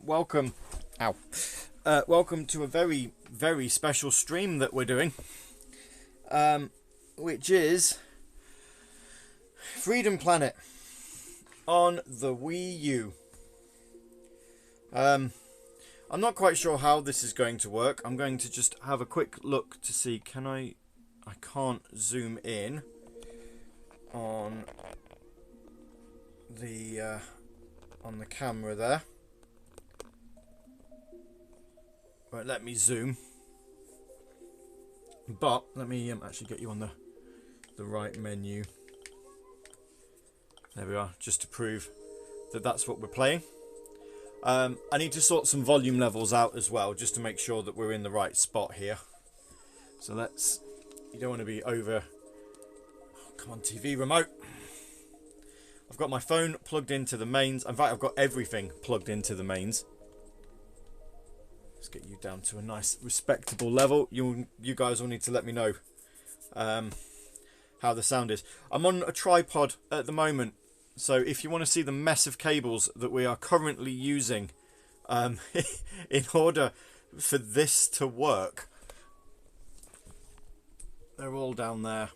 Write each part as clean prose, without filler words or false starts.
welcome. Ow. Welcome to a very, very special stream that we're doing. Which is Freedom Planet on the Wii U. I'm not quite sure how this is going to work. I'm going to just have a quick look to see. I can't zoom in on the camera there. Won't let me zoom. But let me actually get you on the right menu. There we are, just to prove that that's what we're playing. I need to sort some volume levels out as well, just to make sure that we're in the right spot here. So you don't want to be over... Oh, come on, TV remote. I've got my phone plugged into the mains. In fact, I've got everything plugged into the mains. Let's get you down to a nice, respectable level. You guys will need to let me know how the sound is. I'm on a tripod at the moment, so if you want to see the mess of cables that we are currently using in order for this to work, they're all down there.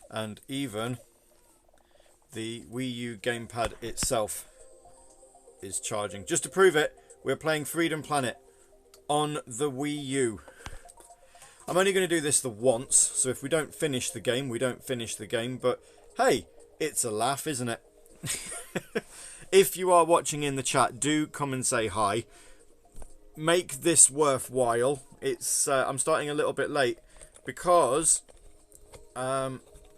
And even the Wii U gamepad itself is charging. Just to prove it, we're playing Freedom Planet on the Wii U. I'm only going to do this the once, so if we don't finish the game, we don't finish the game. But hey, it's a laugh, isn't it? If you are watching in the chat, do come and say hi. Make this worthwhile. I'm starting a little bit late because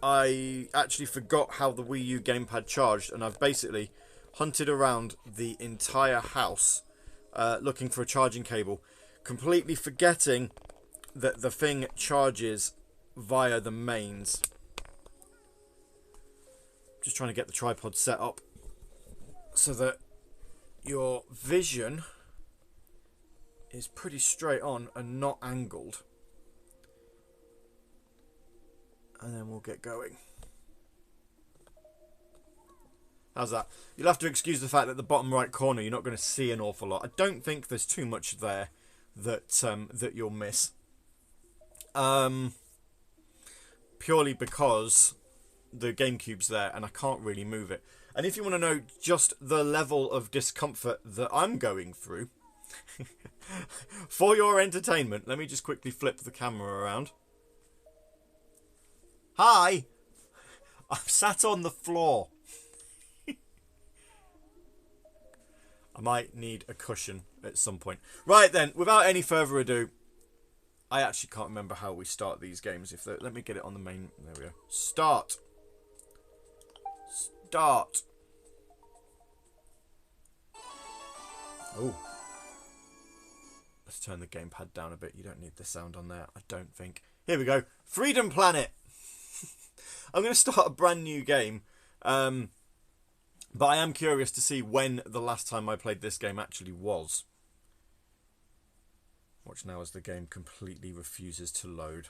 I actually forgot how the Wii U gamepad charged, and I've basically hunted around the entire house looking for a charging cable, completely forgetting that the thing charges via the mains. Just trying to get the tripod set up so that your vision is pretty straight on and not angled. And then we'll get going. How's that? You'll have to excuse the fact that the bottom right corner, you're not going to see an awful lot. I don't think there's too much there that you'll miss. Purely because the GameCube's there and I can't really move it. And if you want to know just the level of discomfort that I'm going through, for your entertainment, let me just quickly flip the camera around. Hi! I'm sat on the floor. I might need a cushion at some point. Right then, without any further ado, I actually can't remember how we start these games. Let me get it on the main. There we go. Start. Start. Oh. Let's turn the gamepad down a bit. You don't need the sound on there, I don't think. Here we go. Freedom Planet. I'm going to start a brand new game, but I am curious to see when the last time I played this game actually was. Watch now as the game completely refuses to load.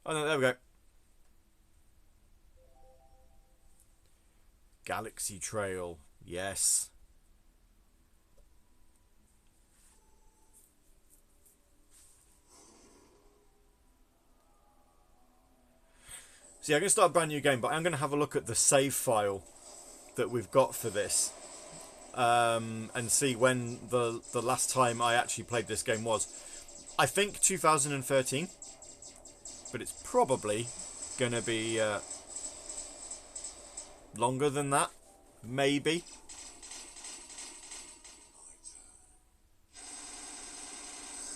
Oh no, there we go. Galaxy Trail, yes. See, I'm going to start a brand new game, but I'm going to have a look at the save file that we've got for this and see when the last time I actually played this game was. I think 2013, but it's probably going to be longer than that, maybe.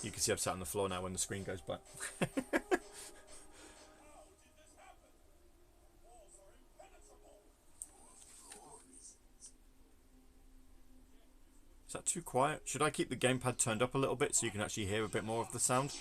You can see I'm sat on the floor now when the screen goes black. Is that too quiet? Should I keep the gamepad turned up a little bit so you can actually hear a bit more of the sound?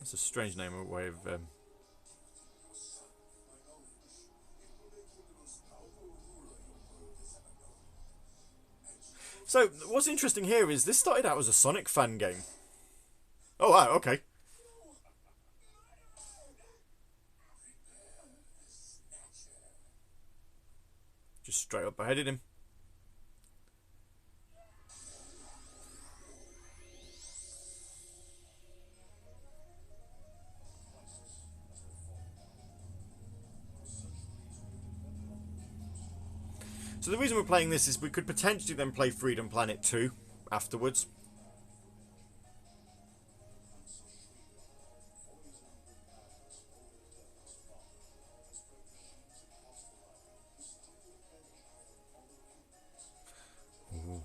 That's a strange name or way of... So, what's interesting here is this started out as a Sonic fan game. Oh, wow, okay. Just straight up beheaded him. So the reason we're playing this is we could potentially then play Freedom Planet 2 afterwards. Ooh.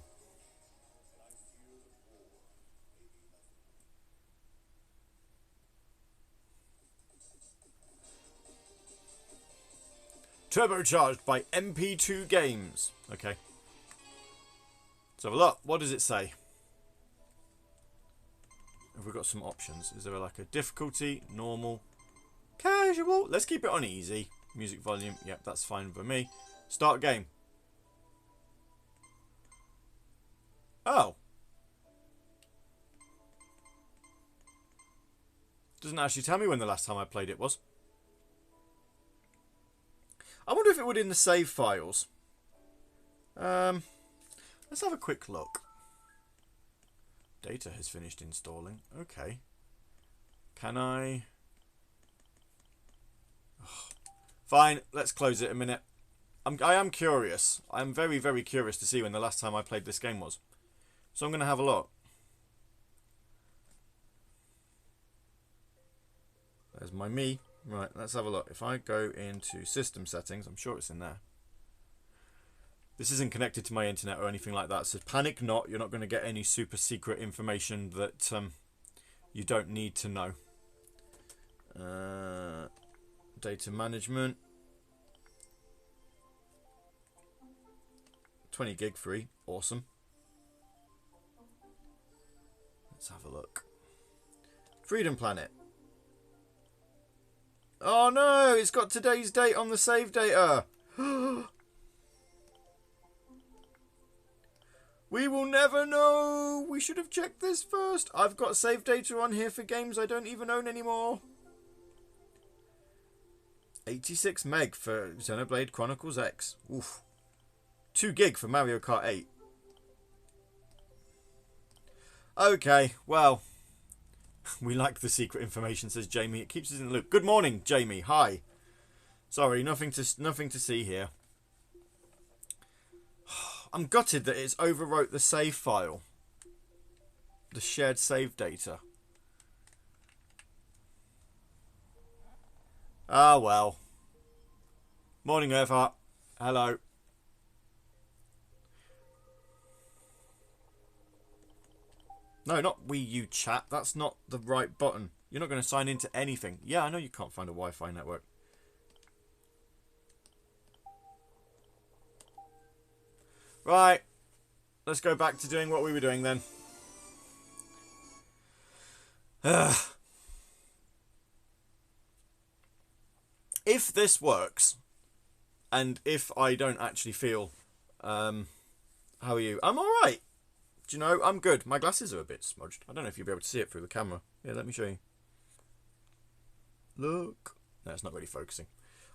Turbocharged by MP2 Games. Okay. Let's have a look. What does it say? Have we got some options? Is there like a difficulty, normal, casual? Let's keep it on easy. Music volume. Yep, that's fine for me. Start game. Oh. Doesn't actually tell me when the last time I played it was. I wonder if it would in the save files. Let's have a quick look. Data has finished installing. Okay. Can I... Oh. Fine, let's close it a minute. I am curious. I'm very, very curious to see when the last time I played this game was. So I'm going to have a look. There's my me. Right, let's have a look. If I go into system settings, I'm sure it's in there. This isn't connected to my internet or anything like that, so panic not. You're not going to get any super secret information that you don't need to know. Data management. 20 gig free. Awesome. Let's have a look. Freedom Planet. Oh no, it's got today's date on the save data. We will never know. We should have checked this first. I've got save data on here for games I don't even own anymore. 86 meg for Xenoblade Chronicles X. Oof. 2 gig for Mario Kart 8. Okay, well... We like the secret information, says Jamie. It keeps us in the loop. Good morning, Jamie. Hi. Sorry, nothing to see here. I'm gutted that it's overwrote the save file. The shared save data. Ah, well. Morning, Earthheart. Hello. No, not Wii U chat. That's not the right button. You're not going to sign into anything. Yeah, I know you can't find a Wi-Fi network. Right. Let's go back to doing what we were doing then. If this works, and if I don't actually feel... how are you? I'm alright. Do you know, I'm good. My glasses are a bit smudged. I don't know if you'll be able to see it through the camera. Yeah, let me show you. Look. No, it's not really focusing.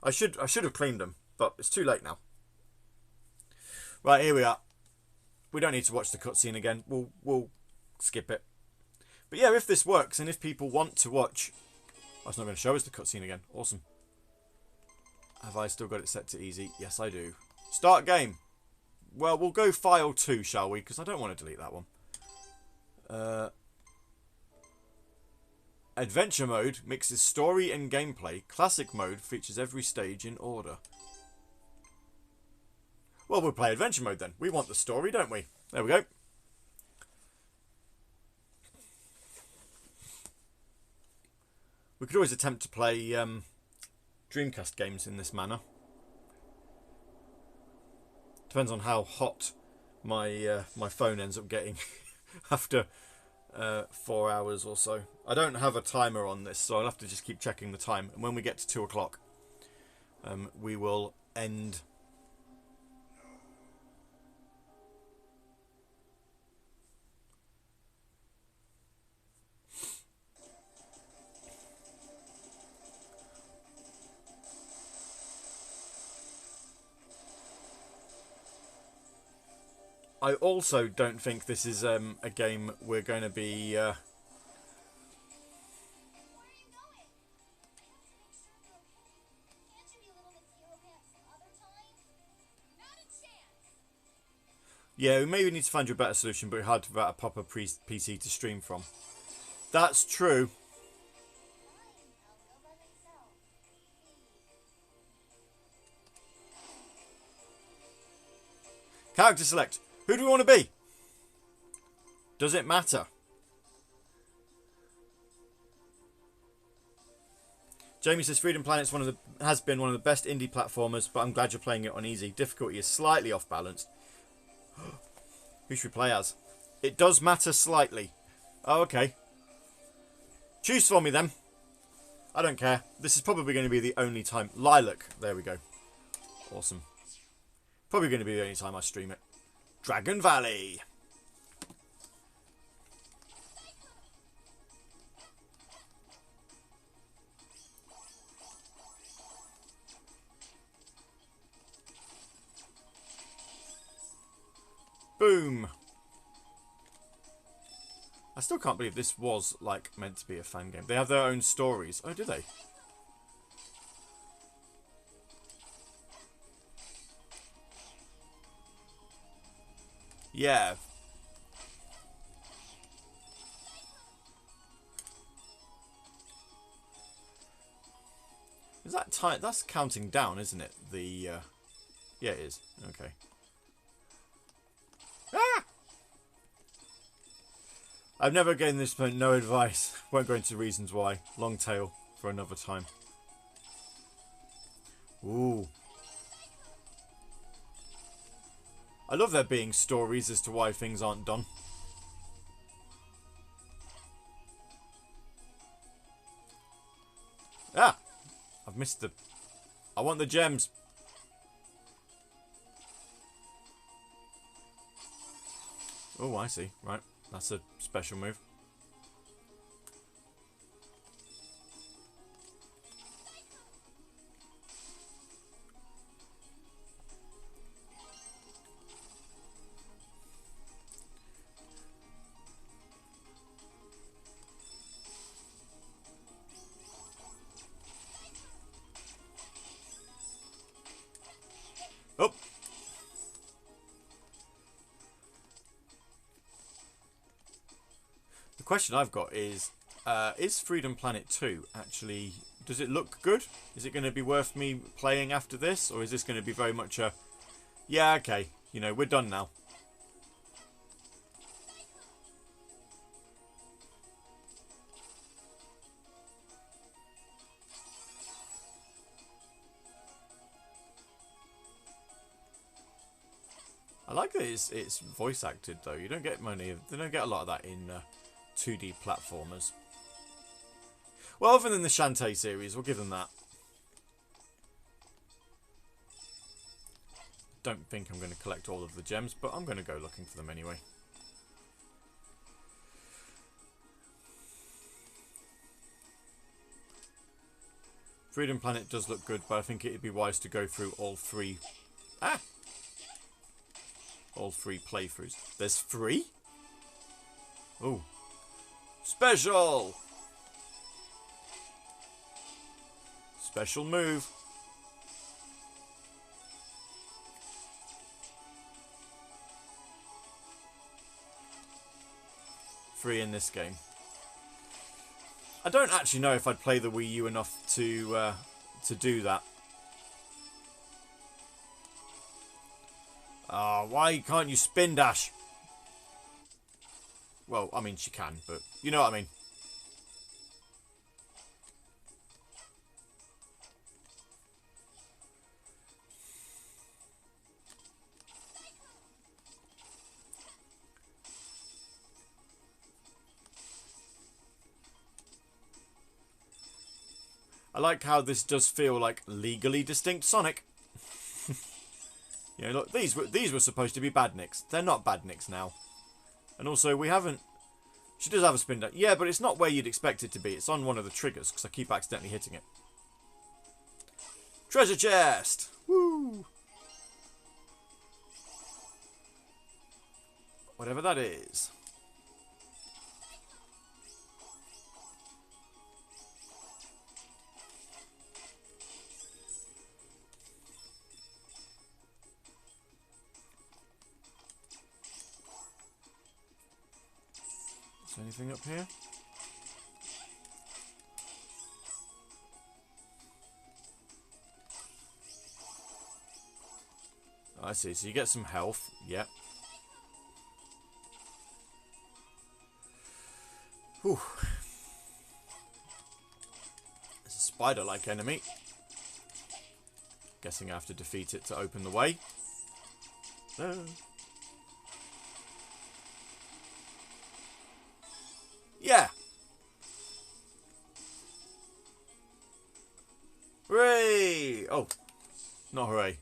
I should have cleaned them, but it's too late now. Right, here we are. We don't need to watch the cutscene again. We'll skip it. But yeah, if this works, and if people want to watch... Oh, it's not going to show us the cutscene again. Awesome. Have I still got it set to easy? Yes, I do. Start game. Well, we'll go file 2, shall we? Because I don't want to delete that one. Adventure mode mixes story and gameplay. Classic mode features every stage in order. Well, we'll play adventure mode then. We want the story, don't we? There we go. We could always attempt to play Dreamcast games in this manner. Depends on how hot my my phone ends up getting after 4 hours or so. I don't have a timer on this, so I'll have to just keep checking the time. And when we get to 2 o'clock, we will end. I also don't think this is a game we're going to be... Yeah, we maybe need to find you a better solution, but it's hard to have a proper PC to stream from. That's true. Character select. Who do we want to be? Does it matter? Jamie says Freedom Planet's has been one of the best indie platformers, but I'm glad you're playing it on easy. Difficulty is slightly off balance. Who should we play as? It does matter slightly. Oh, okay. Choose for me then. I don't care. This is probably going to be the only time. Lilac. There we go. Awesome. Probably going to be the only time I stream it. Dragon Valley. Boom. I still can't believe this was, like, meant to be a fan game. They have their own stories. Oh, do they? Yeah. Is that time? That's counting down, isn't it? The, yeah, it is. Okay. Ah! I've never given this point no advice. Won't go into reasons why. Long tail for another time. Ooh. I love there being stories as to why things aren't done. Ah! I've missed the... I want the gems. Oh, I see. Right. That's a special move. Oh! The question I've got is Freedom Planet 2 actually... Does it look good? Is it going to be worth me playing after this? Or is this going to be very much a... Yeah, okay. You know, we're done now. I like that it's voice acted though. You don't get money. They don't get a lot of that in 2D platformers. Well, other than the Shantae series, we'll give them that. Don't think I'm going to collect all of the gems, but I'm going to go looking for them anyway. Freedom Planet does look good, but I think it'd be wise to go through all three. Ah! All three playthroughs. There's 3? Oh. Special! Special move. Three in this game. I don't actually know if I'd play the Wii U enough to do that. Why can't you spin dash? Well, I mean, she can, but you know what I mean. I like how this does feel like legally distinct Sonic. You know, look, these were supposed to be badniks. They're not badniks now. And also, we haven't... She does have a spin down. Yeah, but it's not where you'd expect it to be. It's on one of the triggers, because I keep accidentally hitting it. Treasure chest! Woo! Whatever that is. Is there anything up here? I see. So you get some health. Yep. Whew. It's a spider-like enemy. Guessing I have to defeat it to open the way. Yeah. Hooray! Oh, not hooray.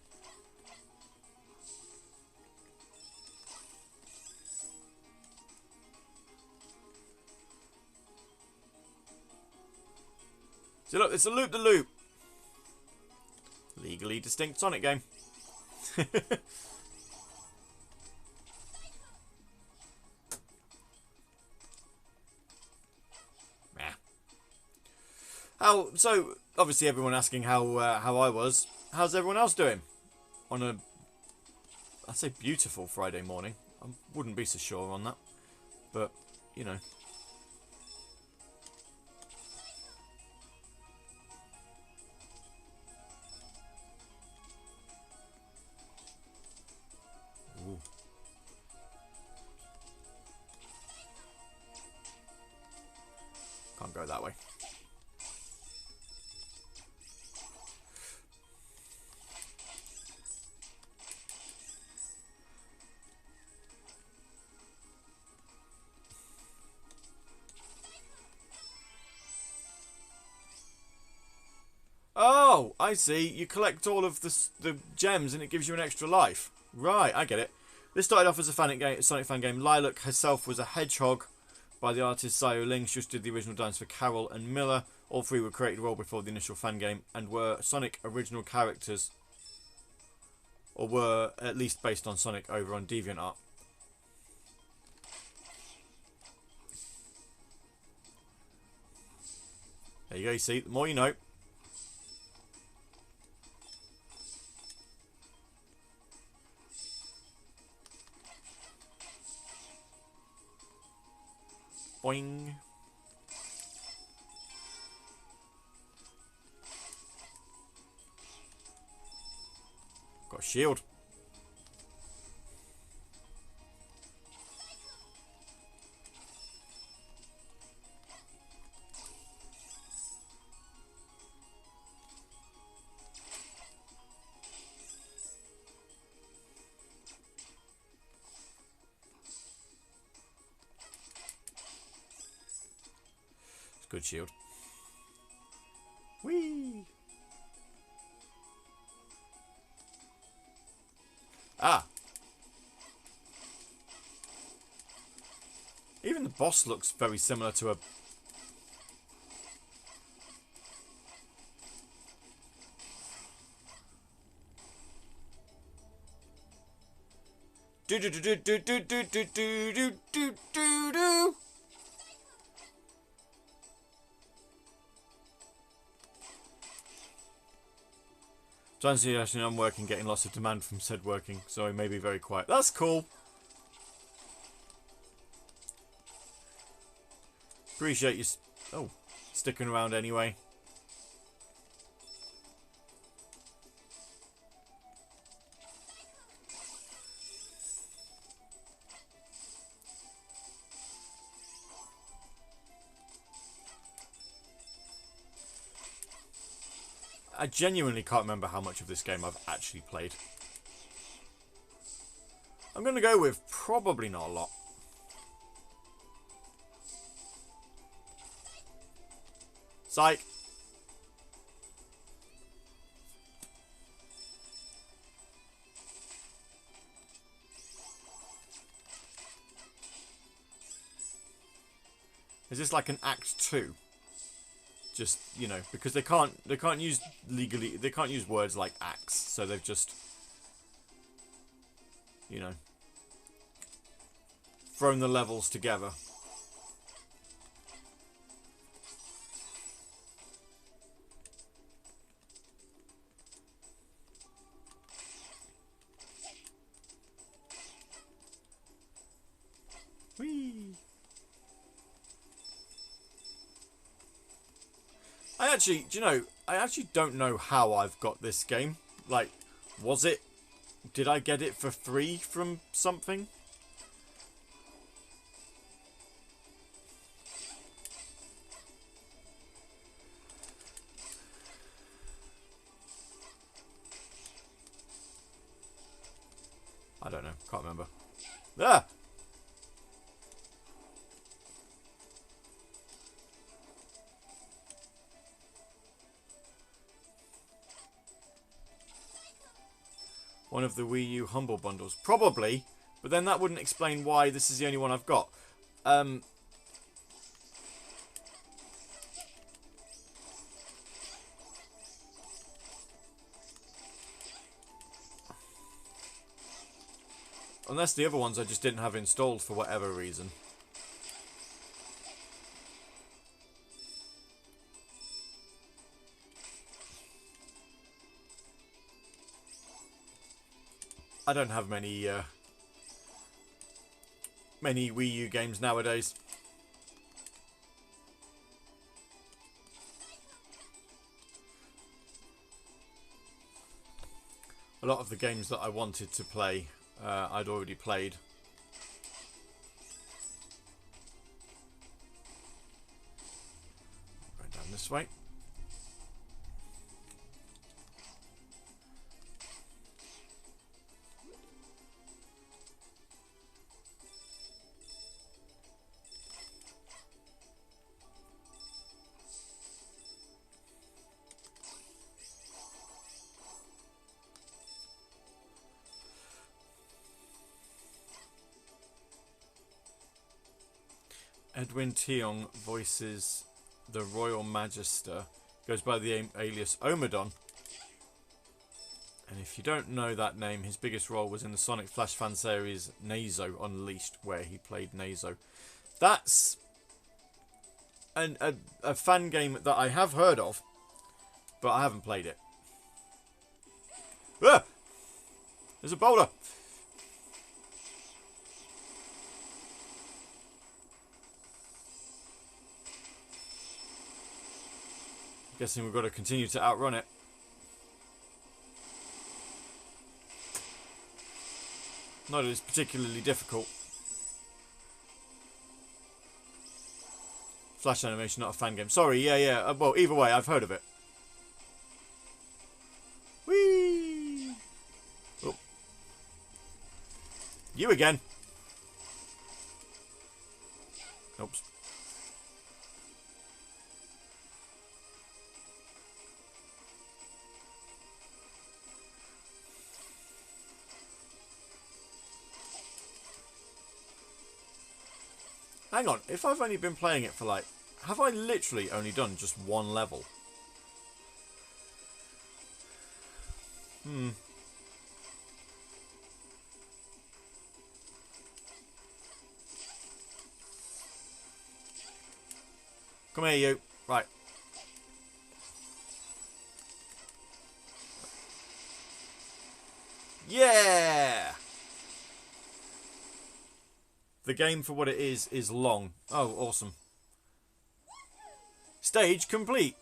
See, look, it's a loop-de-loop. Legally distinct Sonic game. So obviously everyone asking how I was. How's everyone else doing on a, I'd say, beautiful Friday morning? I wouldn't be so sure on that, but you know. Ooh. Can't go that way. Oh, I see. You collect all of the gems and it gives you an extra life. Right, I get it. This started off as a Sonic fan game. Lilac herself was a hedgehog by the artist Zio Ling. She just did the original designs for Carol and Miller. All three were created well before the initial fan game and were Sonic original characters, or were at least based on Sonic over on DeviantArt. There you go, you see, the more you know. Boing. Got a shield. Good shield. Whee! Ah! Even the boss looks very similar to a... Do do do do do do do do do do do do. Actually, I'm working, getting lots of demand from said working, so I may be very quiet. That's cool. Appreciate you sticking around anyway. I genuinely can't remember how much of this game I've actually played. I'm going to go with probably not a lot. Psych. Is this like an Act 2? Just, you know, because they can't use legally, they can't use words like acts, so they've just, you know, thrown the levels together. Whee! Do you know, I actually don't know how I've got this game. Like, did I get it for free from something? I don't know, can't remember. Ah! One of the Wii U Humble Bundles. Probably, but then that wouldn't explain why this is the only one I've got. Unless the other ones I just didn't have installed for whatever reason. I don't have many Wii U games nowadays. A lot of the games that I wanted to play, I'd already played. Going down this way. Edwin Teong voices the Royal Magister, goes by the alias Omidon. And if you don't know that name, his biggest role was in the Sonic Flash fan series Nazo Unleashed, where he played Nazo. That's a fan game that I have heard of, but I haven't played it. Ah! There's a boulder! Guessing we've got to continue to outrun it. Not that it's particularly difficult. Flash animation, not a fan game. Sorry, yeah. Well, either way, I've heard of it. Whee! Oh. You again. Oops. Hang on, if I've only been playing it for like... Have I literally only done just one level? Come here, you. Right. Yeah! The game, for what it is long. Oh, awesome. Stage complete.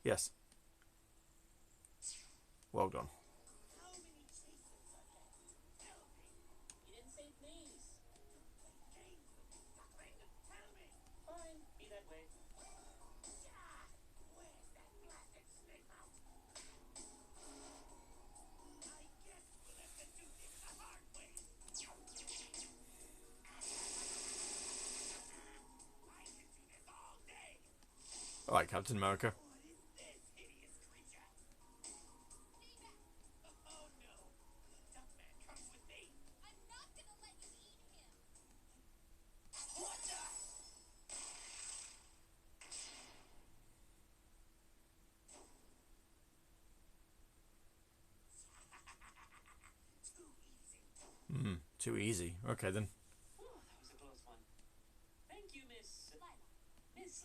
Yes. Well done. Alright, Captain America. Too easy. Okay then. That was a close one. Thank you, Miss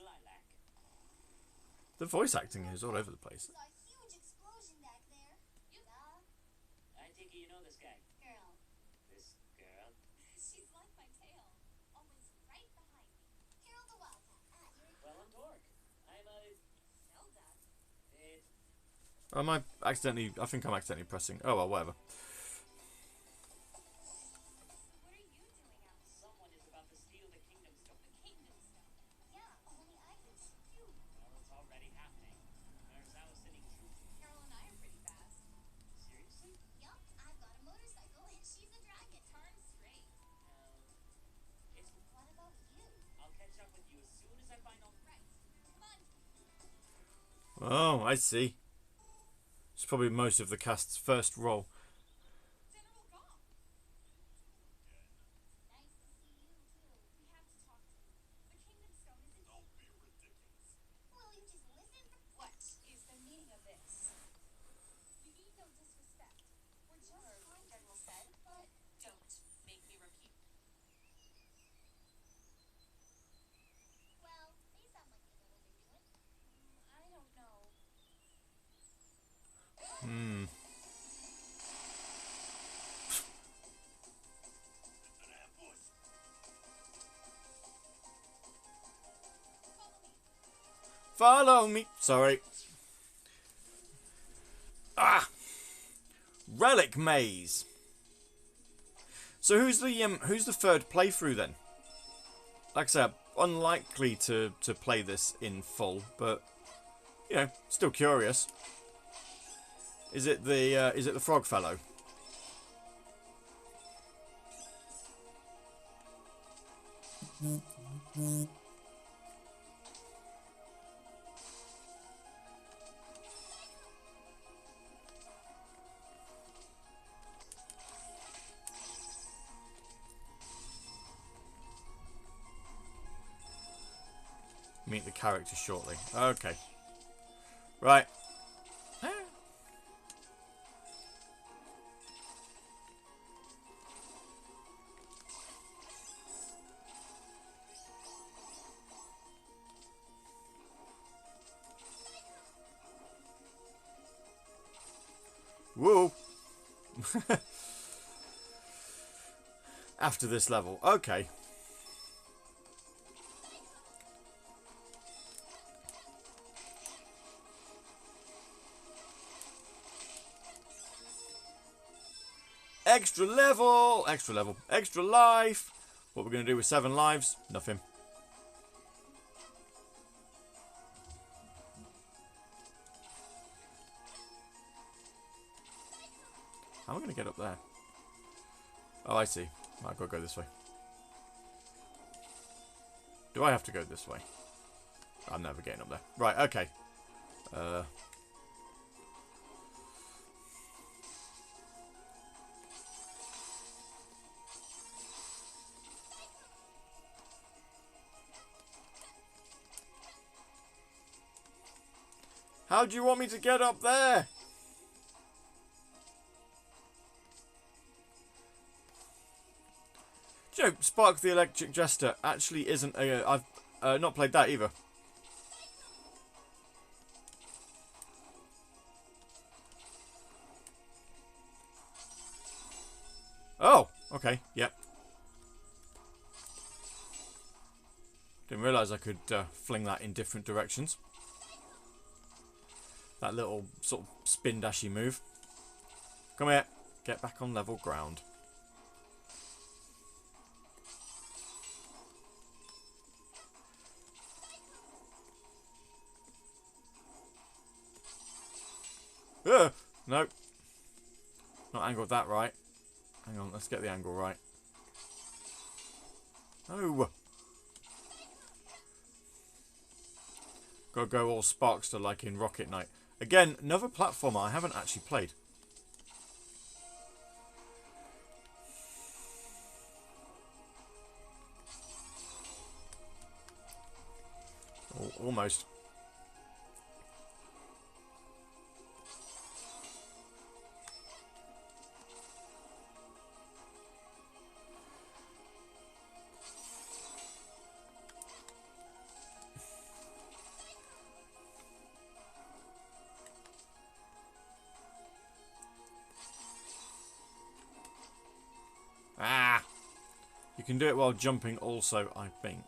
Lilac. The voice acting is all over the place. There's a huge explosion back there. I take it you know this guy. Girl. This girl. She's like my tail. Always right behind me. Carol the Wildcat. Well, I'm Torque. I'm a Zelda. Am I accidentally... I think I'm accidentally pressing... Oh, well, whatever. What are you doing out? Someone is about to steal the Kingdom Stone. The Kingdom Stone. Yeah, only I can shoot you. Well, it's already happening. Nurzawa sending troops. Carol and I are pretty fast. Seriously? Yup, I've got a motorcycle and she's a dragon. Turn straight. It's... What about you? I'll catch up with you as soon as I find all... Right. Come on. Oh, I see. It's probably most of the cast's first role. General Gong. Nice to see you too. We have to talk to you. The Kingdom Stone is in... Don't be ridiculous. Will you just listen? What is the meaning of this? You need no disrespect. We're just fine, General said, but don't make me repeat. Well, they sound like they know what they're doing. I don't know. It's an ambush. Follow me. Sorry. Ah! Relic Maze. So who's the third playthrough then? Like I said, unlikely to play this in full, but you know, still curious. Is it the frog fellow? Meet the character shortly. Okay. Right. Whoa. After this level. Okay. Extra level, extra life. What we're going to do with 7 lives? Nothing. How am I going to get up there? Oh, I see. I've got to go this way. Do I have to go this way? I'm never getting up there. Right, okay. How do you want me to get up there? Do you know, Spark the Electric Jester actually isn't a... I've not played that either. Oh, okay, yep. Didn't realise I could fling that in different directions. That little sort of spin dashy move. Come here. Get back on level ground. No. Not angled that right. Hang on, let's get the angle right. Oh. Gotta go all Sparkster like in Rocket Knight. Again, another platformer I haven't actually played. Oh, almost. can do it while jumping also, I think.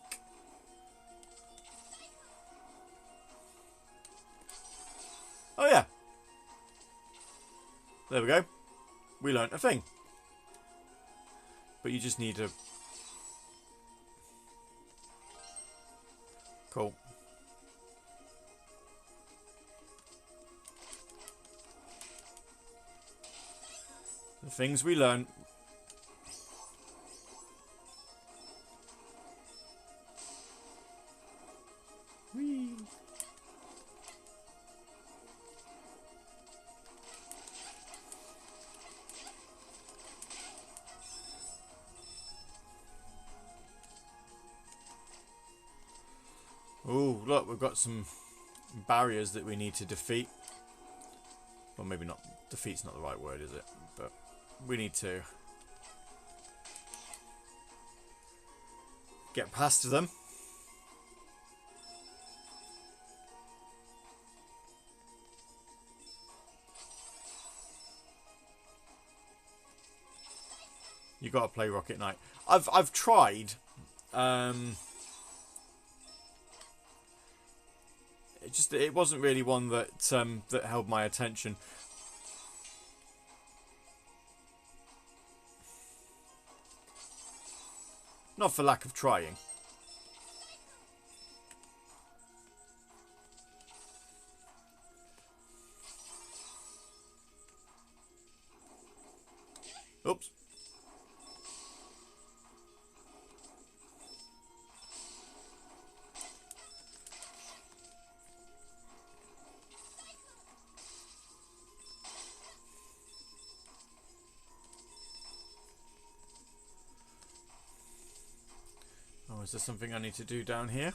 Oh yeah. There we go. We learnt a thing. But you just need to... Cool. The things we learn. Whee. Oh, look, we've got some barriers that we need to defeat. Well, maybe not. Defeat's not the right word, is it? But we need to get past them. You got to play Rocket Knight. I've tried. It wasn't really one that that held my attention. Not for lack of trying. Oops. Oh, is there something I need to do down here?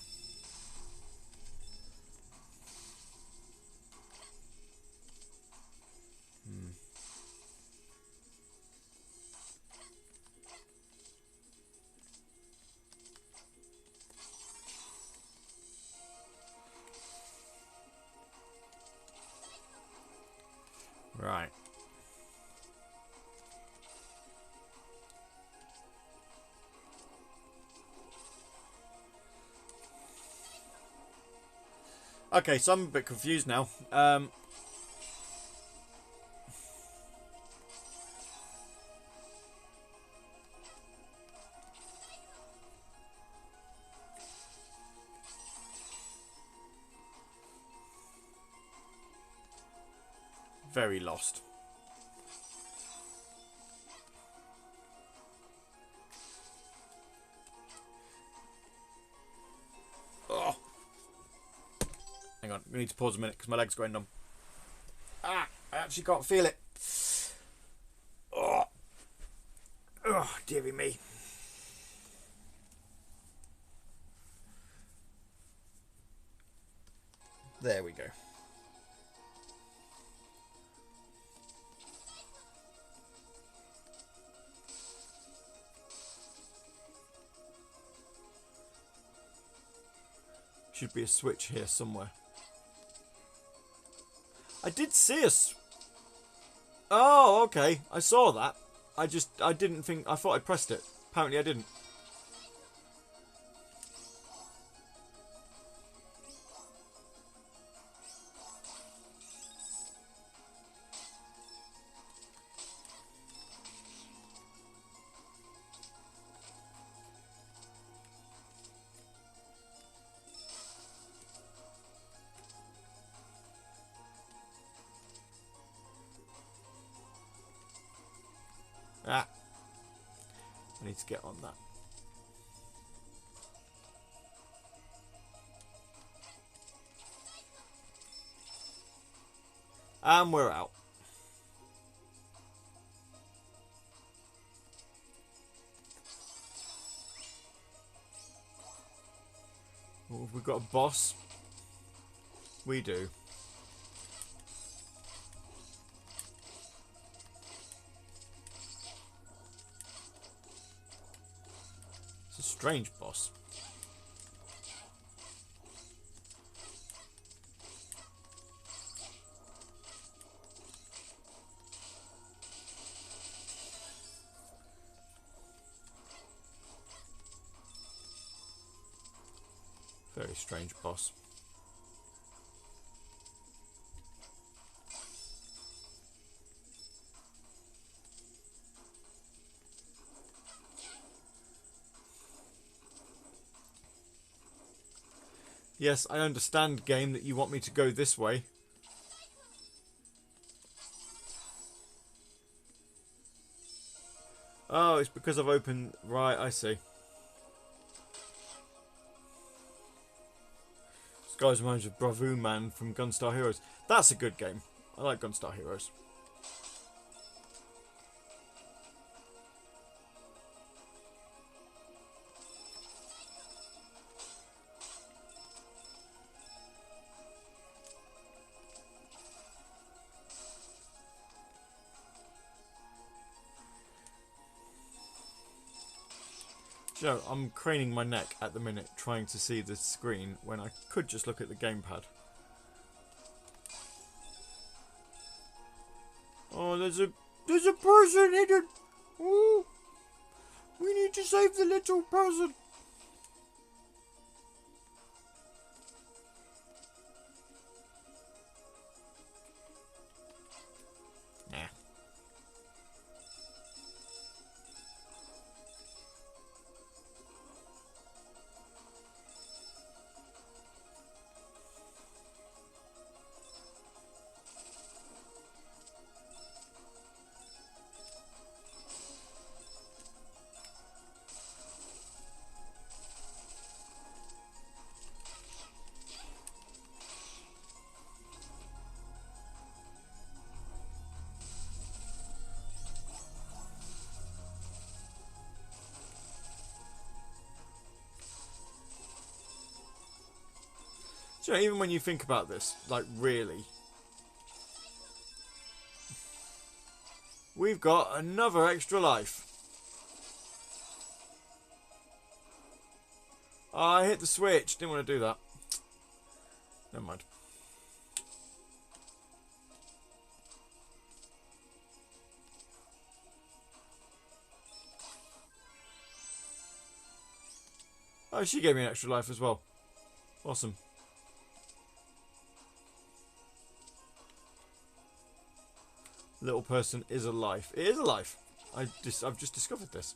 Right. Okay, so I'm a bit confused now. Very lost. Oh. Hang on, we need to pause a minute because my leg's going numb. Ah, I actually can't feel it. Oh, oh, dearie me. There we go. Should be a switch here somewhere. I did see us. Oh, okay. I saw that. I didn't think. I thought I pressed it. Apparently, I didn't. Ah. I need to get on that. And we're out. Oh, have we got a boss? We do. It's a strange boss. Very strange boss. Yes, I understand, game, that you want me to go this way. Oh, it's because I've opened... Right, I see. This guy's reminds me of Bravo Man from Gunstar Heroes. That's a good game. I like Gunstar Heroes. So, I'm craning my neck at the minute trying to see the screen when I could just look at the gamepad. Oh, there's a person hidden. Ooh, we need to save the little person. Nah. So even when you think about this, like really, we've got another extra life. Oh, I hit the switch. Didn't want to do that. Never mind. Oh, she gave me an extra life as well. Awesome. Little person is alive. It is alive. I've just discovered this.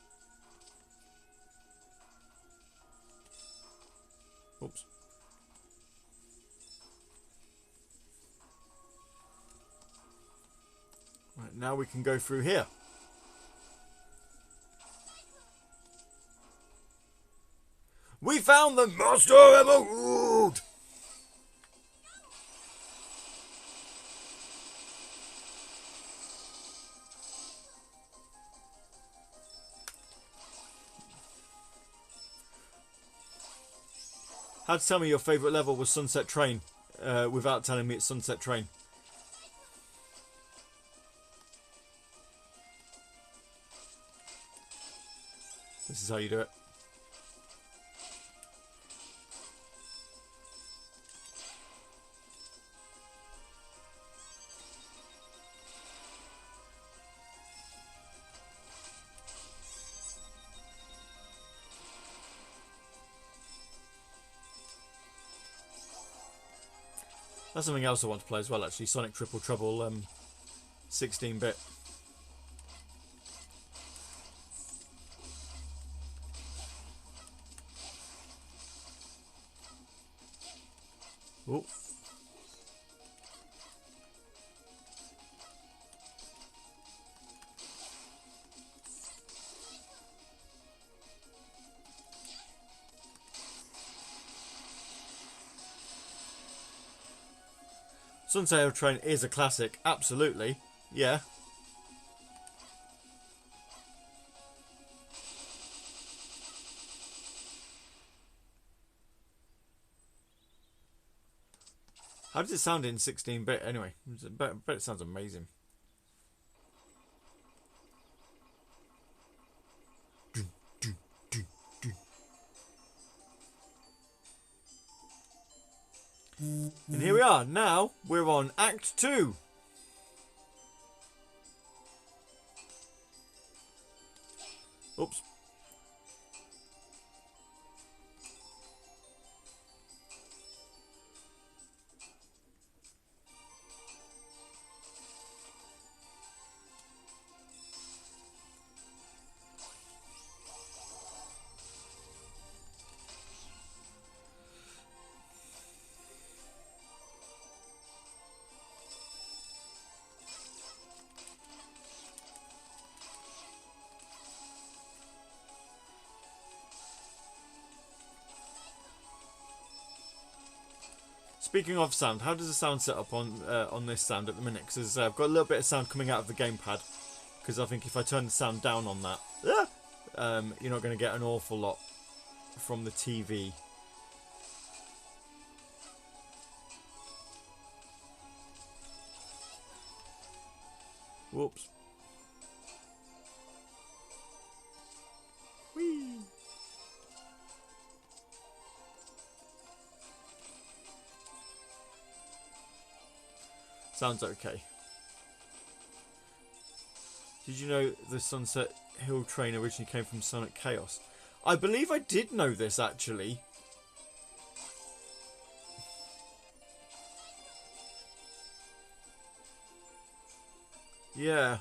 Oops. Right, now we can go through here. We found the Master Emerald! How to tell me your favourite level was Sunset Train without telling me it's Sunset Train. This is how you do it. That's something else I want to play as well, actually. Sonic Triple Trouble 16-bit. Oh. Sunset Train is a classic, absolutely. Yeah. How does it sound in 16-bit anyway? I bet it sounds amazing. And here we are. Now we're on Act 2. Oops. Speaking of sound, how does the sound set up on this sound at the minute? Because I've got a little bit of sound coming out of the gamepad. Because I think if I turn the sound down on that, you're not going to get an awful lot from the TV. Whoops. Whee! Sounds okay. Did you know the Sunset Hill train originally came from Sonic Chaos? I believe I did know this, actually. Yeah.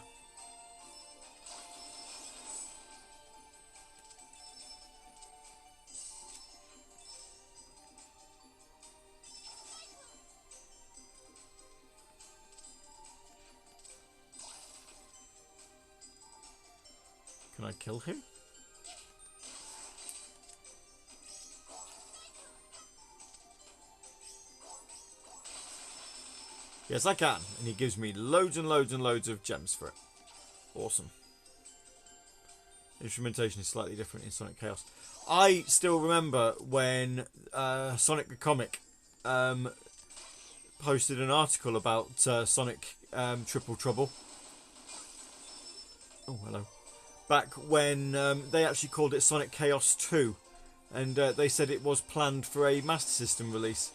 Can I kill him? Yes, I can. And he gives me loads and loads and loads of gems for it. Awesome. Instrumentation is slightly different in Sonic Chaos. I still remember when Sonic the Comic posted an article about Sonic Triple Trouble. Oh, hello. Back when they actually called it Sonic Chaos 2. And they said it was planned for a Master System release.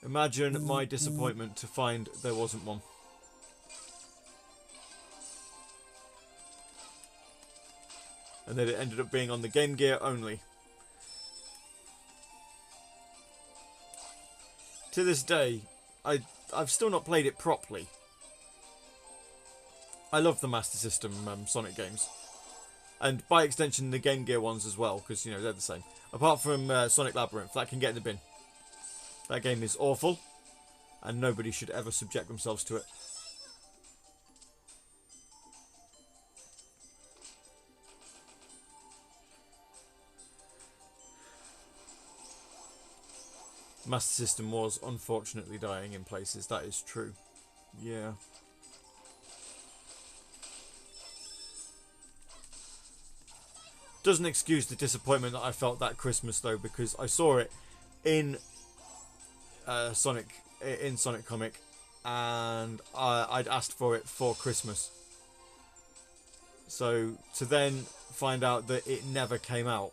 Imagine my disappointment to find there wasn't one. And that it ended up being on the Game Gear only. To this day, I've still not played it properly. I love the Master System Sonic games. And by extension the Game Gear ones as well, because, you know, they're the same. Apart from Sonic Labyrinth, that can get in the bin. That game is awful, and nobody should ever subject themselves to it. Master System was unfortunately dying in places, that is true. Yeah. Doesn't excuse the disappointment that I felt that Christmas though, because I saw it in Sonic Comic, and I'd asked for it for Christmas. So to then find out that it never came out.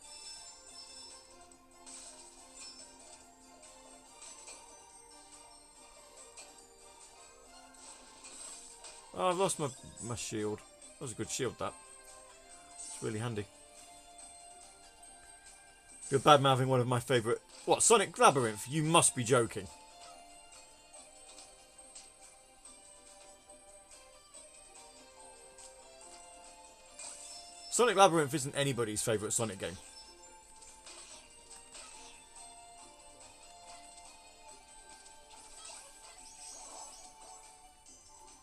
Oh, I've lost my shield. That was a good shield, that. It's really handy. You're bad-mouthing one of my favourite... What, Sonic Labyrinth? You must be joking. Sonic Labyrinth isn't anybody's favourite Sonic game.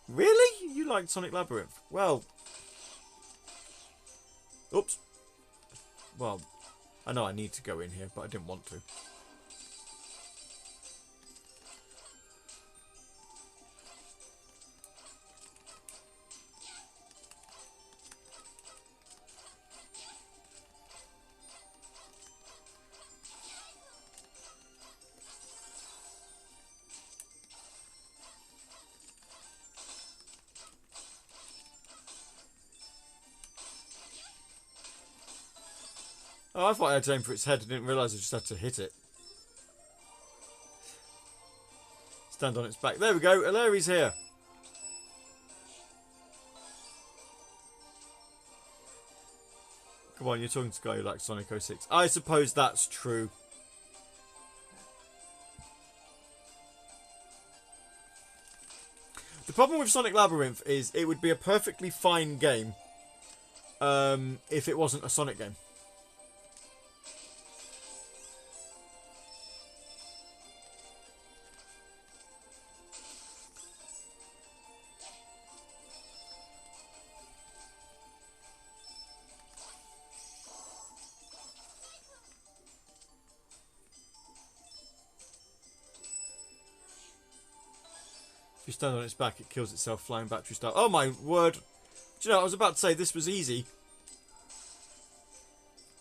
Really? You liked Sonic Labyrinth? Well... Oops. Well... I know I need to go in here, but I didn't want to. Oh, I thought I had to aim for its head. I didn't realise I just had to hit it. Stand on its back. There we go. Alari's here. Come on, you're talking to a guy who likes Sonic 06. I suppose that's true. The problem with Sonic Labyrinth is it would be a perfectly fine game if it wasn't a Sonic game. If you stand on its back, it kills itself flying battery style. Oh my word! Do you know, I was about to say this was easy.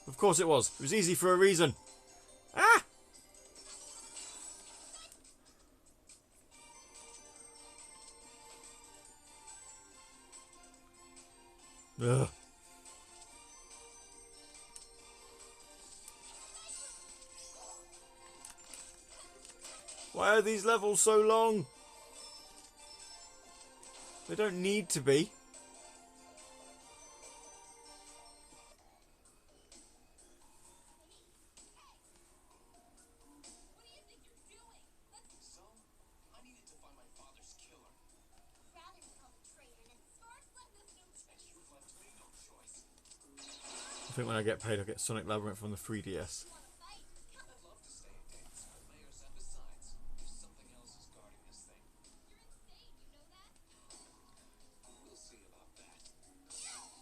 Of course it was. It was easy for a reason. Ah! Ugh. Why are these levels so long? They don't need to be. So, I needed to find my father's killer. Rather become a traitor and start let this new And you've left me no choice. I think when I get paid, I'll get Sonic Labyrinth from the 3DS. wanna fight. I'd love to stay in games with players, and besides, if something else is guarding this thing, You're insane, you know that? we'll see about that. I'll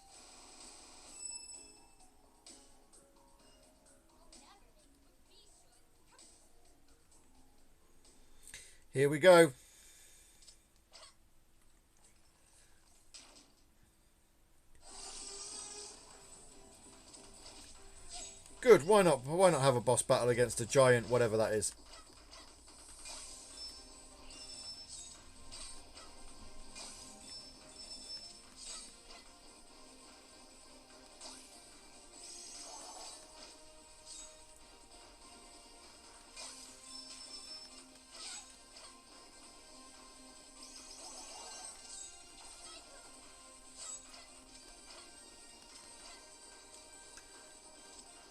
never make what we should. Here we go. Good, why not? Why not have a boss battle against a giant, whatever that is?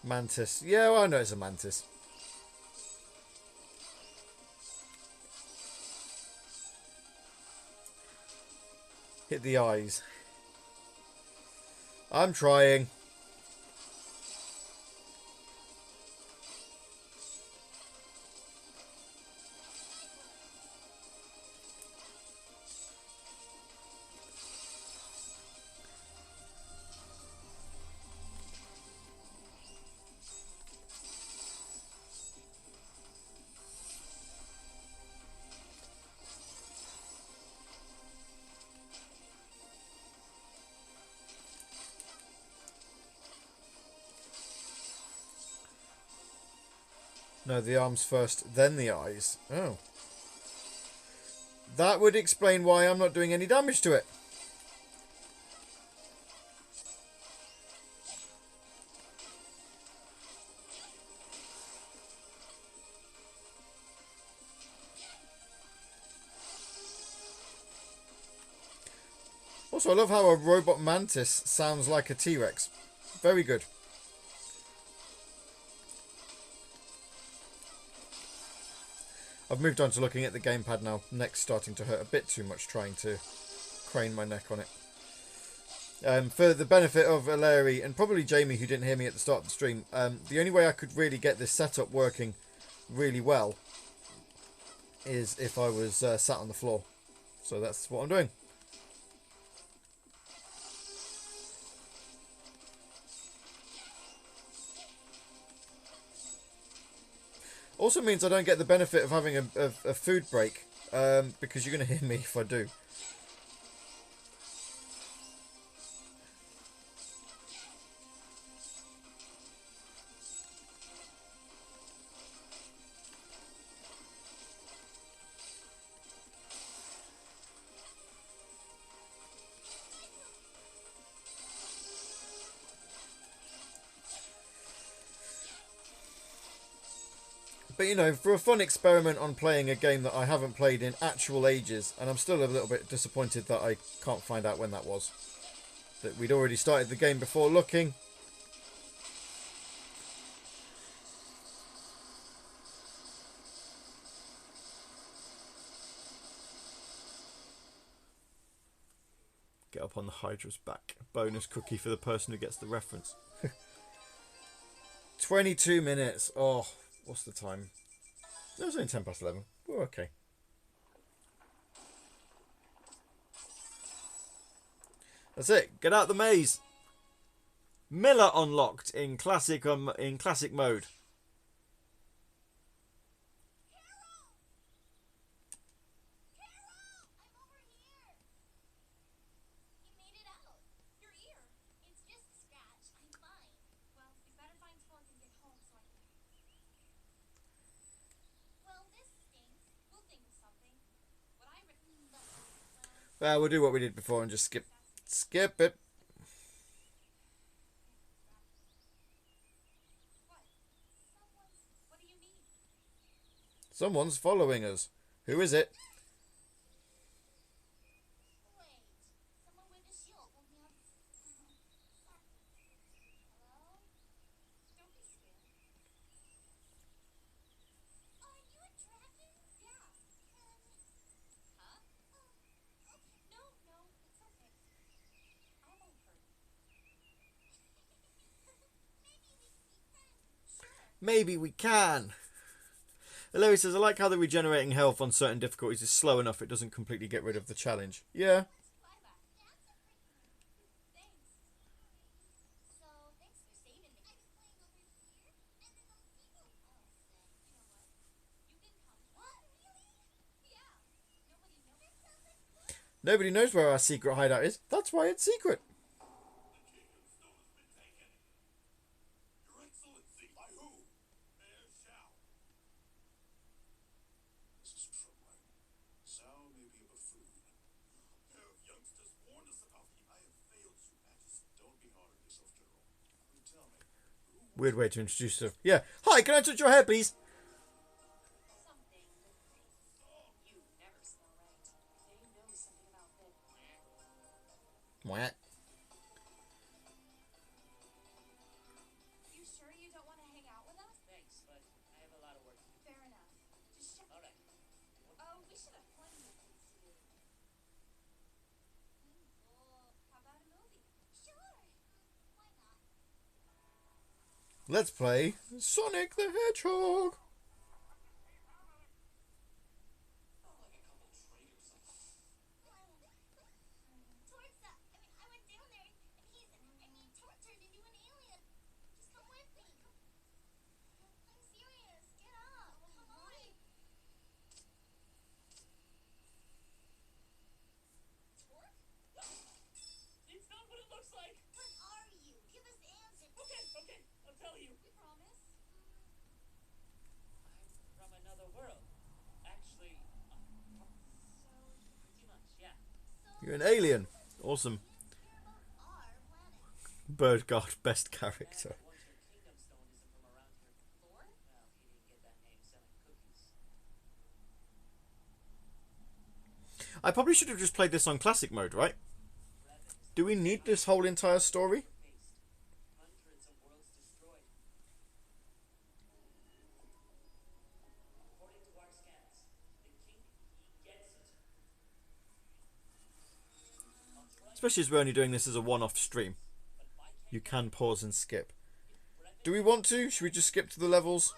Mantis. Yeah, well, I know it's a mantis. Hit the eyes. I'm trying. No, the arms first, then the eyes. Oh. That would explain why I'm not doing any damage to it. Also, I love how a robot mantis sounds like a T-Rex. Very good. I've moved on to looking at the gamepad now. Neck's starting to hurt a bit too much trying to crane my neck on it. For the benefit of Larry and probably Jamie, who didn't hear me at the start of the stream, the only way I could really get this setup working really well is if I was sat on the floor. So that's what I'm doing. Also means I don't get the benefit of having a food break, because you're going to hear me if I do. But, you know, for a fun experiment on playing a game that I haven't played in actual ages, and I'm still a little bit disappointed that I can't find out when that was. That we'd already started the game before looking. Get up on the Hydra's back. Bonus cookie for the person who gets the reference. 22 minutes. Oh, what's the time? It was only 10 past 11. We're okay. That's it. Get out the maze. Miller unlocked in classic mode. We'll do what we did before and just skip it. What do you mean? Someone's following us. Who is it? Wait. Someone with a shield told me I'm... Hello? Don't be scared. Are you a dragon? Yeah. Huh? Okay. No, it's okay. I won't hurt you. Maybe we can. Larry says, I like how the regenerating health on certain difficulties is slow enough it doesn't completely get rid of the challenge. Yeah. Thanks. So, thanks for saving me. I was playing over here, and then those people... Oh, sick. You know what? You can come. What? Really? Yeah. Nobody knows. Nobody knows where our secret hideout is. That's why it's secret. Your Excellency, by who? Mayor Shao. This is troubling. Shao may be a buffoon. A pair of youngsters warned us about me. I have failed you, Majesty. Don't be hard on yourself, General. But tell me, who Weird way to introduce stuff. Yeah. Hi, can I touch your hair, please? Something with this. You never smell right. They know something about this. What? You sure you don't want to hang out with us? Thanks, but I have a lot of work to do. Fair enough. Just shut... All right. Oh, we should have plenty of things to do. Well, how about a movie? Sure. Why not? Let's play Sonic the Hedgehog. Torch turned into an alien. Just come with me. I'm serious. Get up. Come on. Torch? It's not what it looks like. What are you? Give us answers. Okay, I'll tell you. We promise. I'm from another world. Actually, pretty much, yeah. You're an alien. Awesome. Our planet. Bird God, best character. That Wonder Kingdom Stone isn't from around here. Lord? Well, he didn't get that name selling cookies. I probably should have just played this on classic mode, right? Do we need this whole entire story? Faced. Hundreds of worlds destroyed. According to our scans, the king, he gets it. I'll try, Especially as we're only doing this as a one-off stream. but why can't You can pause and skip. Brett Do we want to? Should we just skip to the levels?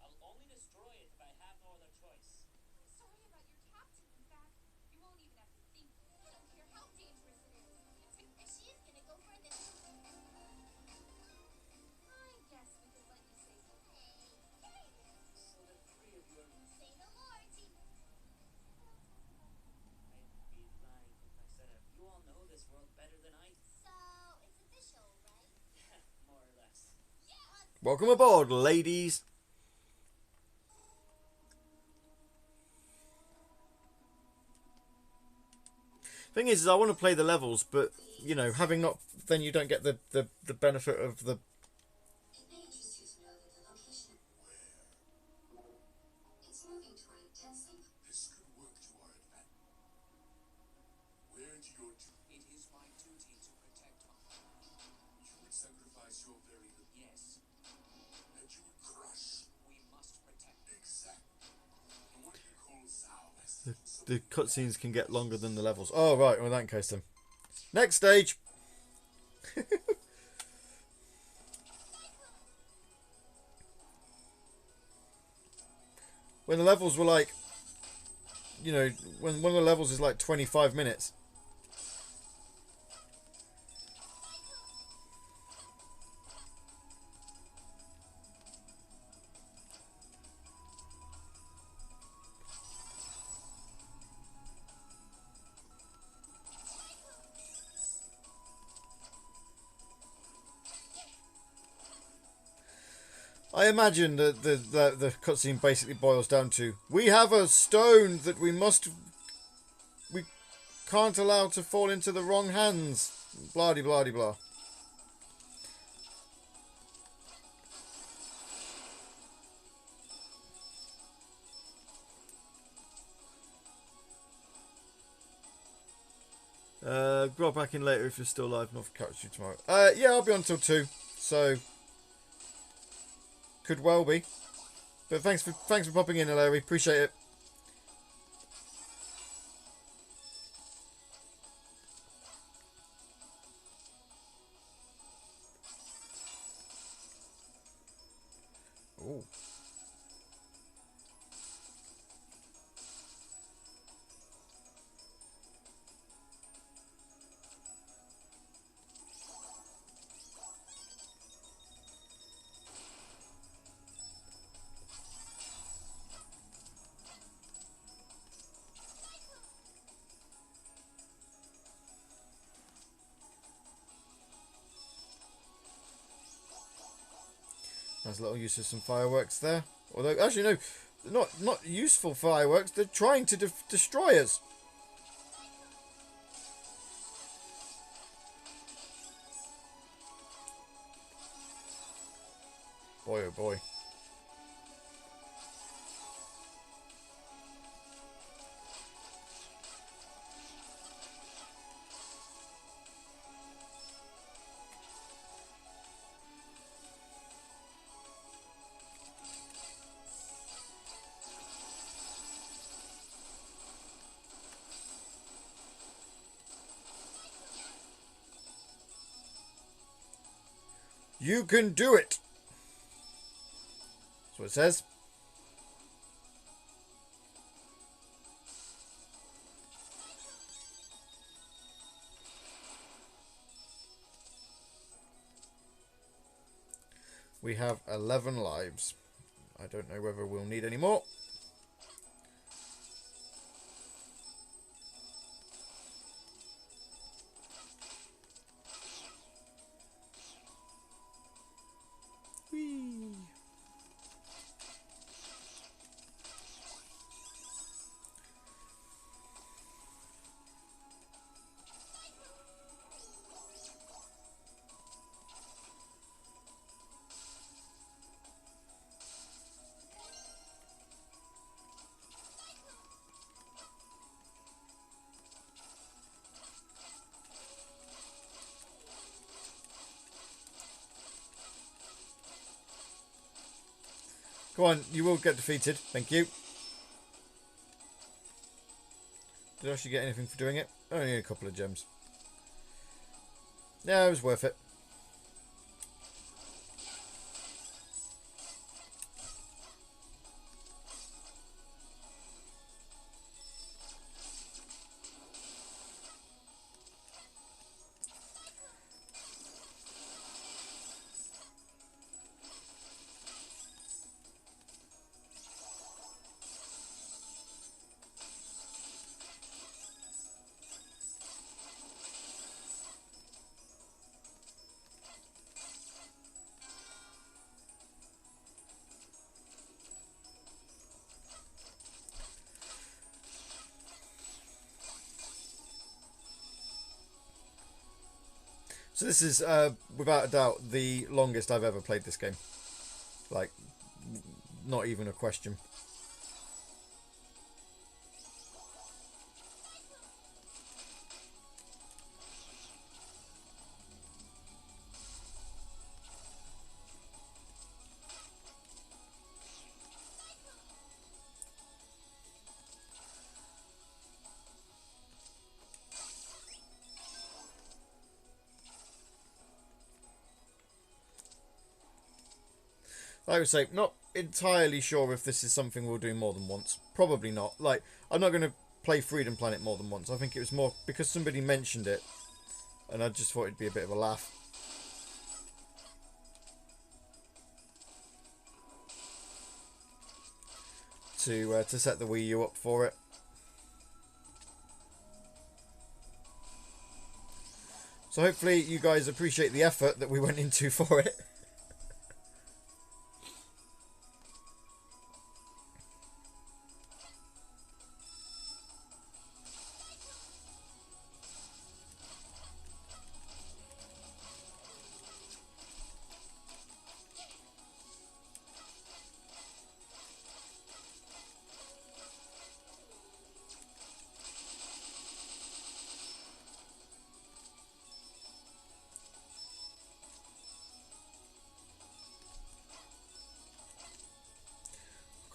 I'll only destroy it if I have no other choice. I'm sorry about your captain. In fact, you won't even have to think. I don't care how dangerous it is. And she's gonna go for this. I guess we could let you say so. Hey! So the three of you are... Say no more, team. I'd be lying if I said it. You all know this world better than I do. So, it's official, right? More or less. Yes! Welcome aboard, ladies. Thing is I want to play the levels, but you know, having not, then you don't get the benefit of the. It may interest you to know that the location it's moving toward intensely. This could work to our advantage. Where do your It is my duty to protect my... you would sacrifice your very life, Yes, that you would crush we must protect. exactly. And what you call Zhao has The cutscenes can get longer than the levels. Oh right, well in that case then. Next stage. When the levels were like, you know, when one of the levels is like 25 minutes. I imagine that the cutscene basically boils down to, we have a stone that we must... Can't allow to fall into the wrong hands. Blah de blah de blah. Grab back in later if you're still live. Not for catch you tomorrow. Yeah, I'll be on till 2. So could well be. But thanks for popping in, Larry. Appreciate it. Ooh. Nice little use of some fireworks there. Although, actually, no, not useful fireworks. They're trying to destroy us. Boy, oh boy. You can do it. That's what it says. We have 11 lives. I don't know whether we'll need any more. Whee! Go on, you will get defeated. Thank you. Did I actually get anything for doing it? Only a couple of gems. Yeah, it was worth it. So this is, without a doubt, the longest I've ever played this game. Like, not even a question. I would say, not entirely sure if this is something we'll do more than once. Probably not. Like, I'm not going to play Freedom Planet more than once. I think it was more because somebody mentioned it, and I just thought it'd be a bit of a laugh. To set the Wii U up for it. So hopefully you guys appreciate the effort that we went into for it.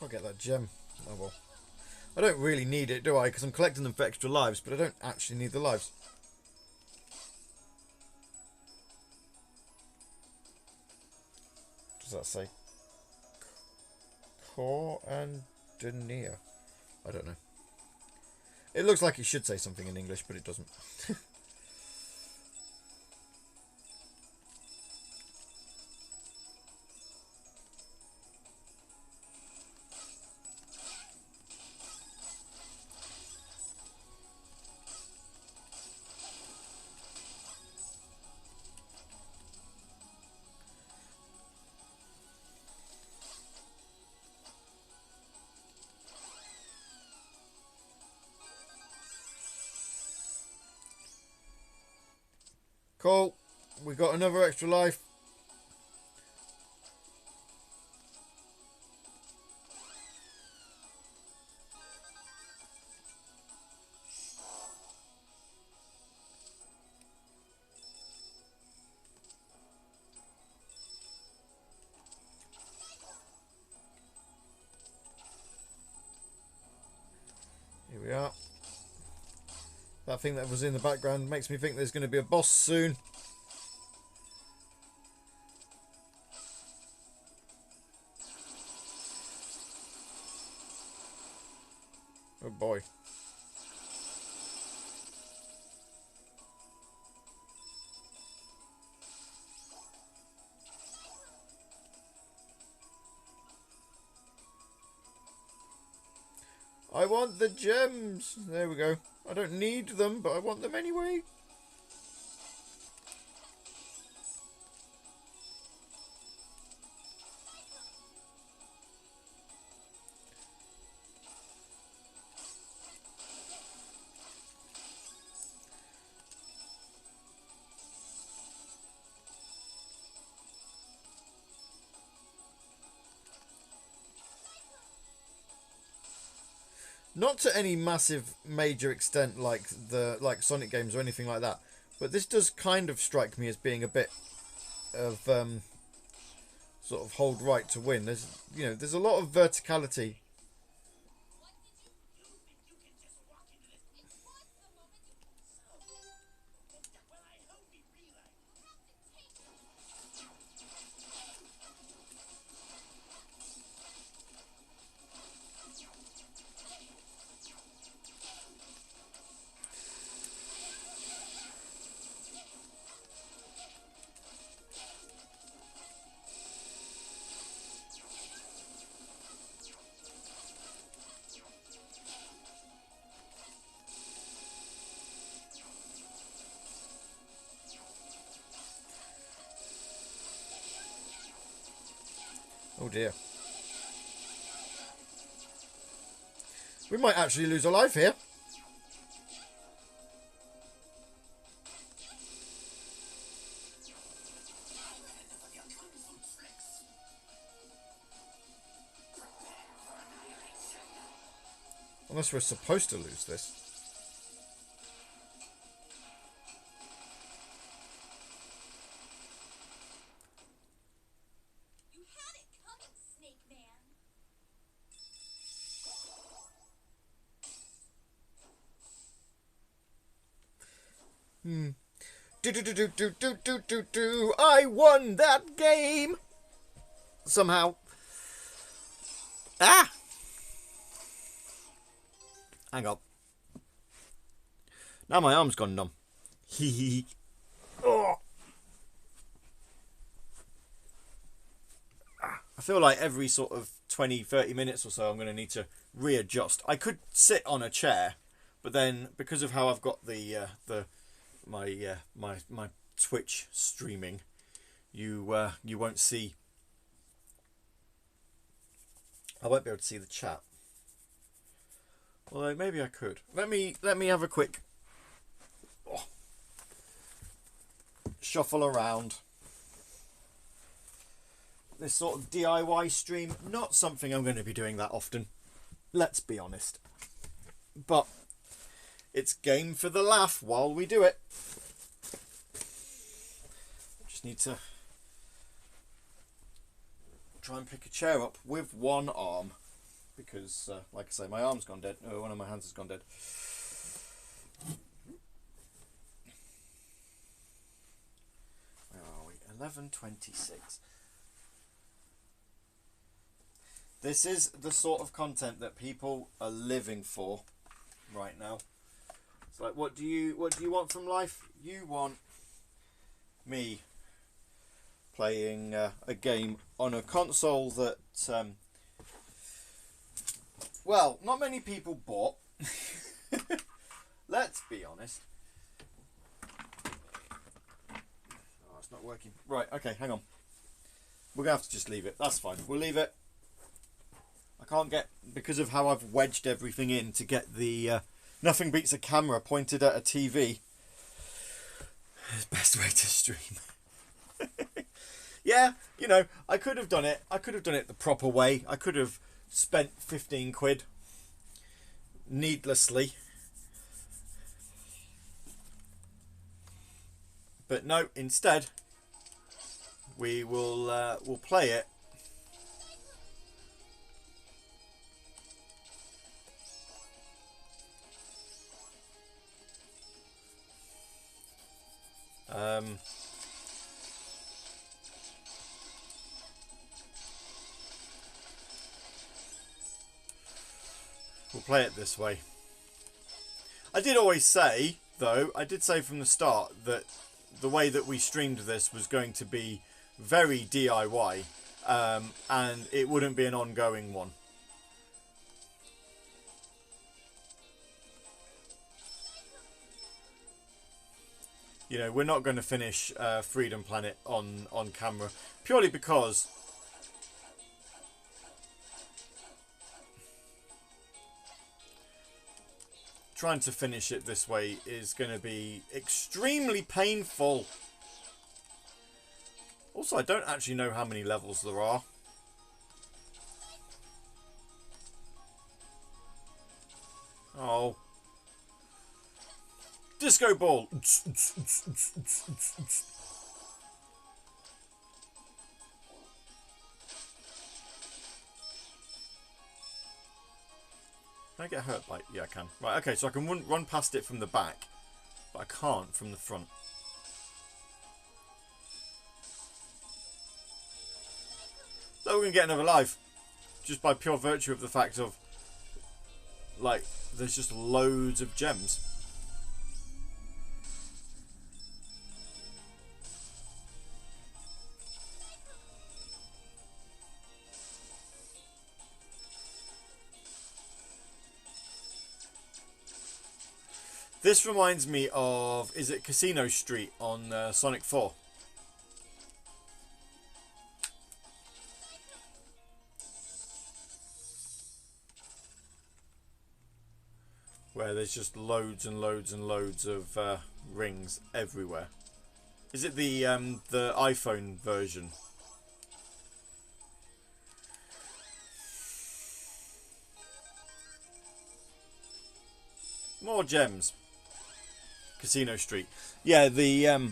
I'll get that gem. Oh well. I don't really need it, do I? Because I'm collecting them for extra lives, but I don't actually need the lives. What does that say? Core and Denier. I don't know. It looks like it should say something in English, but it doesn't. Cool. We got another extra life. Here we are. That thing that was in the background makes me think there's going to be a boss soon. Oh boy. I want the gems. There we go. I don't need them, but I want them anyway. Not to any massive major extent like Sonic games or anything like that, but this does kind of strike me as being a bit of sort of hold right to win. There's a lot of verticality. Oh dear. We might actually lose a life here. Unless we're supposed to lose this. You had it coming, Snake Man. I won that game! Somehow. Ah! Hang on. Now my arm's gone numb. Hee hee. Oh. I feel like every sort of 20-30 minutes or so I'm going to need to readjust. I could sit on a chair, but then because of how I've got my Twitch streaming, you won't see. I won't be able to see the chat. Although maybe I could. Let me have a quick shuffle around. This sort of DIY stream, not something I'm going to be doing that often. Let's be honest. But it's game for the laugh while we do it. Just need to try and pick a chair up with one arm. because, like I say, my arm's gone dead. Oh, one of my hands has gone dead. Where are we? 11:26. This is the sort of content that people are living for right now. It's like, what do you want from life? You want me playing a game on a console that, well, not many people bought. Let's be honest. Oh, it's not working. Right, okay, hang on. We're going to have to just leave it. That's fine. We'll leave it. I can't get, because of how I've wedged everything in to get the nothing beats a camera pointed at a TV. It's the best way to stream. Yeah, you know, I could have done it. I could have done it the proper way. I could have spent 15 quid needlessly. But no, instead we will we'll play it we'll play it this way. I did always say, though, I did say from the start that the way that we streamed this was going to be very DIY, and it wouldn't be an ongoing one. You know, we're not going to finish Freedom Planet on camera, purely because trying to finish it this way is going to be extremely painful. Also, I don't actually know how many levels there are. Oh. Disco ball. Can I get hurt by... Yeah, I can. Right, okay, so I can run past it from the back, but I can't from the front. So we're going to get another life, just by pure virtue of the fact of, like, there's just loads of gems. This reminds me of, is it Casino Street on Sonic 4? Where there's just loads and loads and loads of rings everywhere. Is it the iPhone version? More gems. Casino Street. Yeah, the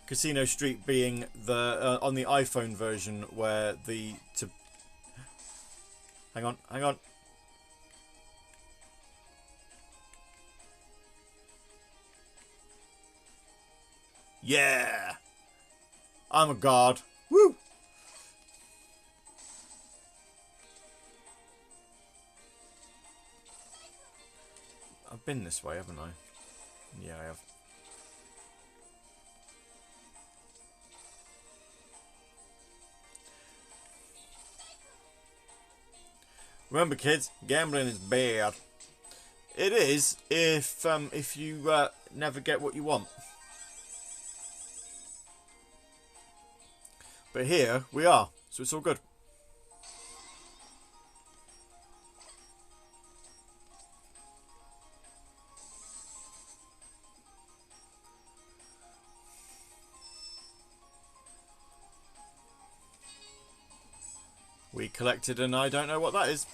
Casino Street being the on the iPhone version where the hang on. Yeah, I'm a god. Woo. I've been this way, haven't I? Yeah, I have. Remember, kids, gambling is bad. It is if you never get what you want. But here we are, so it's all good. We collected, and I don't know what that is.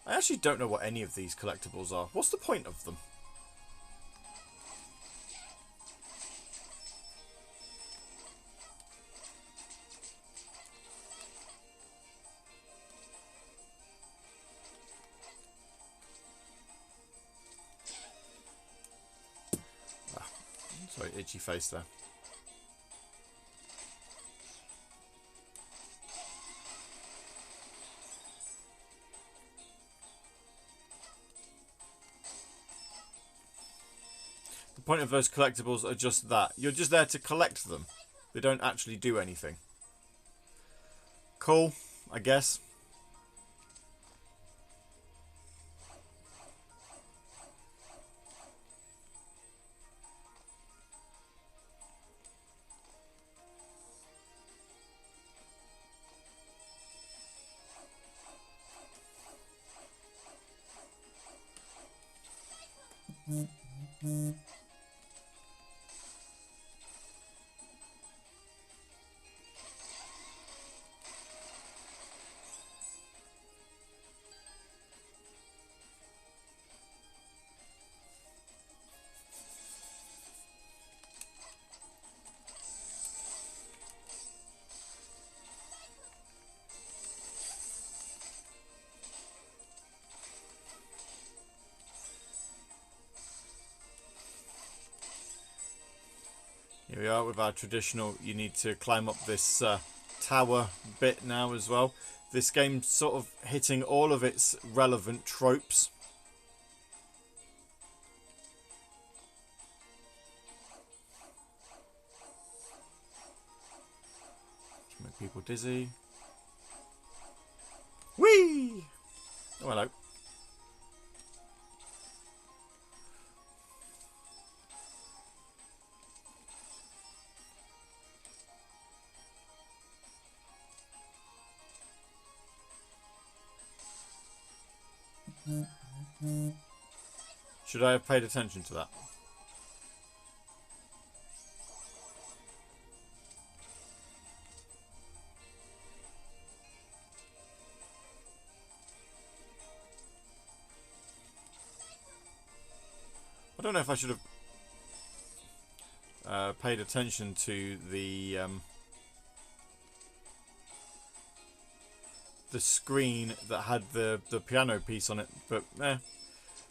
I actually don't know what any of these collectibles are. What's the point of them? Sorry, itchy face there. The point of those collectibles are just that. You're just there to collect them. They don't actually do anything. Cool, I guess. Here we are with our traditional, you need to climb up this tower bit now as well. This game's sort of hitting all of its relevant tropes. To make people dizzy. Whee! Oh, hello. Should I have paid attention to that? I don't know if I should have paid attention to the screen that had the piano piece on it, but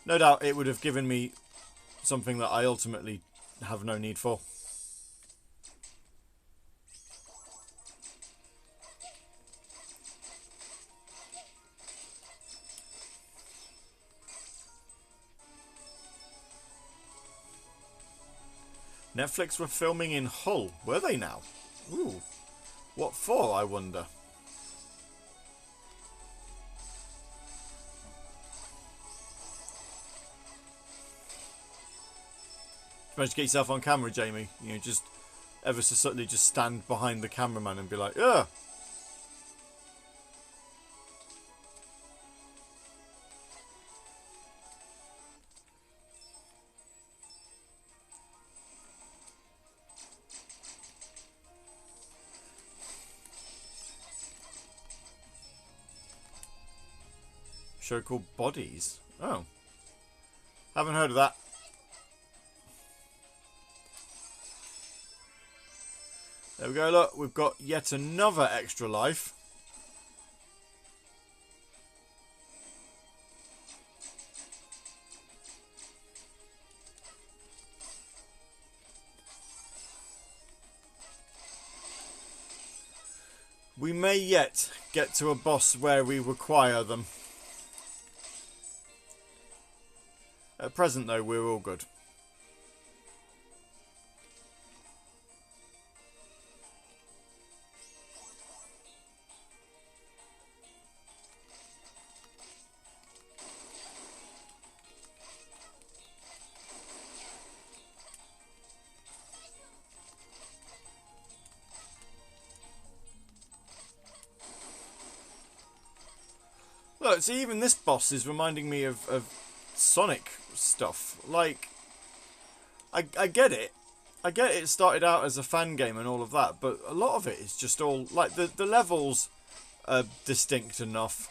no doubt it would have given me something that I ultimately have no need for. Netflix were filming in Hull, were they now? Ooh, what for, I wonder? Manage to get yourself on camera, Jamie. You know, just ever so subtly just stand behind the cameraman and be like, yeah. Show called Bodies. Oh. Haven't heard of that. There we go, look, we've got yet another extra life. We may yet get to a boss where we require them. At present, though, we're all good. Look, see, even this boss is reminding me of Sonic stuff. Like, I get it. I get it started out as a fan game and all of that, but a lot of it is just all, like, the levels are distinct enough.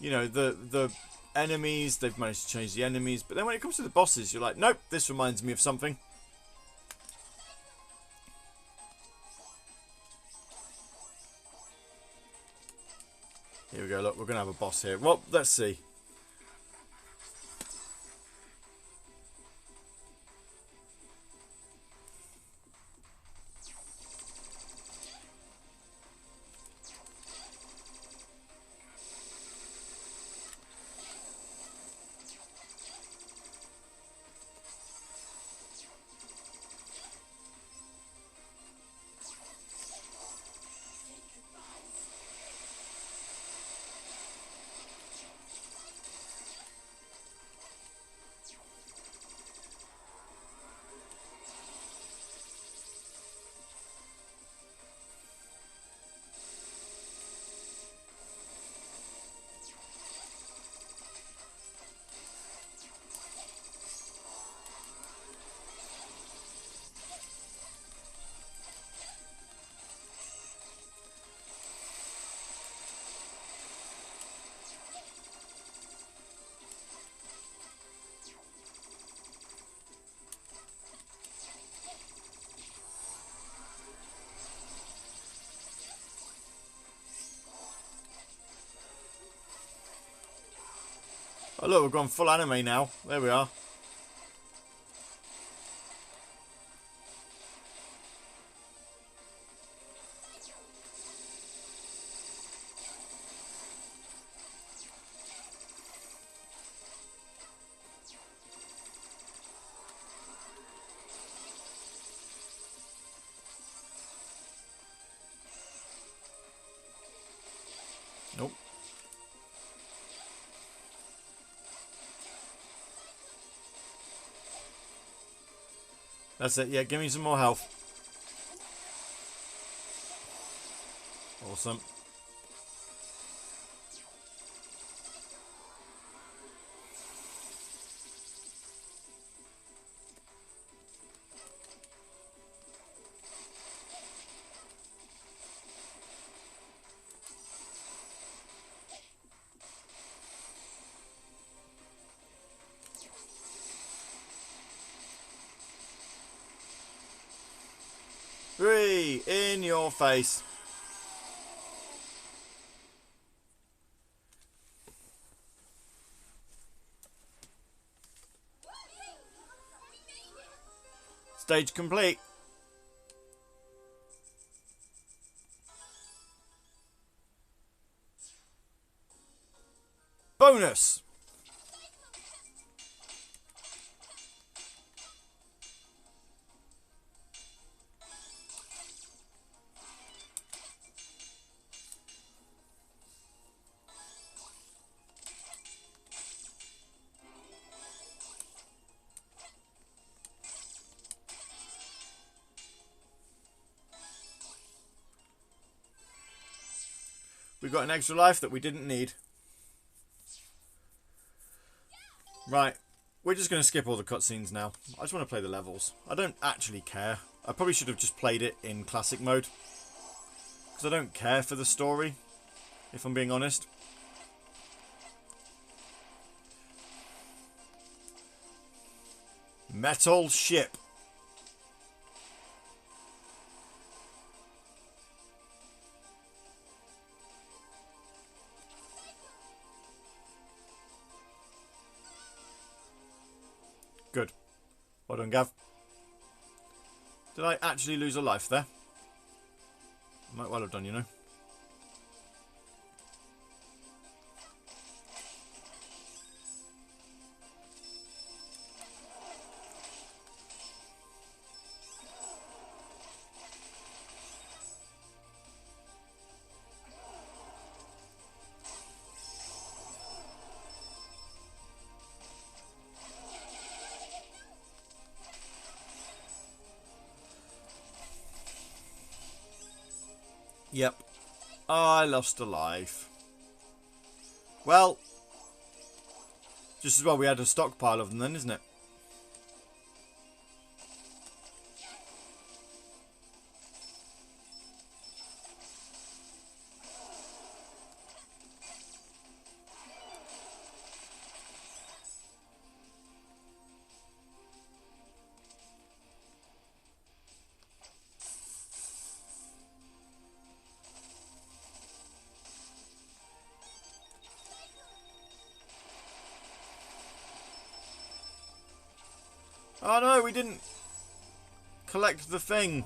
You know, the enemies, they've managed to change the enemies, but then when it comes to the bosses, you're like, nope, this reminds me of something. Here we go, look, we're going to have a boss here. Well, let's see. Oh look, we've gone full anime now. There we are. Nope. That's it. Yeah, give me some more health. Awesome. Three in your face. Stage complete. Bonus. We got an extra life that we didn't need. Right, we're just going to skip all the cutscenes now. I just want to play the levels. I don't actually care. I probably should have just played it in classic mode, because I don't care for the story, if I'm being honest. Metal ship. Good. Well done, Gav. Did I actually lose a life there? Might well have done, you know. Yep. I lost a life. Well, just as well we had a stockpile of them then, isn't it? Oh no, we didn't collect the thing.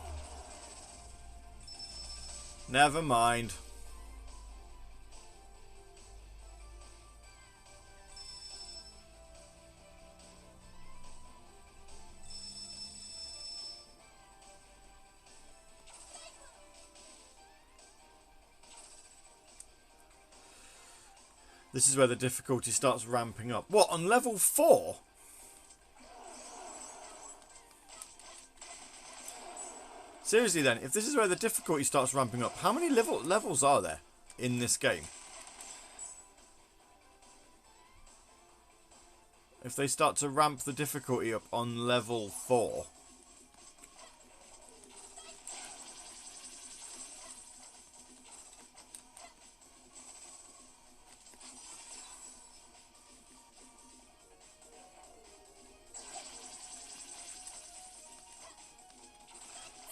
Never mind. This is where the difficulty starts ramping up. What, on level 4? Seriously then, if this is where the difficulty starts ramping up, how many levels are there in this game? If they start to ramp the difficulty up on level 4.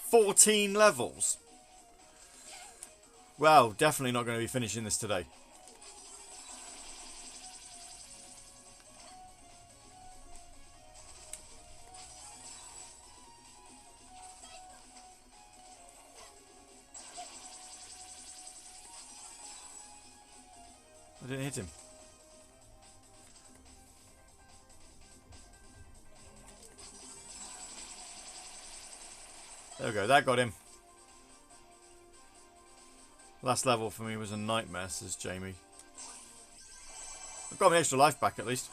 "14 levels. Well, definitely not going to be finishing this today. I didn't hit him. There we go, that got him. Last level for me was a nightmare, says Jamie. I've got my extra life back at least.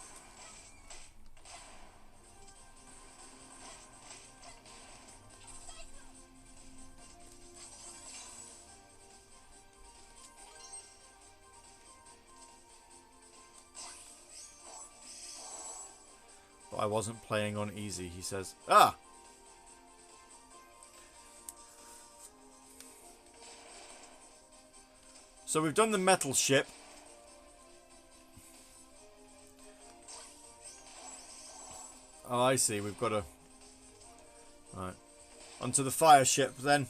But I wasn't playing on easy, he says. Ah! So we've done the metal ship. Oh, I see. We've got to... Right. Onto the fire ship, then.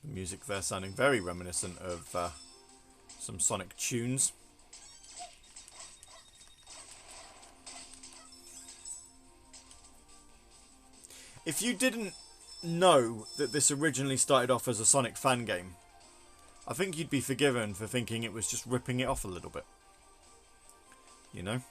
The music there sounding very reminiscent of some Sonic tunes. If you didn't know that this originally started off as a Sonic fan game, I think you'd be forgiven for thinking it was just ripping it off a little bit. You know?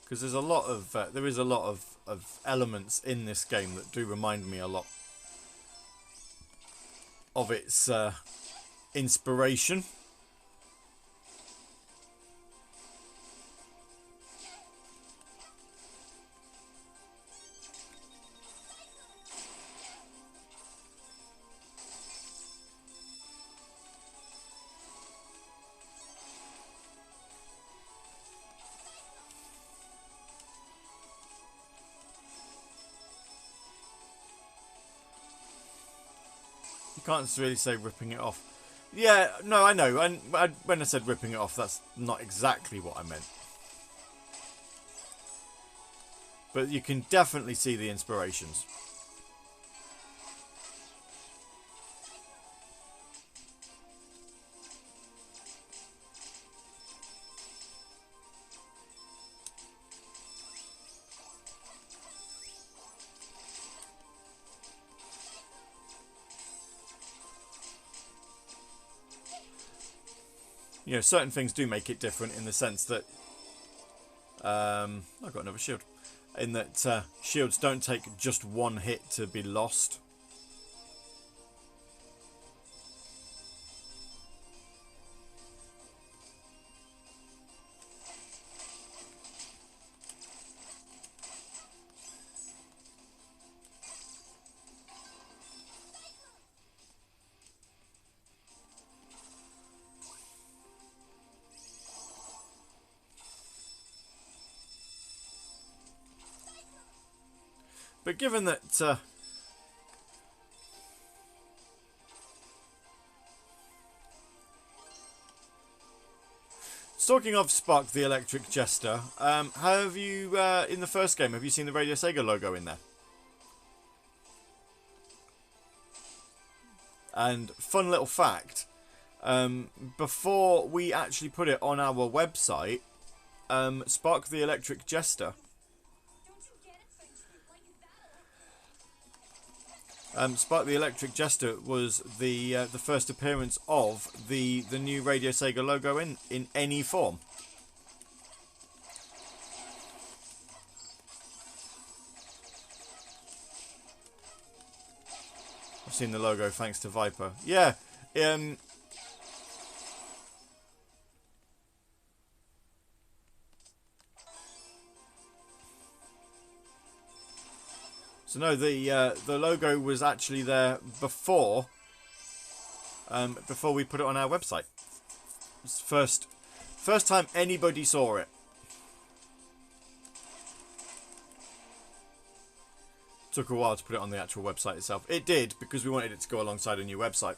Because there's a lot of there is a lot of elements in this game that do remind me a lot of its inspiration. You can't really say ripping it off. Yeah, no, I know. And when I said ripping it off, that's not exactly what I meant. But you can definitely see the inspirations. You know, certain things do make it different in the sense that I've got another shield. In that shields don't take just one hit to be lost. But given that talking of Spark the Electric Jester, have you in the first game have you seen the Radio Sega logo in there? And fun little fact, before we actually put it on our website, Spark the Electric Jester, Spark the Electric Jester was the first appearance of the new Radio Sega logo in any form. I've seen the logo thanks to Viper. Yeah. So no, the logo was actually there before before we put it on our website. It's the first time anybody saw it. Took a while to put it on the actual website itself. It did, because we wanted it to go alongside a new website.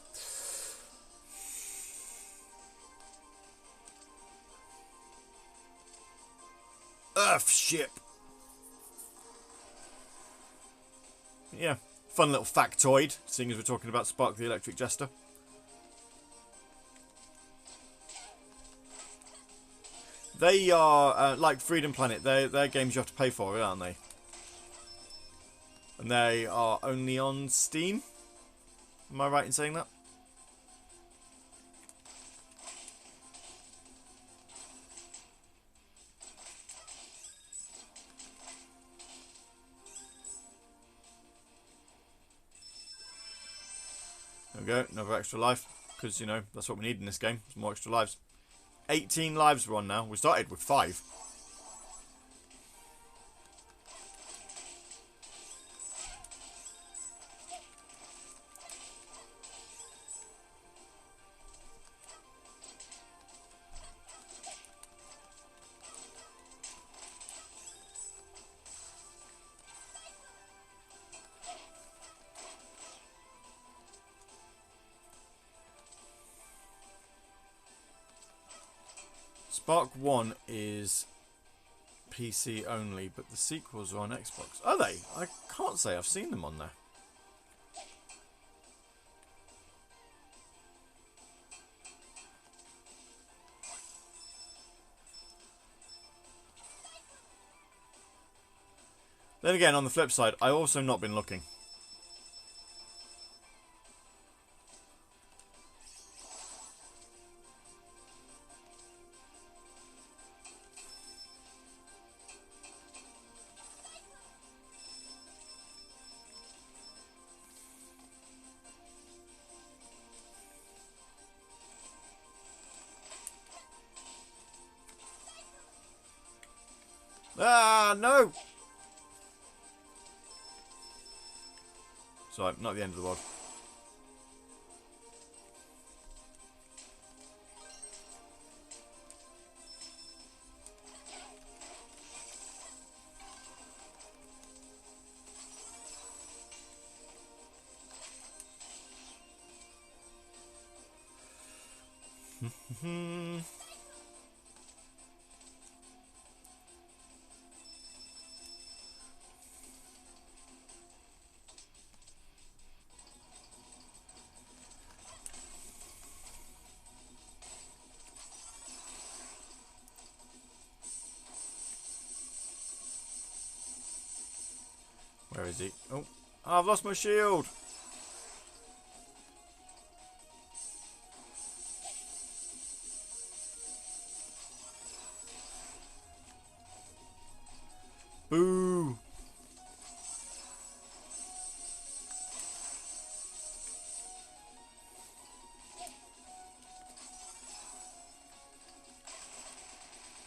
Earthship. Yeah, fun little factoid, seeing as we're talking about Spark the Electric Jester. They are, like Freedom Planet, they're games you have to pay for, aren't they? And they are only on Steam? Am I right in saying that? There we go, another extra life. Because, you know, that's what we need in this game. Some more extra lives. 18 lives we're on now. We started with 5. Spark 1 is PC only, but the sequels are on Xbox. Are they? I can't say I've seen them on there. Then again, on the flip side, I've also not been looking. Ah, no! Sorry, not the end of the world. Where is he? Oh, I've lost my shield. Boo.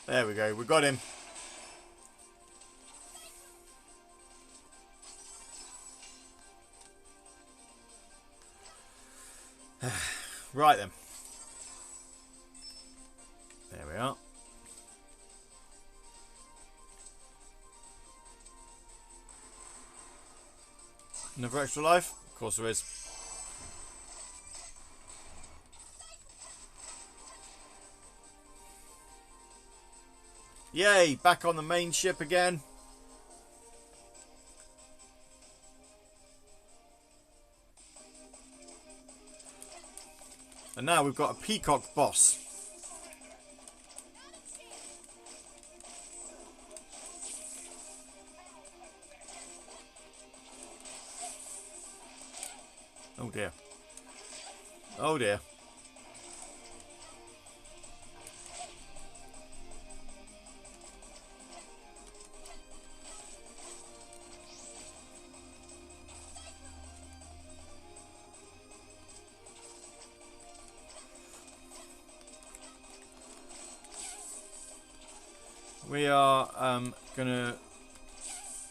There we go. We got him. Right then. There we are. Another extra life? Of course there is. Yay! Back on the main ship again. And now we've got a peacock boss. Oh dear. Oh dear. We are gonna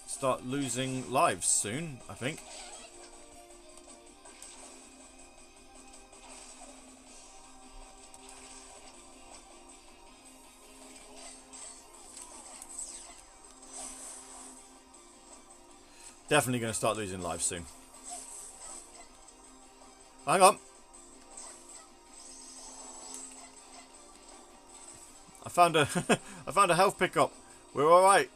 start losing lives soon, I think. Definitely going to start losing lives soon. Hang on. I found a I found a health pickup. We're all right.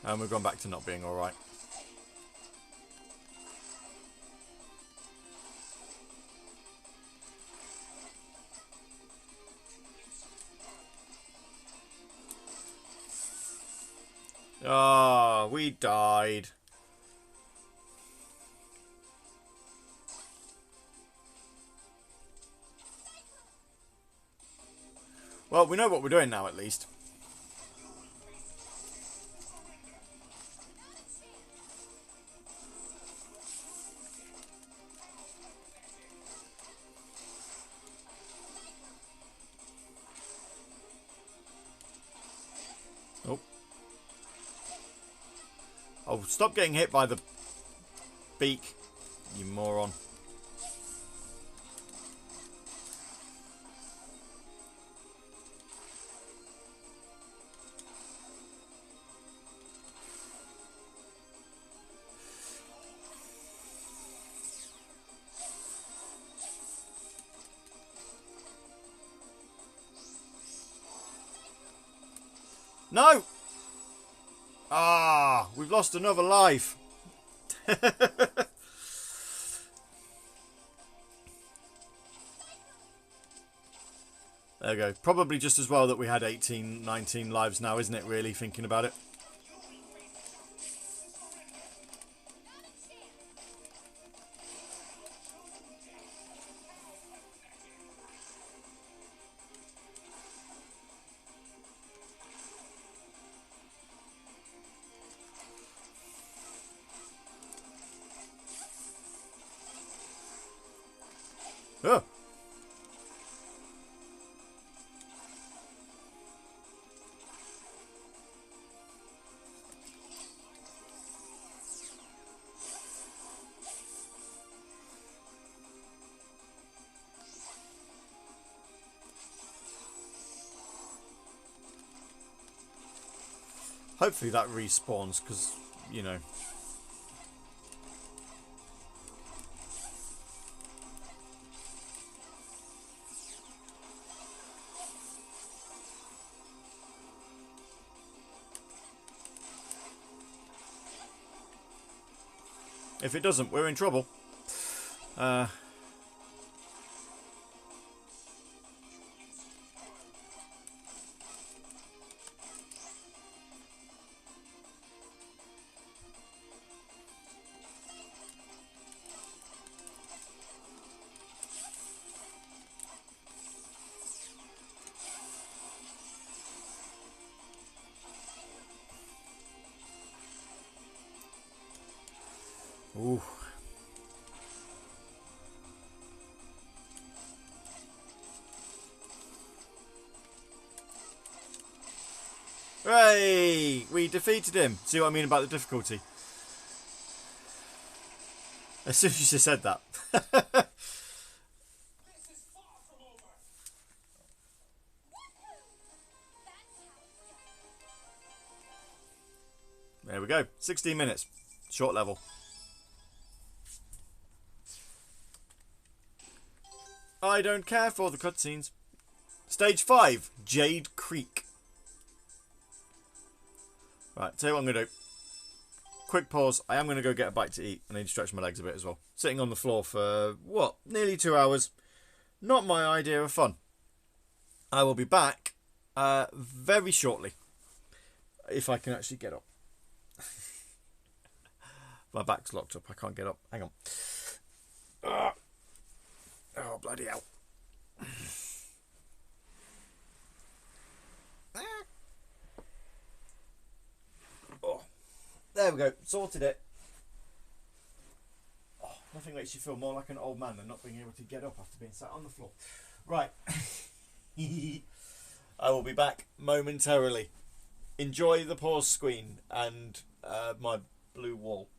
And we've gone back to not being all right. Ah, we died. Well, we know what we're doing now, at least. Oh. Oh, stop getting hit by the beak, you moron. No! Ah, we've lost another life. There we go. Probably just as well that we had 18, 19 lives now, isn't it, really, thinking about it? Oh. Hopefully that respawns, because, you know. If it doesn't, we're in trouble. Ooh. Hooray! We defeated him. See what I mean about the difficulty? As soon as you said that. This is far from over. There we go. 16 minutes. Short level. I don't care for the cutscenes. Stage 5. Jade Creek. Right, tell you what I'm going to do. Quick pause. I am going to go get a bite to eat. I need to stretch my legs a bit as well. Sitting on the floor for, what, nearly 2 hours. Not my idea of fun. I will be back very shortly. If I can actually get up. My back's locked up. I can't get up. Hang on. Oh, bloody hell. Oh, there we go. Sorted it. Oh, nothing makes you feel more like an old man than not being able to get up after being sat on the floor. Right. I will be back momentarily. Enjoy the pause screen and my blue wall.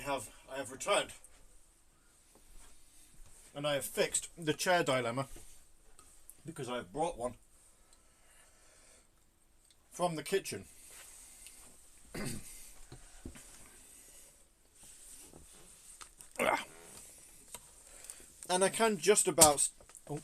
I have returned, and I have fixed the chair dilemma because I have brought one from the kitchen. And I can just about. Oh.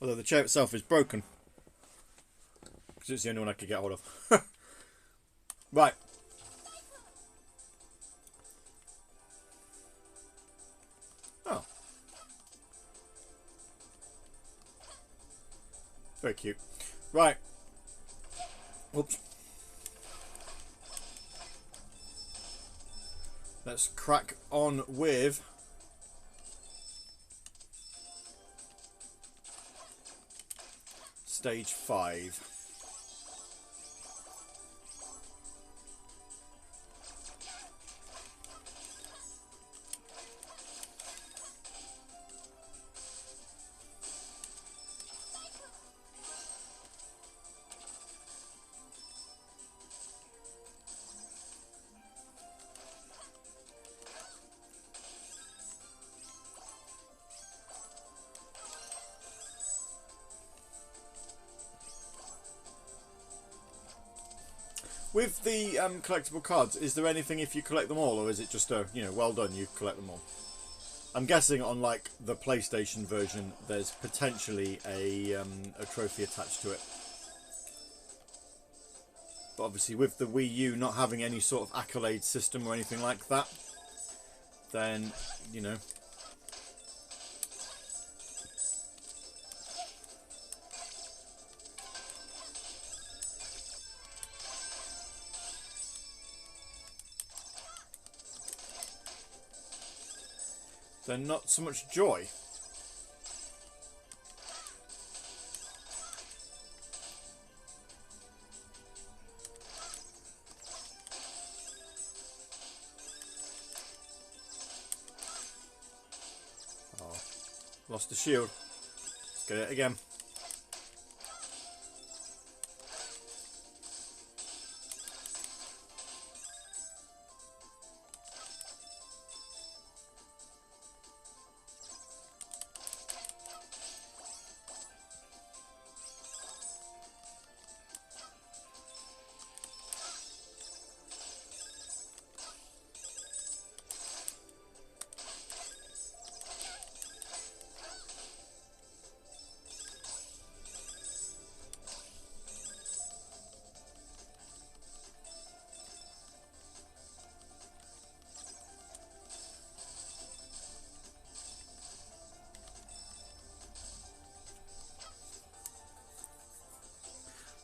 Although the chair itself is broken, because it's the only one I could get hold of. Right. Oh. Very cute. Right. Oops. Let's crack on with stage 5. With the collectible cards, is there anything if you collect them all, or is it just a, you know, well done, you collect them all? I'm guessing on like the PlayStation version, there's potentially a trophy attached to it. But obviously with the Wii U not having any sort of accolade system or anything like that, then, you know. Then not so much joy. Oh, lost the shield. Let's get it again.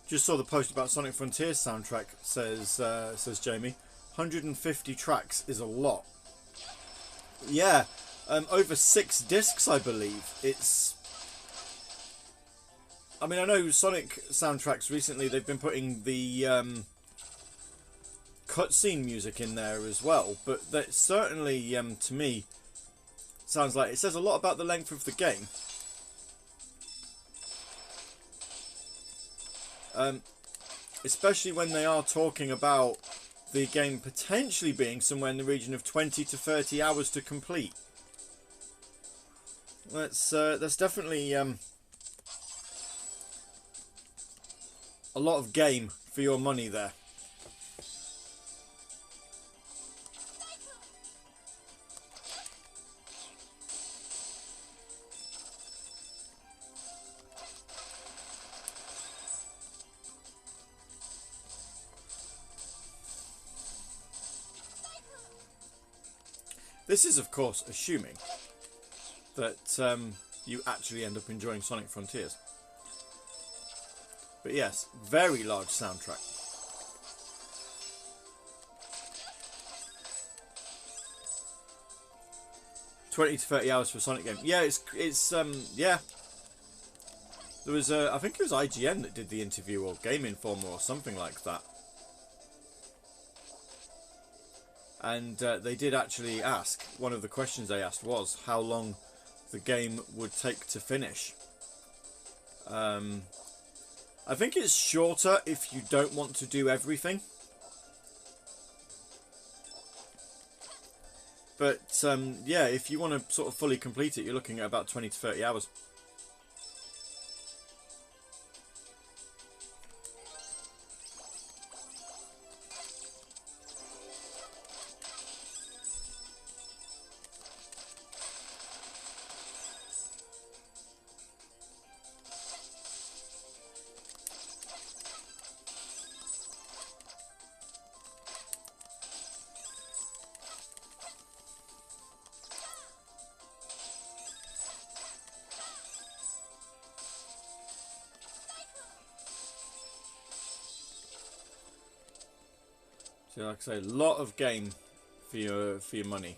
Just saw the post about Sonic Frontiers soundtrack. Says Jamie, 150 tracks is a lot. Yeah, over 6 discs, I believe. It's. I mean, I know Sonic soundtracks recently. They've been putting the cutscene music in there as well, but that certainly, to me, sounds like it says a lot about the length of the game. Especially when they are talking about the game potentially being somewhere in the region of 20 to 30 hours to complete. That's definitely a lot of game for your money there. This is, of course, assuming that you actually end up enjoying Sonic Frontiers. But yes, very large soundtrack. $20 to $30 for a Sonic game. Yeah, it's yeah. There was I think it was IGN that did the interview, or Game Informer, or something like that. And they did actually ask, one of the questions they asked was how long the game would take to finish. I think it's shorter if you don't want to do everything. But yeah, if you want to sort of fully complete it, you're looking at about 20 to 30 hours. So like I say, a lot of game for your money.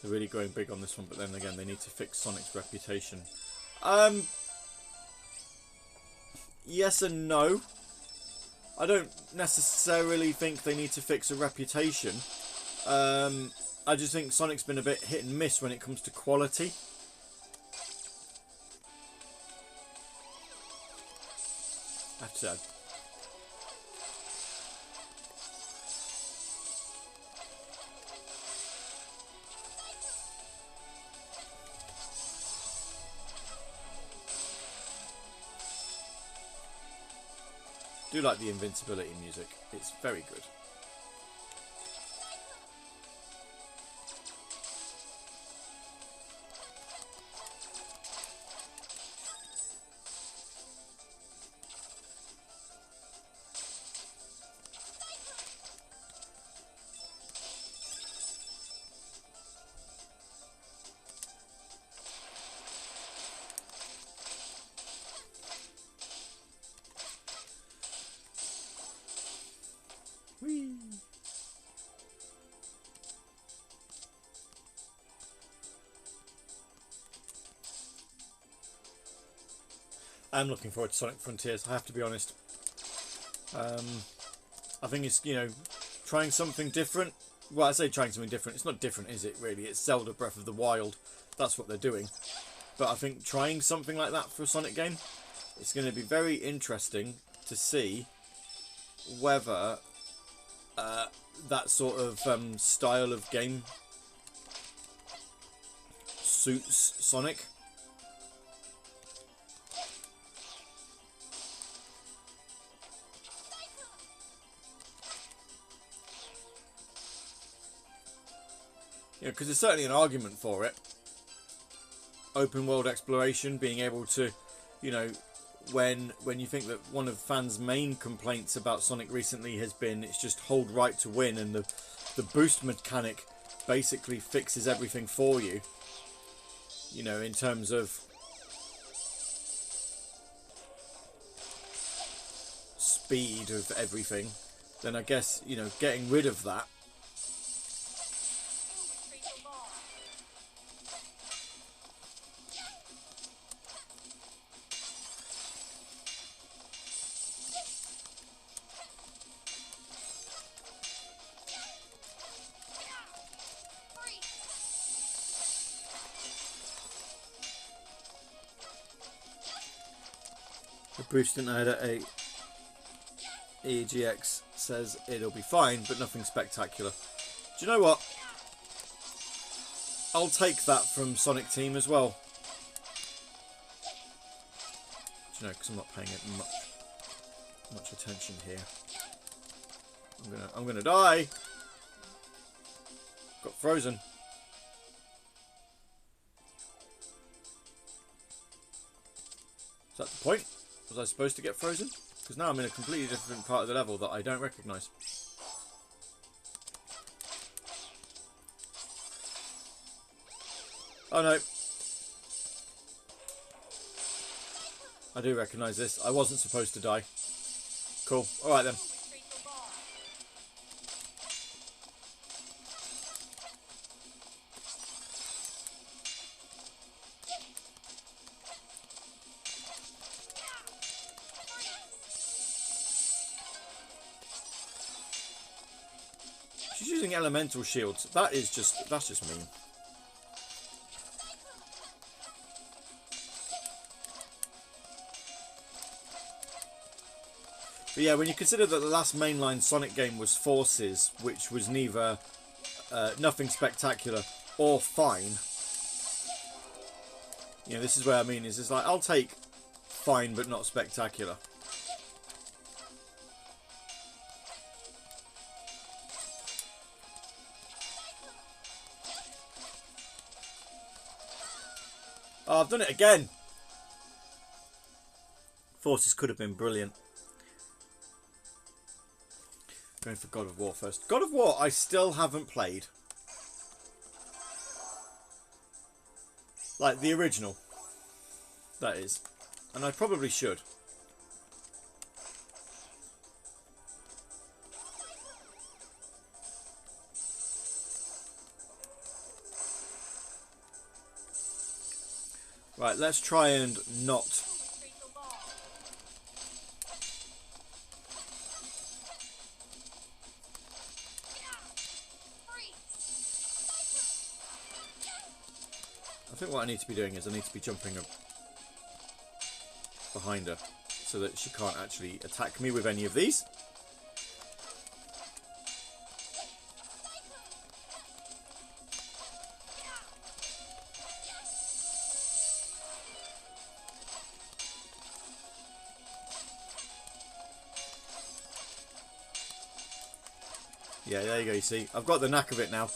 They're really going big on this one, but then again, they need to fix Sonic's reputation. Yes and no. I don't necessarily think they need to fix a reputation. I just think Sonic's been a bit hit and miss when it comes to quality. I have to say. Do like the invincibility music. It's very good. Whee! I'm looking forward to Sonic Frontiers, I have to be honest. I think it's, you know, trying something different. Well, I say trying something different. It's not different, is it, really? It's Zelda Breath of the Wild. That's what they're doing. But I think trying something like that for a Sonic game, it's going to be very interesting to see whether that sort of style of game suits Sonic. You know, because there's certainly an argument for it. Open world exploration, being able to, you know, when you think that one of fans' main complaints about Sonic recently has been it's just hold right to win, and the boost mechanic basically fixes everything for you. You know, in terms of speed of everything, then I guess, you know, getting rid of that. Bruce denied at 8. EGX says it'll be fine, but nothing spectacular. Do you know what? I'll take that from Sonic Team as well. Do you know, because I'm not paying it much attention here. I'm gonna die. Got frozen. Is that the point? Was I supposed to get frozen? Because now I'm in a completely different part of the level that I don't recognise. Oh no. I do recognise this. I wasn't supposed to die. Cool. Alright then. Retrieve the ball. She's using elemental shields. That's just mean. But yeah, when you consider that the last mainline Sonic game was Forces, which was neither nothing spectacular or fine. You know, this is where I mean is it's like I'll take fine but not spectacular. Oh, I've done it again. Forces could have been brilliant. Going for God of War first. God of War I still haven't played. Like the original. That is. And I probably should. Right, let's try and not... Retrieve the ball. I think what I need to be doing is I need to be jumping up behind her so that she can't actually attack me with any of these. Yeah, there you go, you see. I've got the knack of it now.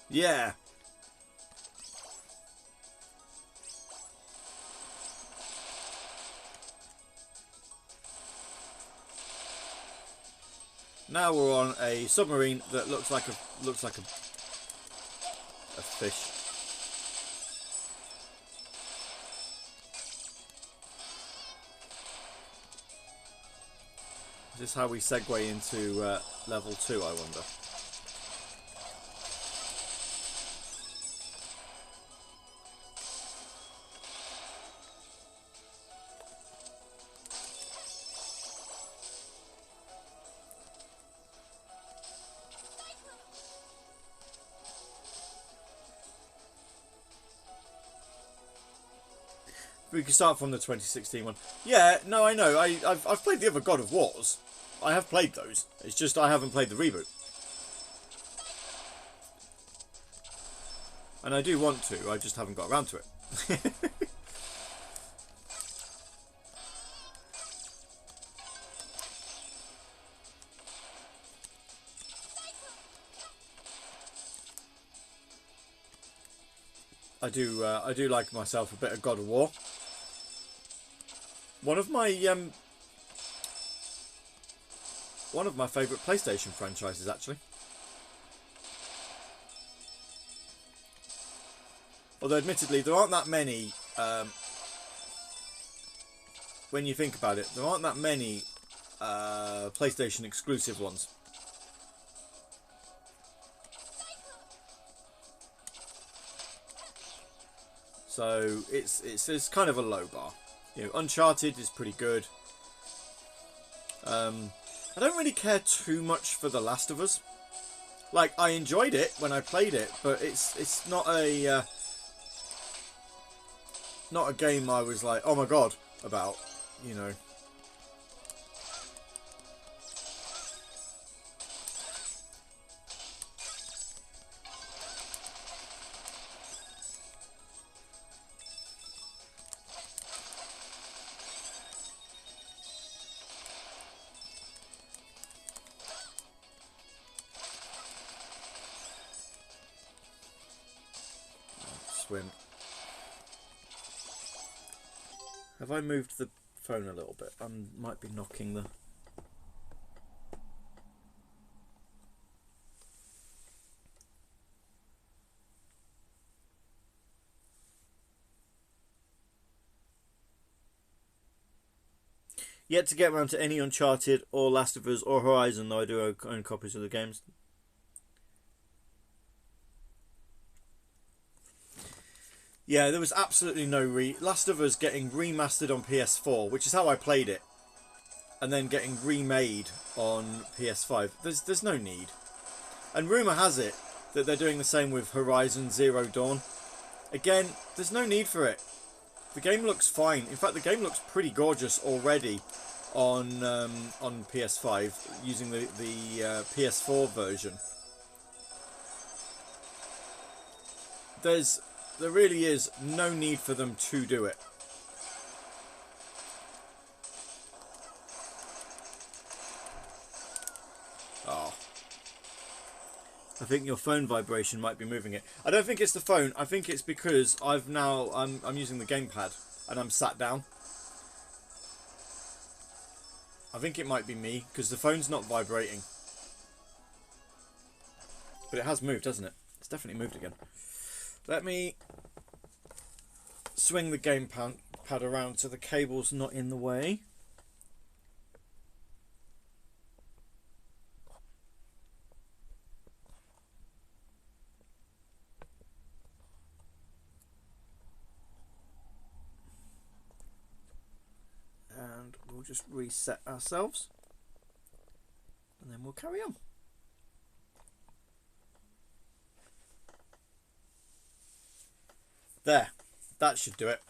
Yeah. Now we're on a submarine that looks like a fish. Is this how we segue into level 2, I wonder? We can start from the 2016 one. Yeah, no, I know. I've played the other God of Wars. I have played those. It's just I haven't played the reboot. And I do want to. I just haven't got around to it. I do like myself a bit of God of War. One of my favourite PlayStation franchises, actually. Although, admittedly, there aren't that many. When you think about it, there aren't that many PlayStation exclusive ones. So it's kind of a low bar. You know, Uncharted is pretty good. I don't really care too much for The Last of Us. Like, I enjoyed it when I played it, but it's not a game I was like, oh my god, about, you know. Swim. Have I moved the phone a little bit? I might be knocking the... Yet to get around to any Uncharted or Last of Us or Horizon, though I do own copies of the games. Yeah, there was absolutely no Last of Us getting remastered on PS4, which is how I played it, and then getting remade on PS5. There's no need. And rumour has it that they're doing the same with Horizon Zero Dawn. Again, there's no need for it. The game looks fine. In fact, the game looks pretty gorgeous already on PS5 using the PS4 version. There really is no need for them to do it. Oh. I think your phone vibration might be moving it. I don't think it's the phone. I think it's because I'm using the gamepad and I'm sat down. I think it might be me because the phone's not vibrating. But it has moved, hasn't it? It's definitely moved again. Let me swing the gamepad around so the cable's not in the way. And we'll just reset ourselves. And then we'll carry on. There, that should do it.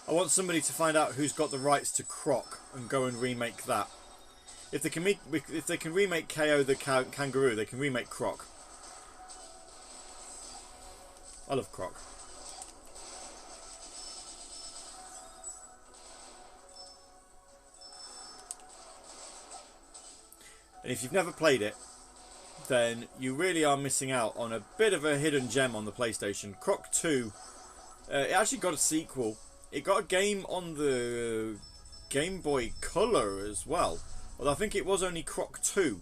I want somebody to find out who's got the rights to Croc and go and remake that. If they can remake KO the kangaroo, they can remake Croc. I love Croc. And if you've never played it, then you really are missing out on a bit of a hidden gem on the PlayStation. Croc 2, it actually got a sequel. It got a game on the Game Boy Color as well. Although I think it was only Croc 2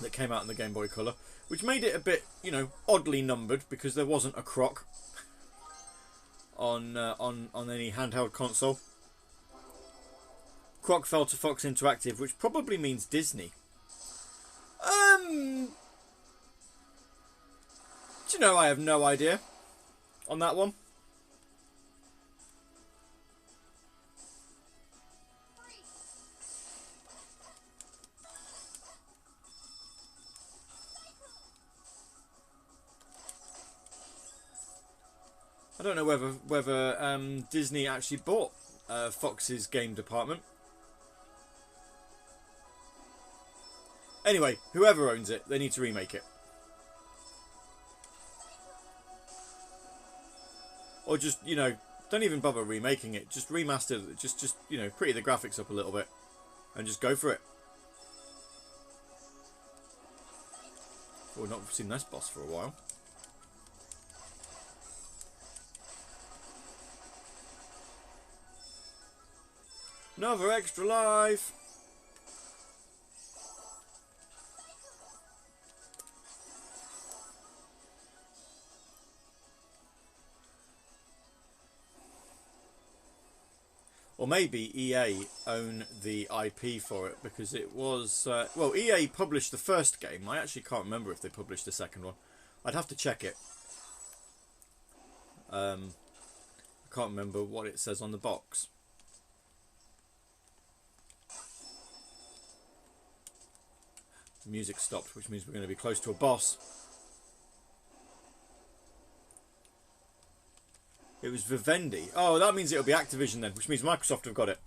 that came out in the Game Boy Color, which made it a bit, you know, oddly numbered because there wasn't a Croc on any handheld console. Croc fell to Fox Interactive, which probably means Disney. Do you know, I have no idea on that one. I don't know whether Disney actually bought Fox's game department. Anyway, whoever owns it, they need to remake it. Or just, you know, don't even bother remaking it. Just remaster it. Just you know, pretty the graphics up a little bit. And just go for it. We've not seen this boss for a while. Another extra life. Or maybe EA own the IP for it because it was... well, EA published the first game. I actually can't remember if they published the second one. I'd have to check it. I can't remember what it says on the box. The music stopped, which means we're going to be close to a boss. It was Vivendi. Oh, that means it'll be Activision then, which means Microsoft have got it.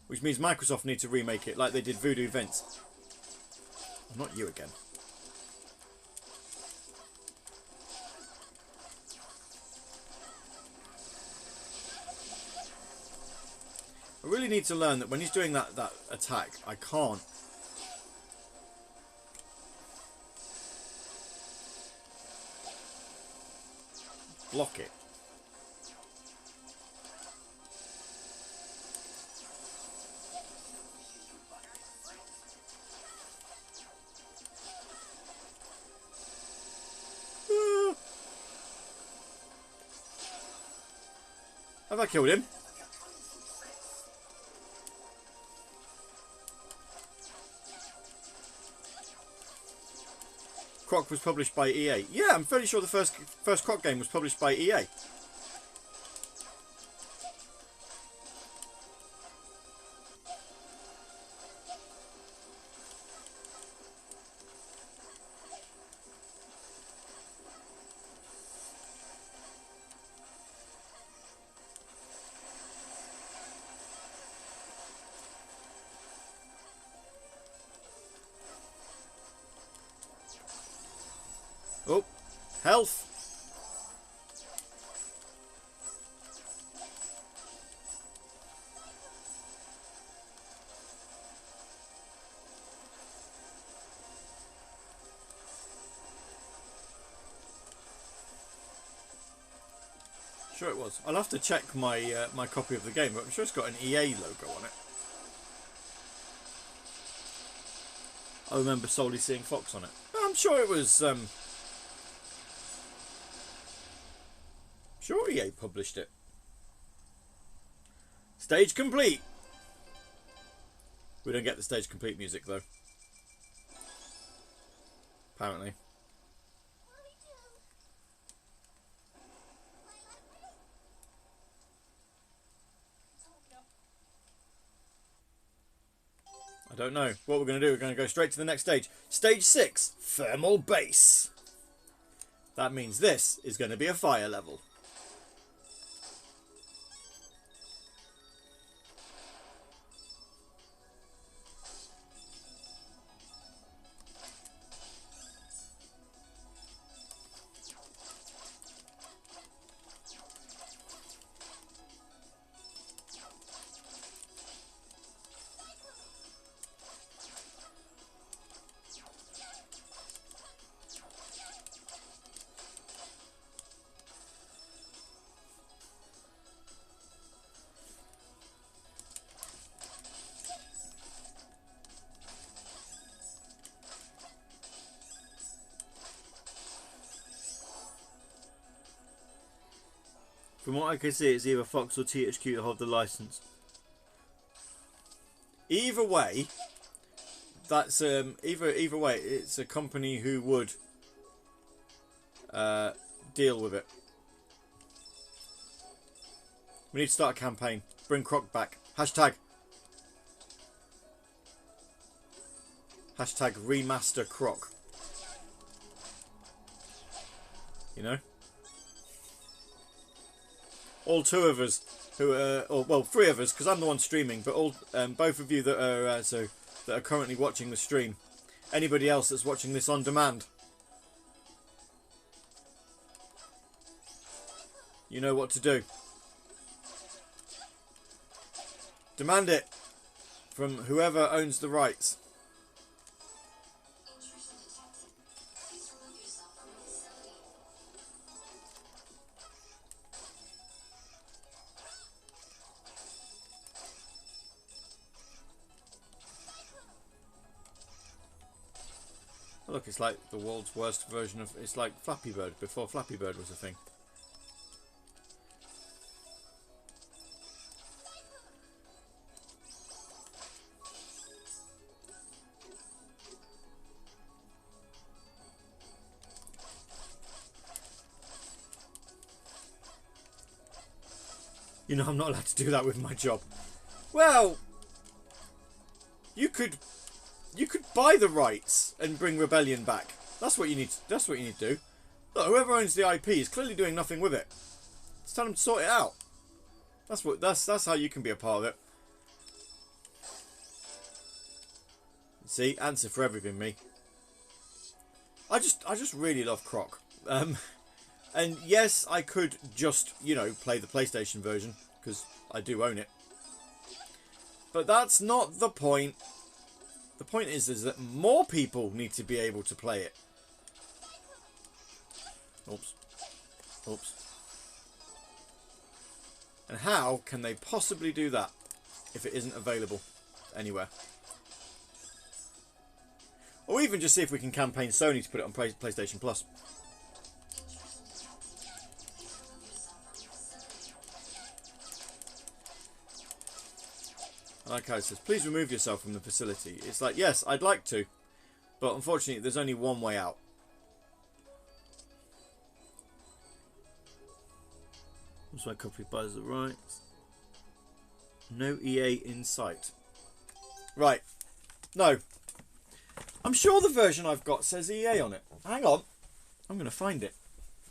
Which means Microsoft need to remake it like they did Voodoo Vince. Oh, not you again. really need to learn that when he's doing that attack, I can't block it. Have I killed him? Croc was published by EA. Yeah, I'm fairly sure the first Croc game was published by EA. Oh, health. Sure it was. I'll have to check my my copy of the game, but I'm sure it's got an EA logo on it. I remember solely seeing Fox on it. I'm sure it was. Sure, EA published it. Stage complete. We don't get the stage complete music though. Apparently. I don't know. What we're going to do, we're going to go straight to the next stage. Stage 6, Thermal Base. That means this is going to be a fire level. From what I can see, it's either Fox or THQ that hold the license. Either way, that's either way, it's a company who would deal with it. We need to start a campaign. Bring Croc back. Hashtag. Hashtag remaster Croc. You know? All two of us who are, or well, three of us, because I'm the one streaming, but all both of you that are that are currently watching the stream. Anybody else that's watching this on demand, you know what to do. Demand it from whoever owns the rights. Look, it's like the world's worst version of... It's like Flappy Bird, before Flappy Bird was a thing. You know, I'm not allowed to do that with my job. Well, you could buy the rights and bring Rebellion back. That's what you need. That's what you need to do. Look, whoever owns the IP is clearly doing nothing with it. Just tell them to sort it out. That's how you can be a part of it. See, answer for everything, me. I just really love Croc. And yes, I could just, you know, play the PlayStation version because I do own it. But that's not the point. The point is that more people need to be able to play it. Oops. Oops. And how can they possibly do that if it isn't available anywhere? Or even just see if we can campaign Sony to put it on PlayStation Plus. Like I says, please remove yourself from the facility. It's like, yes, I'd like to, but unfortunately there's only one way out. Looks like copy buys the rights. No EA in sight. Right. No. I'm sure the version I've got says EA on it. Hang on. I'm going to find it.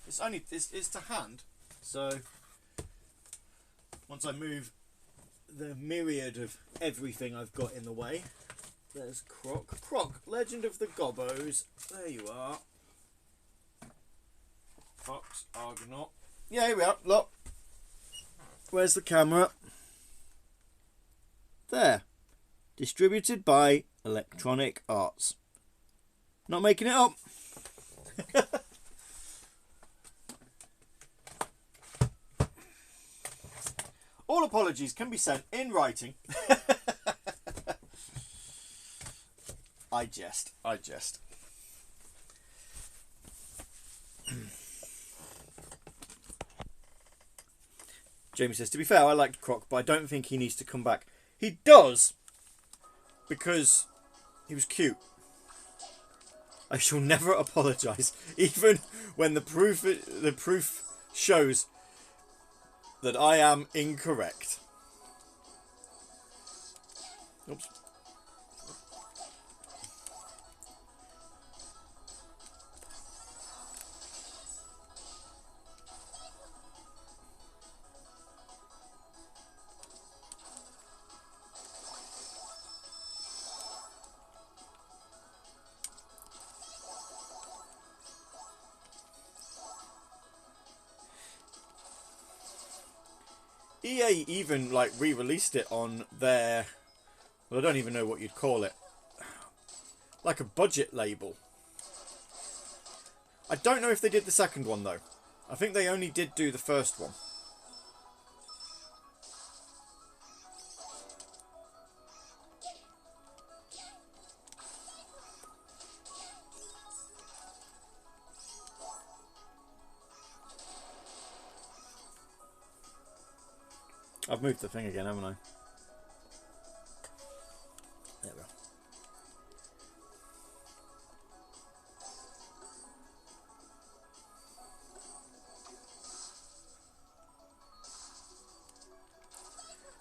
It's to hand. So once I move the myriad of everything I've got in the way. There's Croc. Croc, Legend of the Gobbos. There you are. Fox, Argonaut. Yeah, here we are. Look. Where's the camera? There. Distributed by Electronic Arts. Not making it up. All apologies can be sent in writing. I jest. Jamie says, to be fair, I liked Croc, but I don't think he needs to come back. He does, because he was cute. I shall never apologise, even when the proof shows that I am incorrect. Oops. EA even like re-released it on their, well, I don't even know what you'd call it, like a budget label. I don't know if they did the second one though. I think they only did do the first one. I've moved the thing again, haven't I? There we go.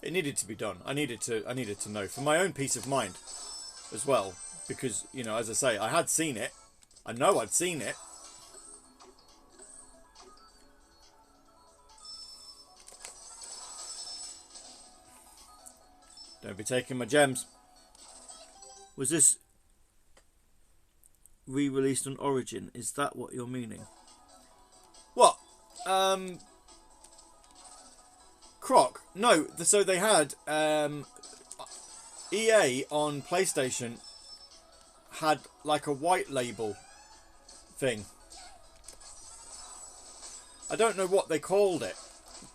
It needed to be done. I needed to know for my own peace of mind as well, because, you know, as I say, I had seen it. I know I'd seen it. Don't be taking my gems. Was this re-released on Origin? Is that what you're meaning? What? Croc? No. So they had EA on PlayStation had like a white label thing. I don't know what they called it,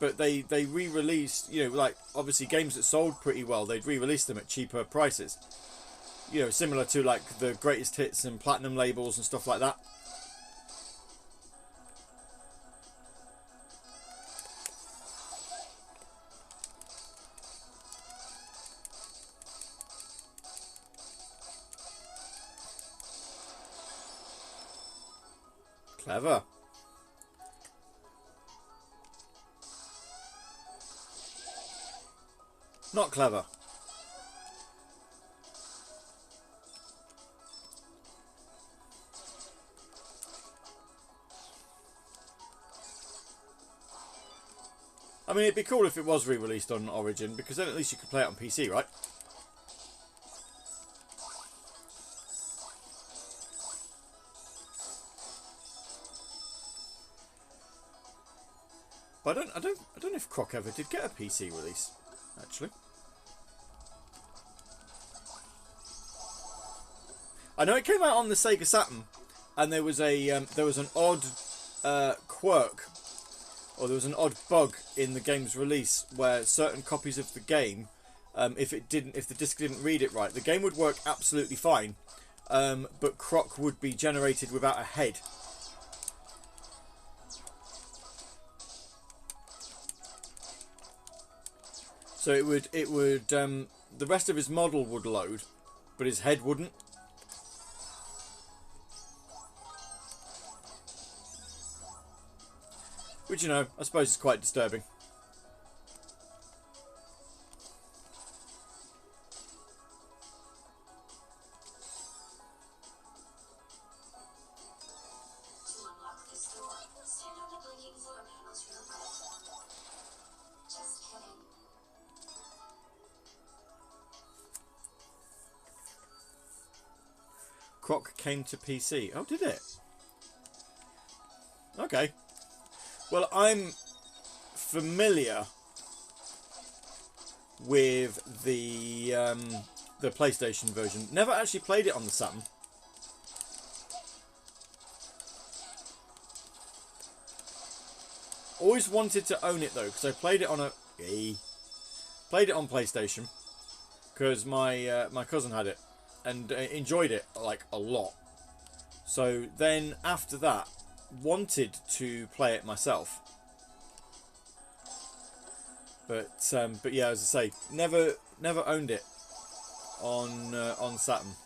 but they re-released, you know, like obviously games that sold pretty well, they'd re-release them at cheaper prices. You know, similar to like the greatest hits and platinum labels and stuff like that. Clever. Not clever. I mean, it'd be cool if it was re-released on Origin, because then at least you could play it on PC, right? But I don't know if Croc ever did get a PC release, actually. I know it came out on the Sega Saturn, and there was an odd quirk, or there was an odd bug in the game's release where certain copies of the game, if the disc didn't read it right, the game would work absolutely fine, but Croc would be generated without a head. So it would the rest of his model would load, but his head wouldn't. Which, you know, I suppose is quite disturbing. To unlock this door, stand on the blinking floor panel to your right. Just kidding. Croc came to PC. Oh, did it? Okay. Well, I'm familiar with the PlayStation version. Never actually played it on the Saturn. Always wanted to own it though, because I played it on played it on PlayStation because my cousin had it and enjoyed it like a lot. So then after that, wanted to play it myself, but yeah, as I say, never owned it on Saturn.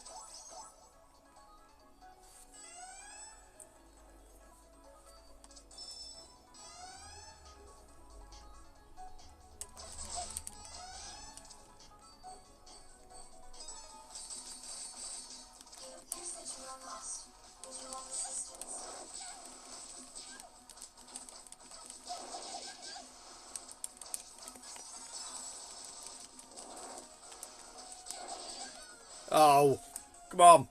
It appears that you are lost. Would you like assistance? Oh, come on!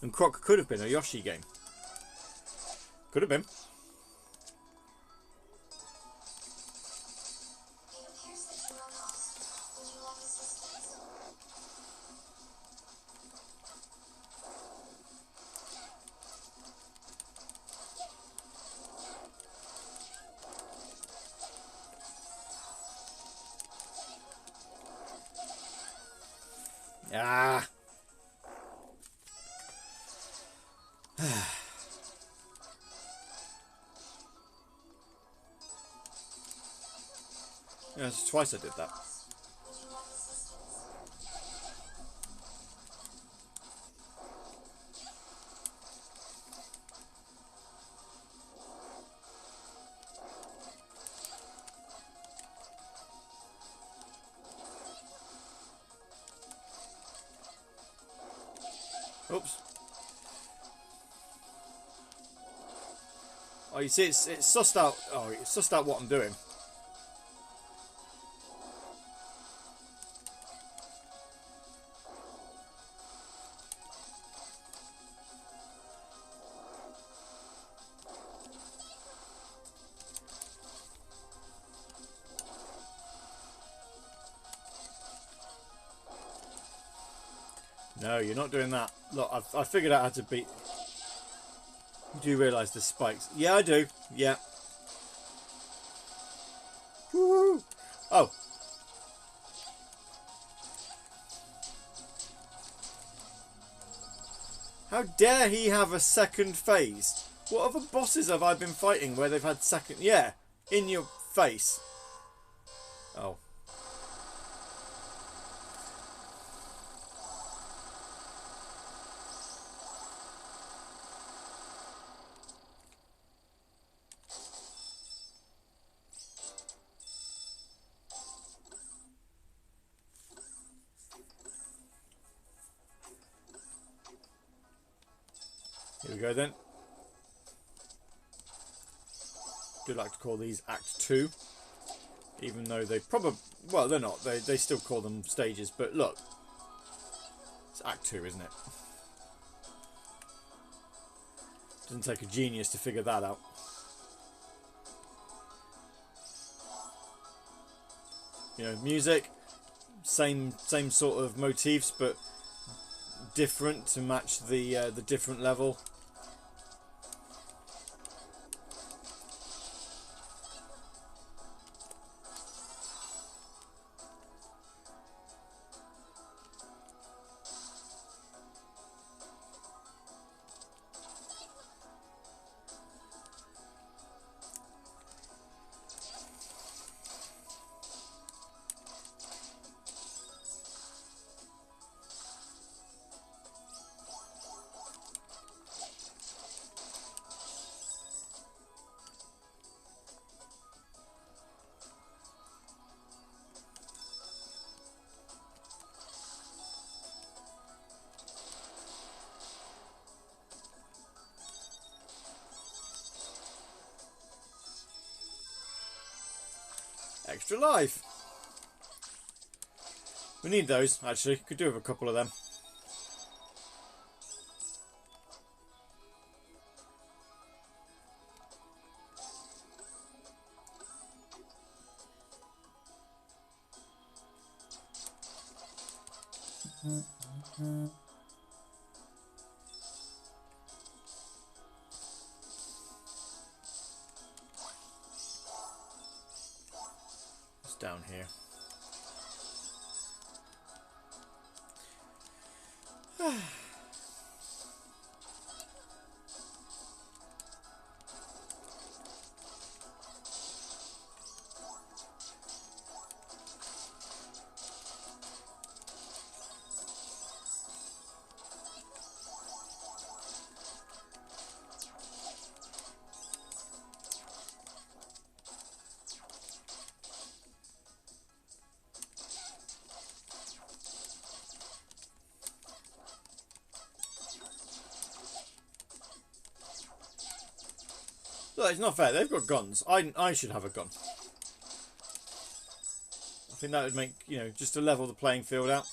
And Croc could have been a Yoshi game. Could have been. It appears that you are lost. Would you like assistance? Ah. Yeah, it's twice I did that. Would you like assistance? Oops. Oh, you see, it's sussed out. Oh, it's sussed out what I'm doing. No, you're not doing that. Look, I figured out how to beat. You do realise the spikes? Yeah, I do. Yeah. Woo! Oh. How dare he have a second phase? What other bosses have I been fighting where they've had second... Yeah, in your face. Oh. Here we go then. Do like to call these Act 2. Even though they probably... Well, they're not. They still call them stages. But look. It's Act 2, isn't it? Doesn't take a genius to figure that out. You know, music. same sort of motifs, but different to match the different level. Extra life. We need those, actually. Could do with a couple of them. It's down here. Look, it's not fair. They've got guns. I should have a gun. I think that would make, you know, just to level the playing field out.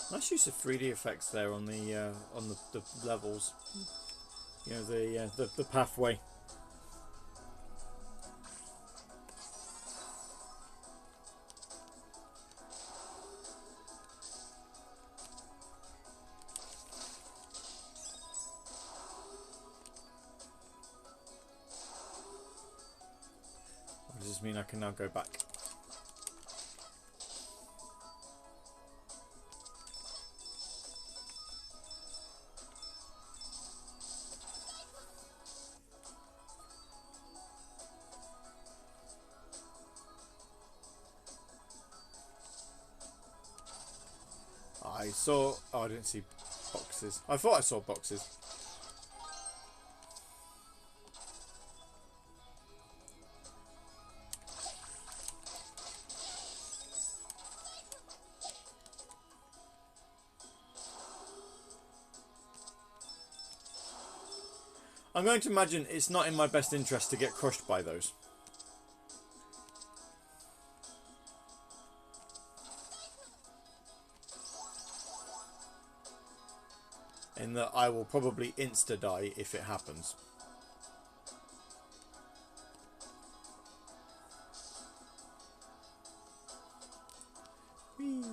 Nice use of 3D effects there on the levels. You know, the pathway. What does this mean? I can now go back. I saw... Oh, I didn't see boxes. I thought I saw boxes. I'm going to imagine it's not in my best interest to get crushed by those. In that I will probably insta-die if it happens. Whee.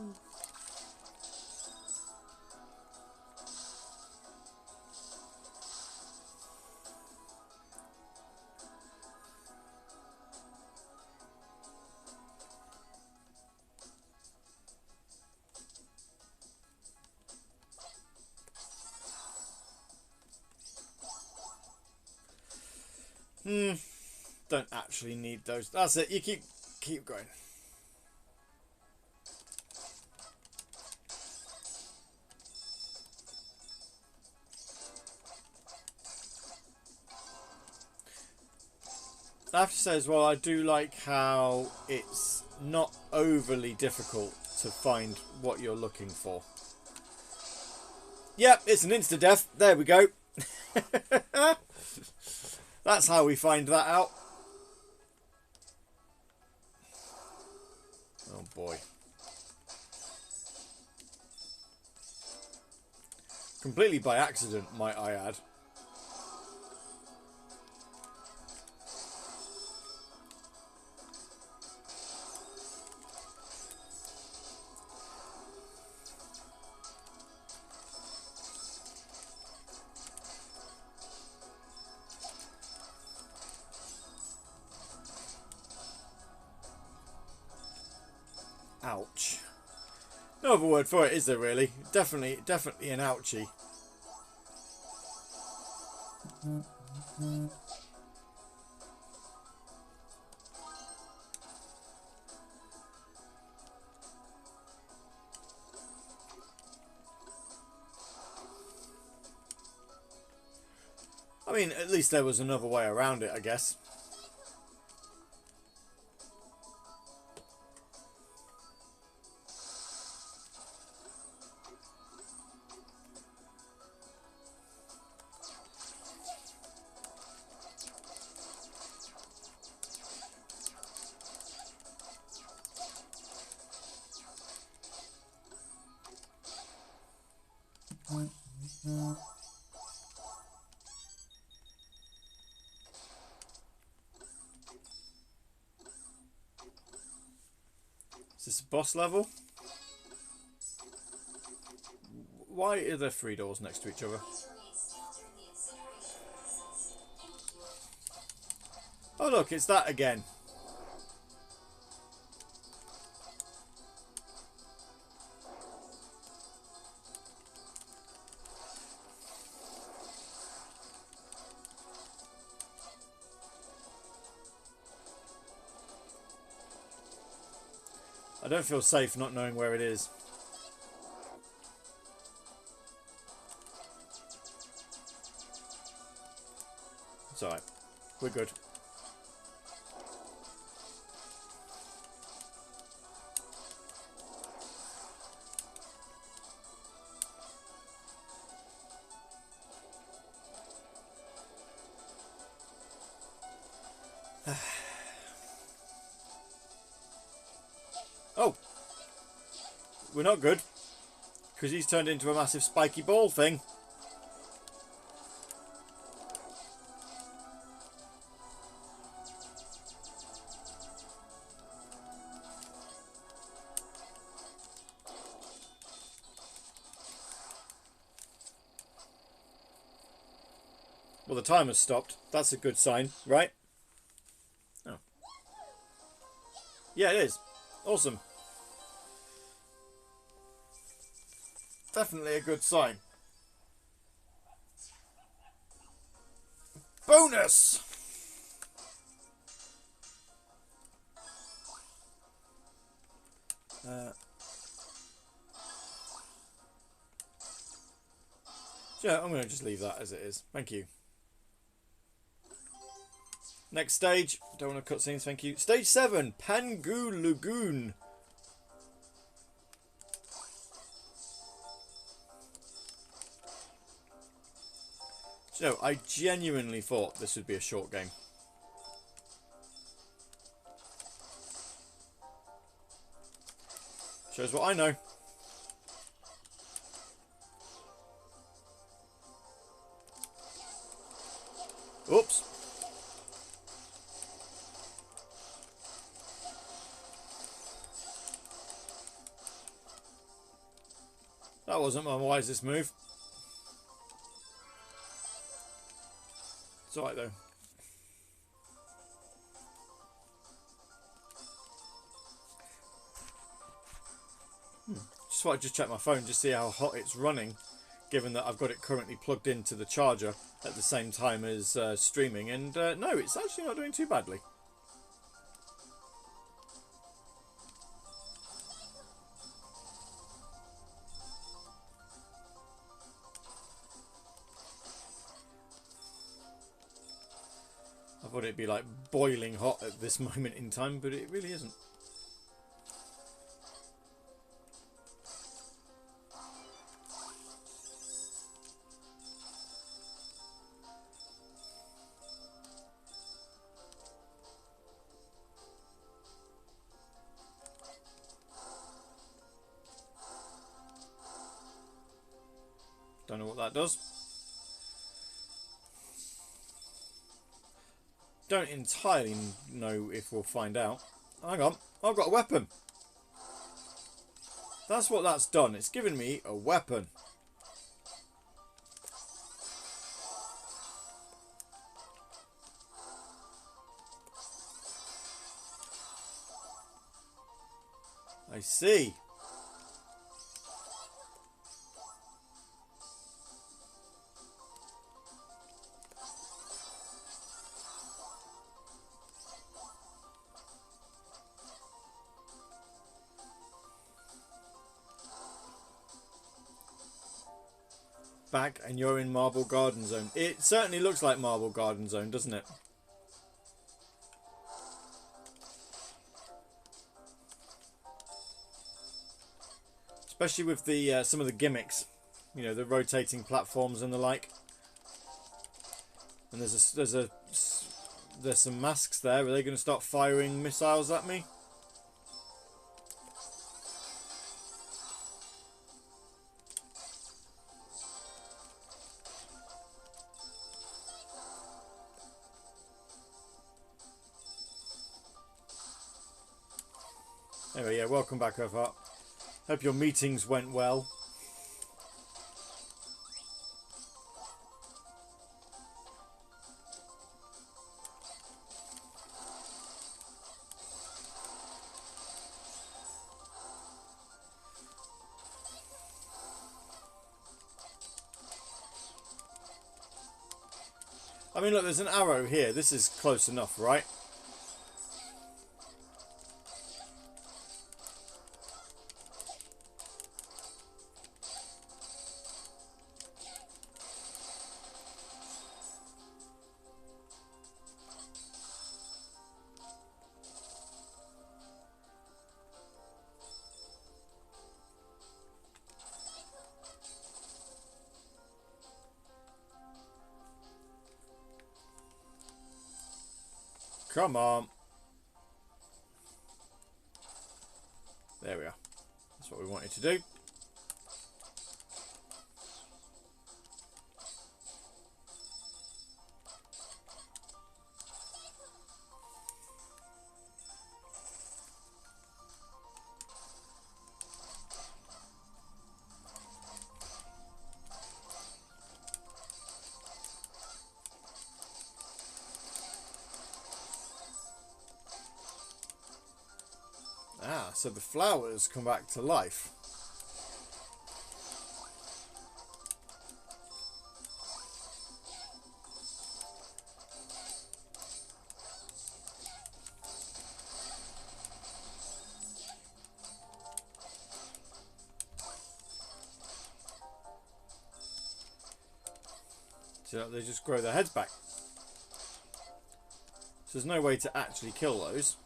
Don't actually need those. That's it. You keep going. I have to say as well, I do like how it's not overly difficult to find what you're looking for. Yep, it's an insta-death. There we go. That's how we find that out. Oh boy. Completely by accident, might I add. Ouch. No other word for it, is there really? Definitely an ouchie. I mean, at least there was another way around it, I guess. Is this a boss level? Why are there 3 doors next to each other? Oh look, it's that again. I don't feel safe not knowing where it is. It's alright. We're good. Oh! We're not good. Because he's turned into a massive spiky ball thing. Well, the timer's stopped. That's a good sign, right? Oh. Yeah, it is. Awesome. Definitely a good sign. Bonus! Yeah, I'm going to just leave that as it is. Thank you. Next stage. Don't want to cutscenes, thank you. Stage 7, Pangu Lagoon. Do you know, I genuinely thought this would be a short game. Shows what I know. Oops. That wasn't my wisest move. It's alright though. Just thought I'd just check my phone to see how hot it's running, given that I've got it currently plugged into the charger at the same time as streaming, and no, it's actually not doing too badly. I thought it'd be like boiling hot at this moment in time, but it really isn't. Don't know what that does. Don't entirely know if we'll find out. Hang on, I've got a weapon. That's what that's done. It's given me a weapon. I see. Back and you're in Marble Garden Zone. It certainly looks like Marble Garden Zone, doesn't it? Especially with the some of the gimmicks, you know, the rotating platforms and the like. And there's some masks there. Are they going to start firing missiles at me? Anyway, yeah, welcome back, Earthheart. Hope your meetings went well. I mean, look, there's an arrow here. This is close enough, right? Come on. There we are. That's what we wanted to do. Ah, so the flowers come back to life. So they just grow their heads back. So there's no way to actually kill those.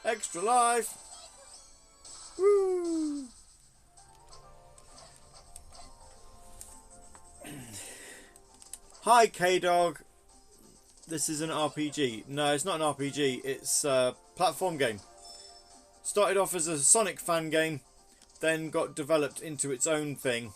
Extra life! Woo! Hi, K-Dog. This is an RPG. No, it's not an RPG. It's a platform game. Started off as a Sonic fan game, then got developed into its own thing.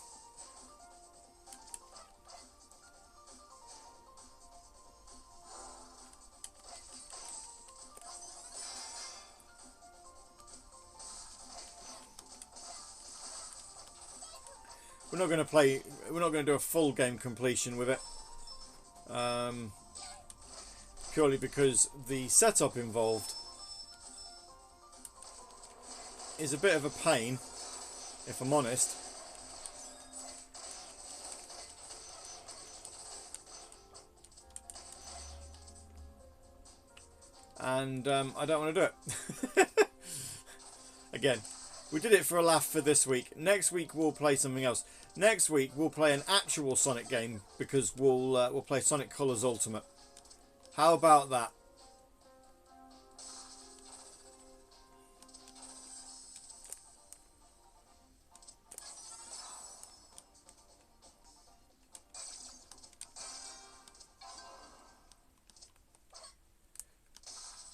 We're not going to do a full game completion with it. Purely because the setup involved is a bit of a pain, if I'm honest. And I don't want to do it. Again, we did it for a laugh for this week. Next week we'll play something else. Next week we'll play an actual Sonic game because we'll play Sonic Colors Ultimate. How about that?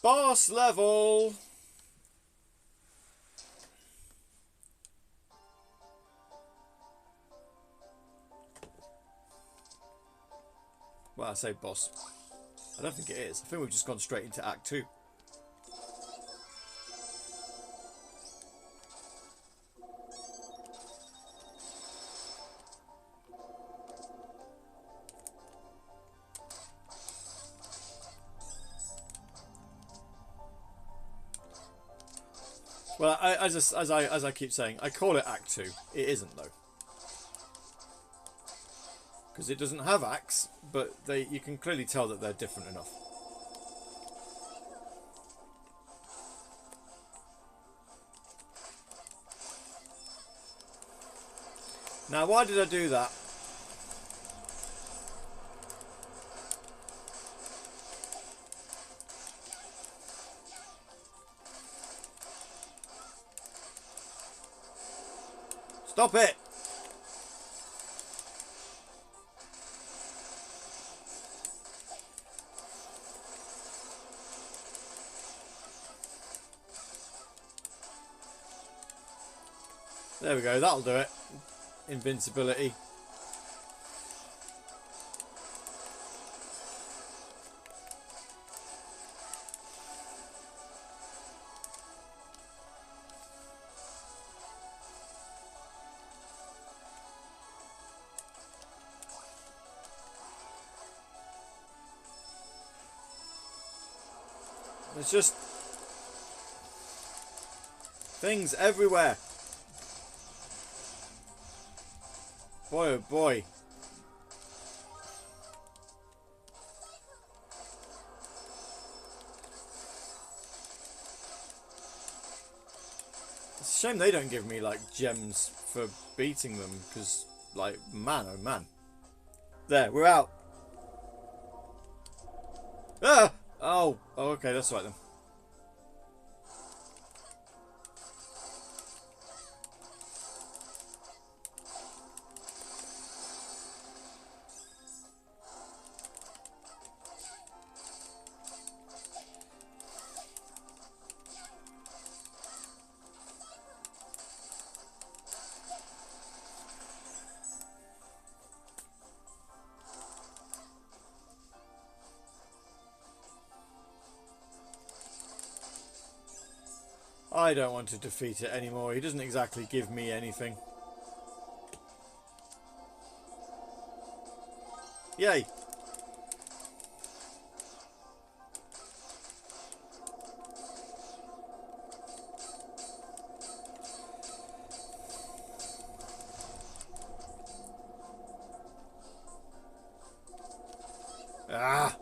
Boss level. Well, I say boss. I don't think it is. I think we've just gone straight into Act 2. Well, as I keep saying, I call it Act 2. It isn't though, because it doesn't have acts, but you can clearly tell that they're different enough. Now, why did I do that? Stop it! There we go, that'll do it. Invincibility. There's just things everywhere. Boy, oh boy. It's a shame they don't give me, like, gems for beating them, because, like, man, oh man. There, we're out. Ah! Oh, okay, that's right then. I don't want to defeat it anymore. He doesn't exactly give me anything. Yay! Ah!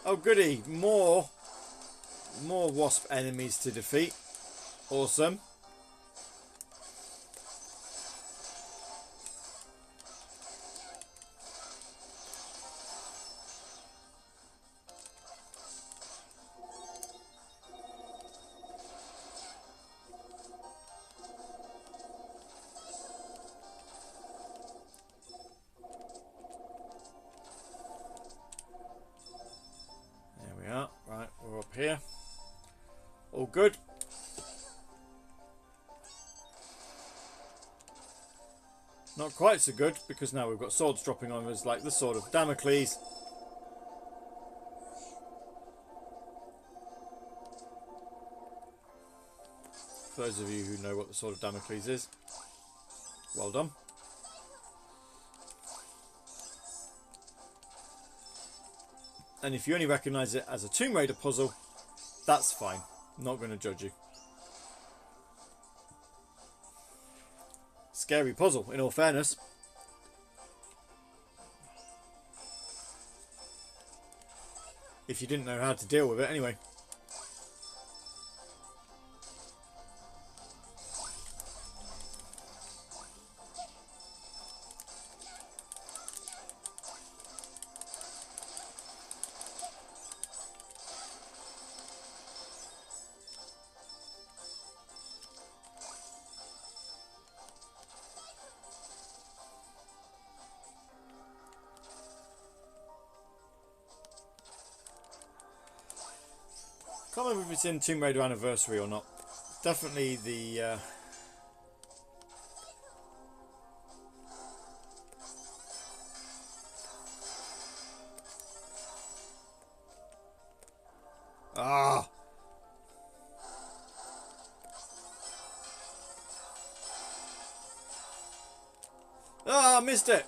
Oh goody, more wasp enemies to defeat. Awesome. There we are. Right, we're up here. All good. Not quite so good, because now we've got swords dropping on us, like the Sword of Damocles. For those of you who know what the Sword of Damocles is, well done. And if you only recognise it as a Tomb Raider puzzle, that's fine. I'm not going to judge you. Scary puzzle, in all fairness. If you didn't know how to deal with it, anyway. Can't remember if it's in Tomb Raider Anniversary or not. Definitely the. Ah! Ah, missed it!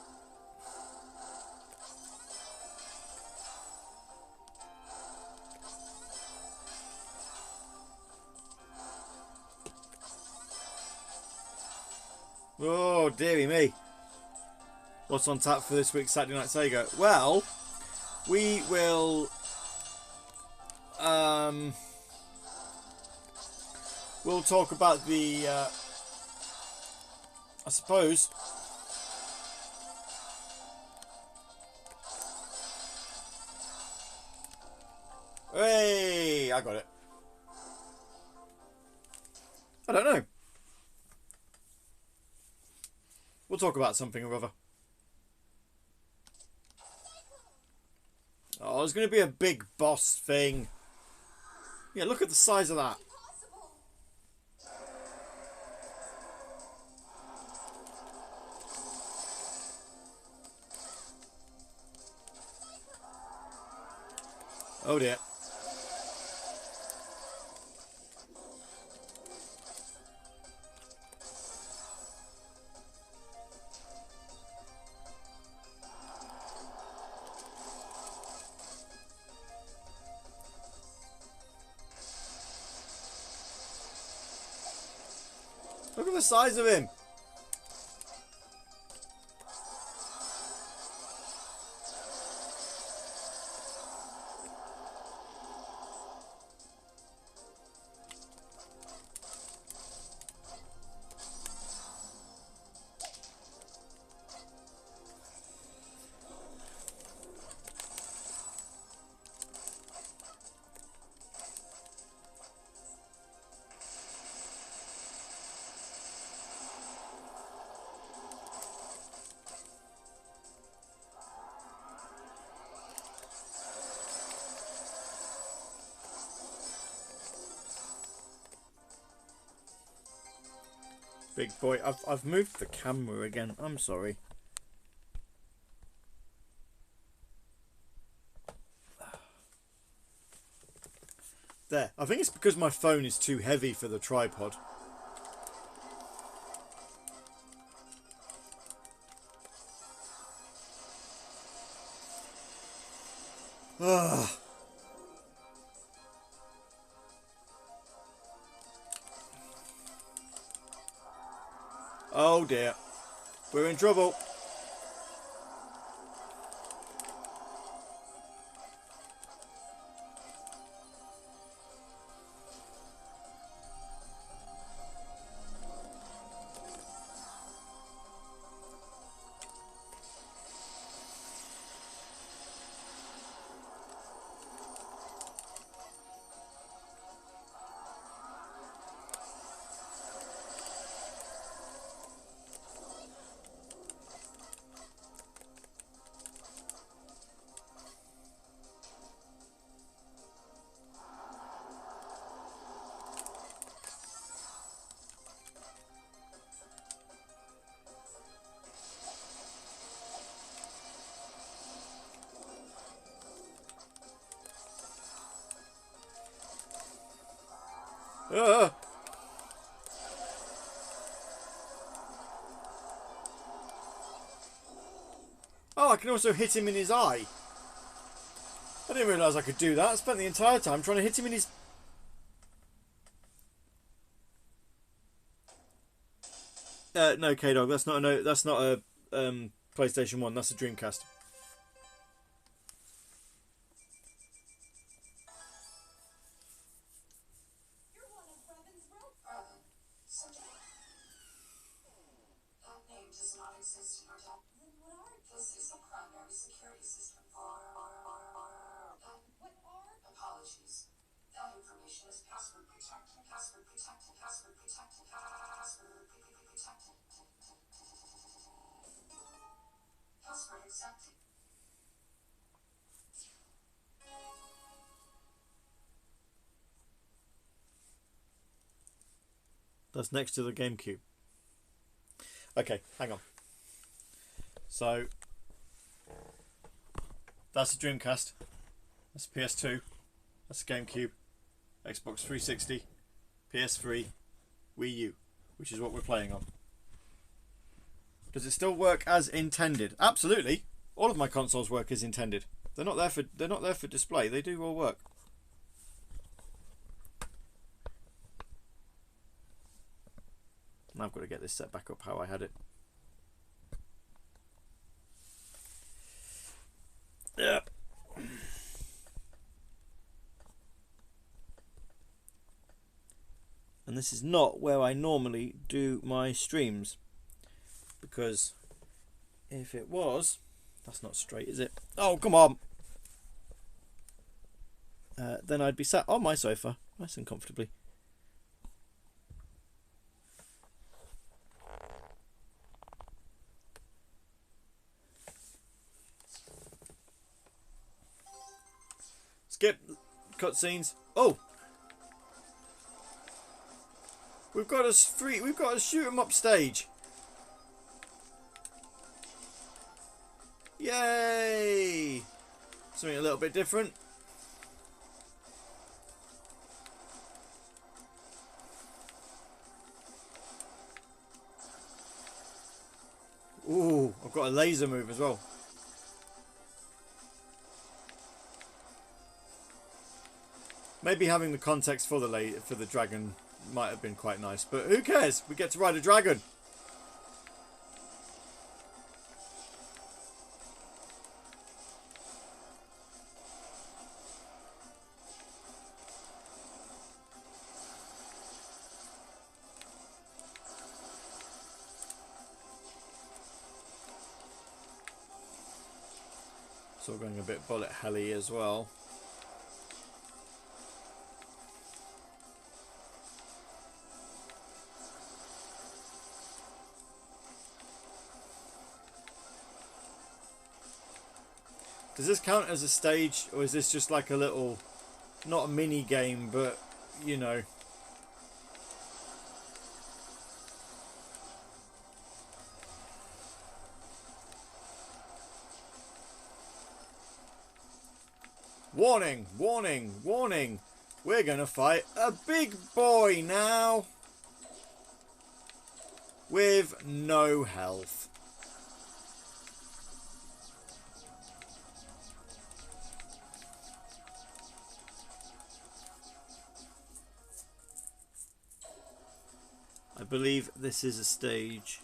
Oh, dearie me. What's on tap for this week's Saturday Night Sega? Well, we will... we'll talk about the... I suppose... Hey! I got it. I don't know. We'll talk about something or other. Oh, there's going to be a big boss thing. Yeah, look at the size of that. Impossible. Oh dear. Look at the size of him. Big boy. I've moved the camera again. I'm sorry. There. I think it's because my phone is too heavy for the tripod. Ugh. Oh dear. We're in trouble. Ugh. Oh, I can also hit him in his eye. I didn't realise I could do that. I spent the entire time trying to hit him in his... no, K-Dog, that's not a no, that's not a PlayStation 1, that's a Dreamcast. You're one of Revan's robots. Revan, subject. That name does not exist in our data. Then what are you? This is the primary security system. What are? Apologies. That information is password protected. Password protected. Password protected. Password protected. Password accepted. That's next to the GameCube. Okay, hang on. So that's the Dreamcast. That's the PS2. That's the GameCube. Xbox 360. PS3. Wii U. Which is what we're playing on. Does it still work as intended? Absolutely. All of my consoles work as intended. They're not there for display. They do all work. Now I've got to get this set back up how I had it. Yeah. And this is not where I normally do my streams, because if it was, that's not straight, is it? Oh, come on. Then I'd be sat on my sofa, nice and comfortably. Skip cutscenes. Oh, we've got to shoot 'em up stage. Yay! Something a little bit different. Ooh, I've got a laser move as well. Maybe having the context for the dragon might have been quite nice, but who cares? We get to ride a dragon. So we're going a bit bullet helly as well. Does this count as a stage, or is this just like a little, not a mini game, but you know? Warning, warning, warning. We're gonna fight a big boy now. With no health. I believe this is a stage.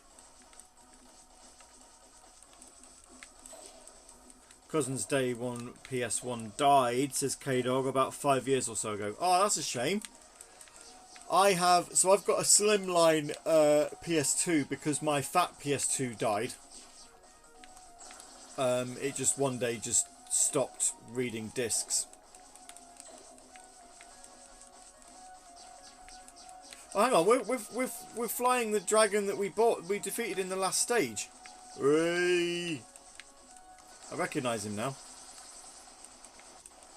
Cousin's Day 1 PS1 died, says K-Dog, about 5 years or so ago. Oh, that's a shame. I've got a slimline PS2 because my fat PS2 died. It just one day just stopped reading discs. Oh, hang on, we're flying the dragon that we defeated in the last stage. Hooray! I recognise him now.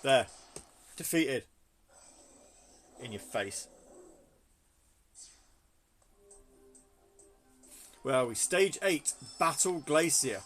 There. Defeated. In your face. Where are we? Stage 8. Battle Glacier.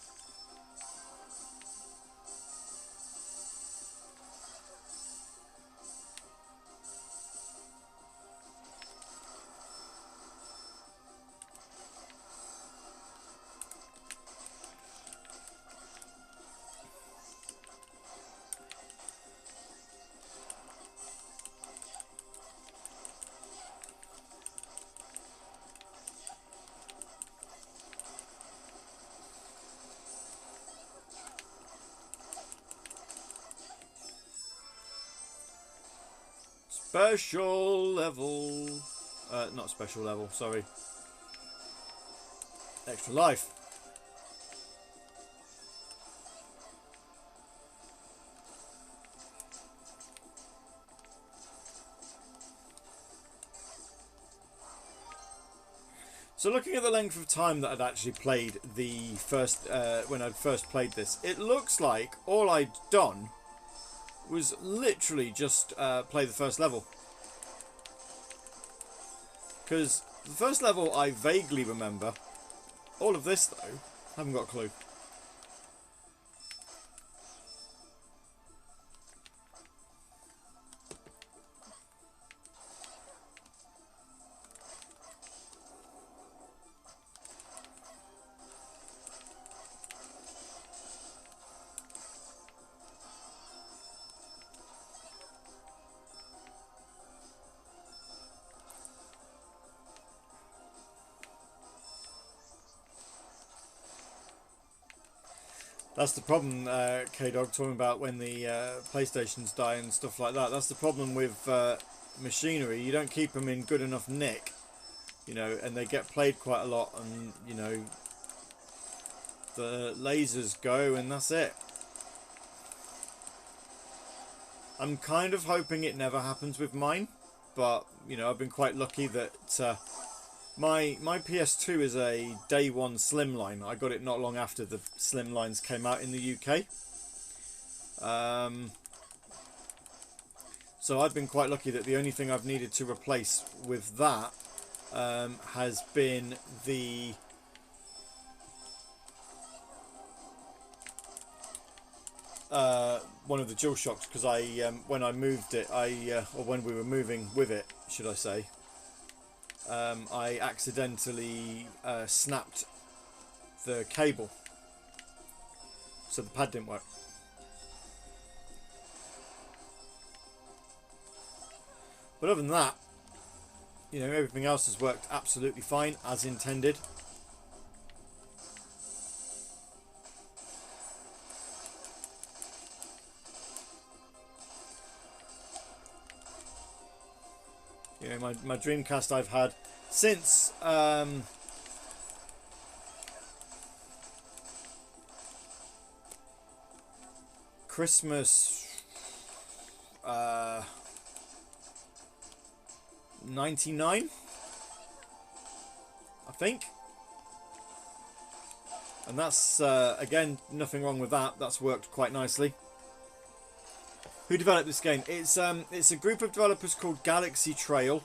Special level. Not special level, sorry. Extra life. So looking at the length of time that I'd actually played the first, when I'd first played this, it looks like all I'd done was literally just play the first level. Because The first level I vaguely remember. All of this, though, haven't got a clue. That's the problem, K-Dog, talking about when the PlayStations die and stuff like that. That's the problem with machinery. You don't keep them in good enough nick, you know, and they get played quite a lot, and, you know, the lasers go and that's it. I'm kind of hoping it never happens with mine, but, you know, I've been quite lucky that my PS2 is a day one slimline. I got it not long after the slimlines came out in the UK. So I've been quite lucky that the only thing I've needed to replace with that has been the one of the DualShocks, because I when I moved it, or when we were moving with it, should I say, I accidentally snapped the cable, so the pad didn't work. But other than that, you know, everything else has worked absolutely fine as intended. You know, my Dreamcast I've had since Christmas 99, I think. And that's again, nothing wrong with that. That's worked quite nicely. Who developed this game? It's a group of developers called Galaxy Trail.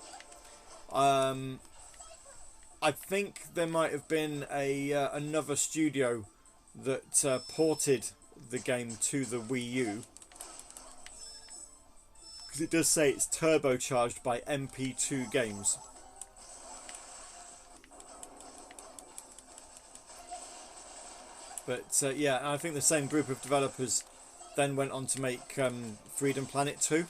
I think there might have been another studio that ported the game to the Wii U, because it does say it's turbocharged by MP2 Games. But yeah, I think the same group of developers then went on to make Freedom Planet 2.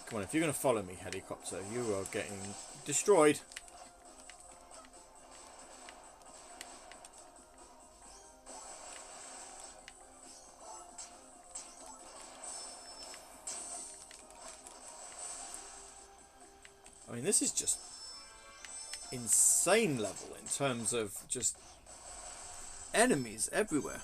Come on, if you're going to follow me, helicopter, you are getting destroyed. I mean, this is just insane level in terms of just enemies everywhere.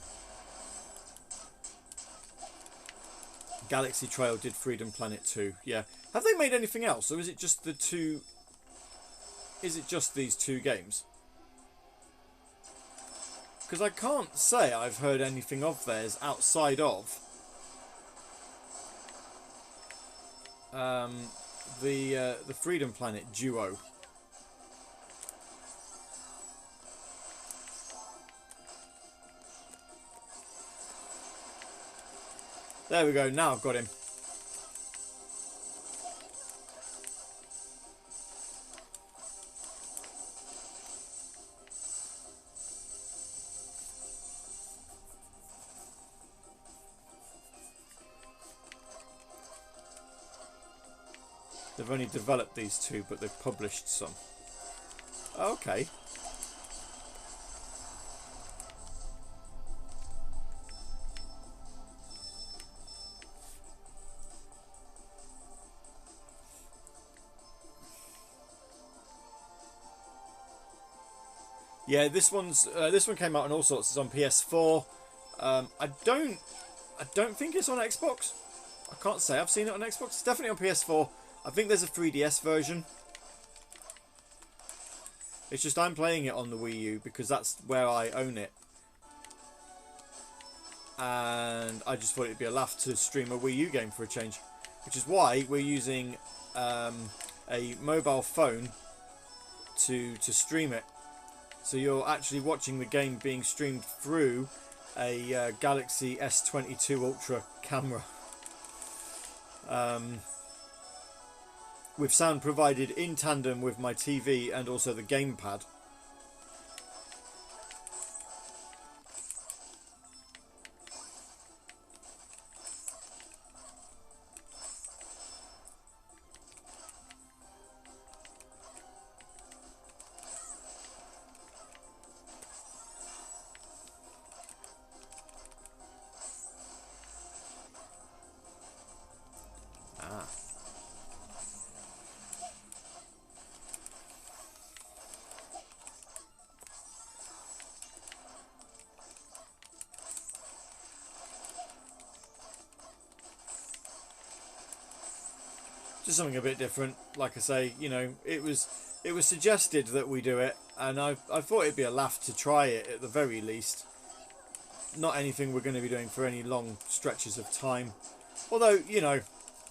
Galaxy Trail did Freedom Planet 2, yeah. Have they made anything else, or is it just the two? Is it just these two games? Because I can't say I've heard anything of theirs outside of the Freedom Planet duo. There we go, now I've got him. They've only developed these two, but they've published some. Okay. Yeah, this one came out on all sorts. It's on PS4. I don't think it's on Xbox. I can't say I've seen it on Xbox. It's definitely on PS4. I think there's a 3DS version. It's just I'm playing it on the Wii U because that's where I own it. And I just thought it'd be a laugh to stream a Wii U game for a change. Which is why we're using a mobile phone to stream it. So you're actually watching the game being streamed through a Galaxy S22 Ultra camera. With sound provided in tandem with my TV and also the gamepad. Just something a bit different. Like I say, you know, it was suggested that we do it, and I thought it'd be a laugh to try it at the very least. Not anything we're going to be doing for any long stretches of time. Although, you know,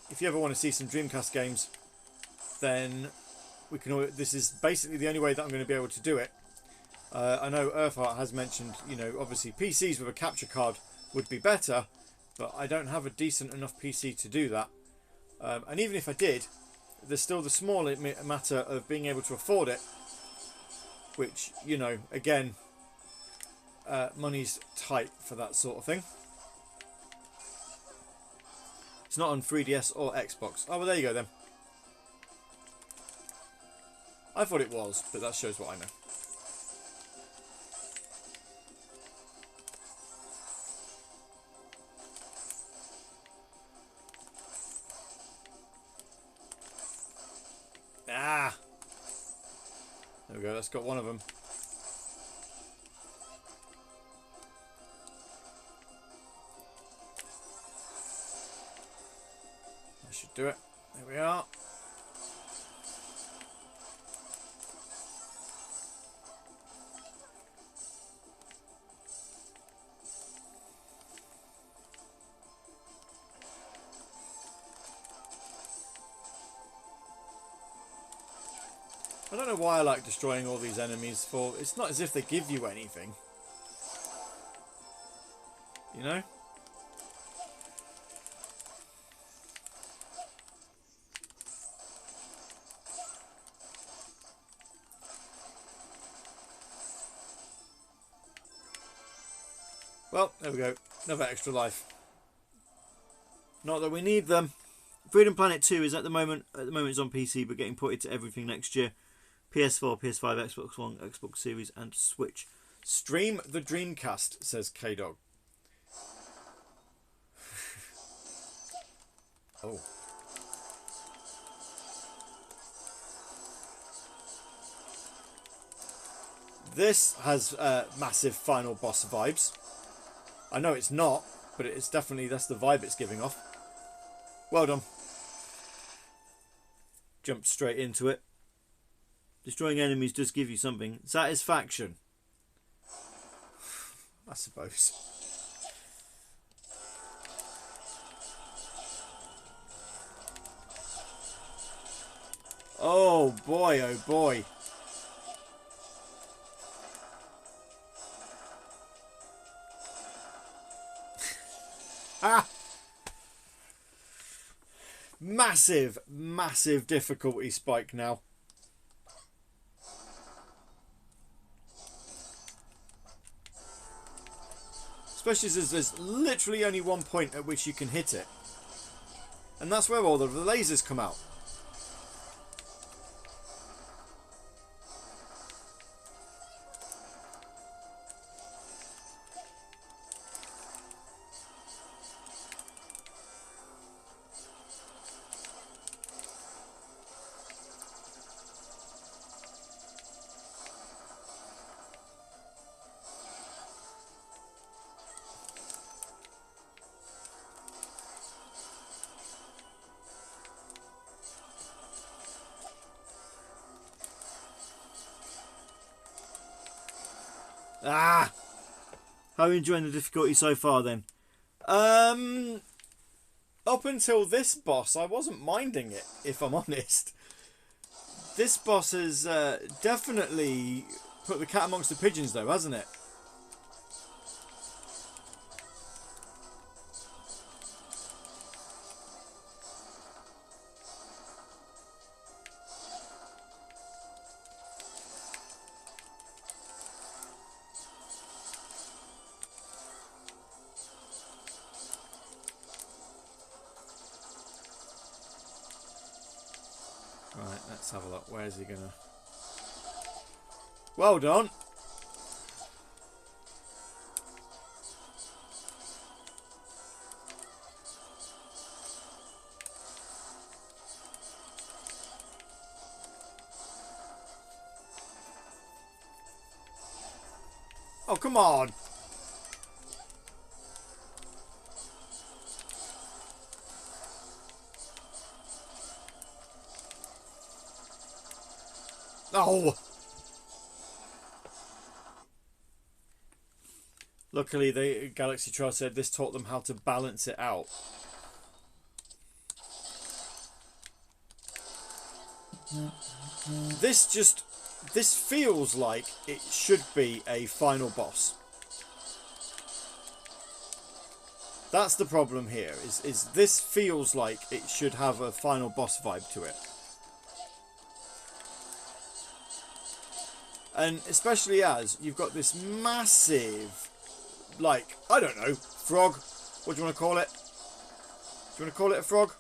if you ever want to see some Dreamcast games, then we can. This is basically the only way that I'm going to be able to do it. I know Earthheart has mentioned, you know, obviously PCs with a capture card would be better, but I don't have a decent enough PC to do that. And even if I did, there's still the small matter of being able to afford it, which, you know, again, money's tight for that sort of thing. It's not on 3DS or Xbox. Oh, well, there you go then. I thought it was, but that shows what I know. Ah! There we go, that's got one of them. That should do it. There we are. I don't know why I like destroying all these enemies for. It's not as if they give you anything. You know? Well, there we go. Another extra life. Not that we need them. Freedom Planet 2 is at the moment it's on PC, but getting ported to everything next year. PS4, PS5, Xbox One, Xbox Series, and Switch. Stream the Dreamcast, says K-Dog. Oh. This has massive final boss vibes. I know it's not, but it's definitely, that's the vibe it's giving off. Well done. Jump straight into it. Destroying enemies does give you something. Satisfaction. I suppose. Oh boy, oh boy. Ah! Massive, massive difficulty spike now. Especially as there's literally only one point at which you can hit it. And that's where all of the lasers come out. Ah! How are you enjoying the difficulty so far then? Up until this boss, I wasn't minding it, if I'm honest. This boss has definitely put the cat amongst the pigeons though, hasn't it? Right, let's have a look. Where's he gonna... Well done! Oh, come on! Oh! Luckily, the Galaxy Trail said this taught them how to balance it out. This feels like it should be a final boss. That's the problem here, is this feels like it should have a final boss vibe to it. And especially as you've got this massive, like, I don't know, frog. What do you want to call it? Do you want to call it a frog?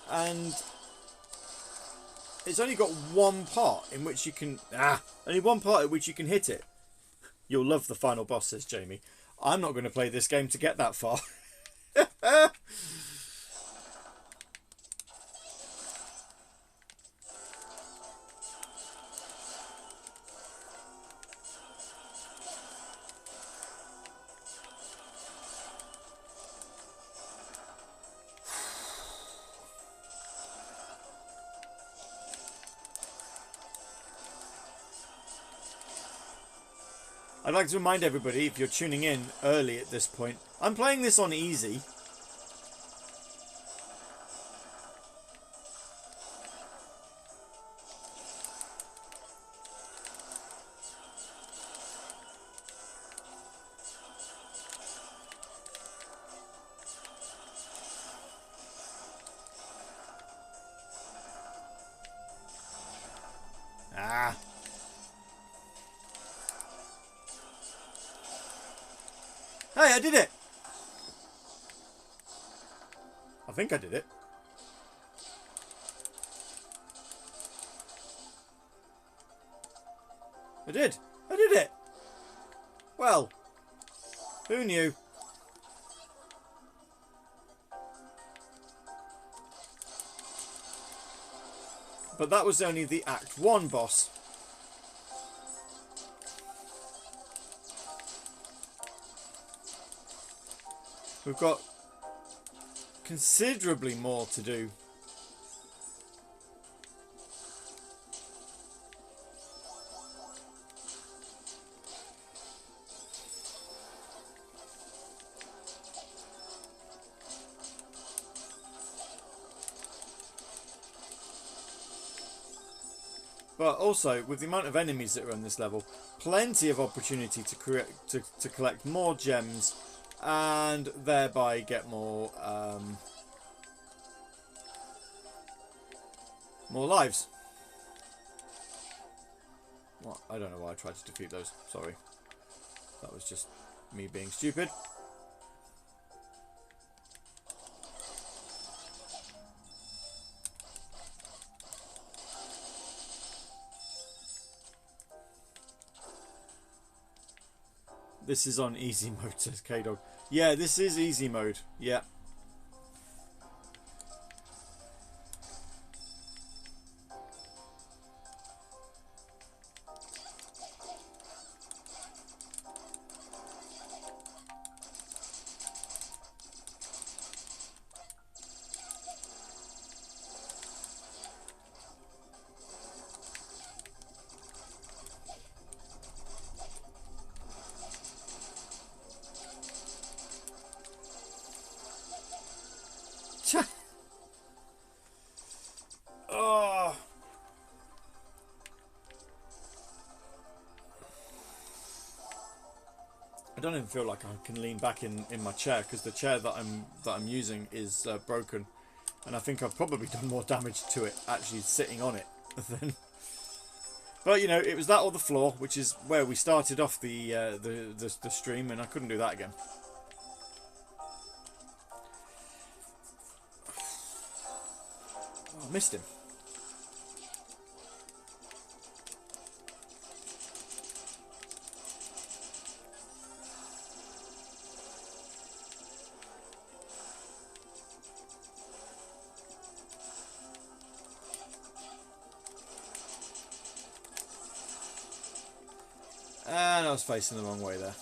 And it's only got one part in which you can... only one part in which you can hit it. You'll love the final boss, says Jamie. I'm not going to play this game to get that far. I'd like to remind everybody, if you're tuning in early at this point, I'm playing this on easy. Hey, I did it! I think I did it. I did! I did it! Well, who knew? But that was only the Act 1 boss. We've got considerably more to do. But also, with the amount of enemies that are on this level, plenty of opportunity to collect more gems and thereby get more lives. What? I don't know why I tried to defeat those. Sorry. That was just me being stupid. This is on easy mode, says K-Dog. Yeah, this is easy mode. Yeah. don't even feel like I can lean back in my chair because the chair that I'm using is broken, and I think I've probably done more damage to it actually sitting on it than. But you know, it was that or the floor, which is where we started off the stream, and I couldn't do that again. Oh, I missed him. And I was facing the wrong way there.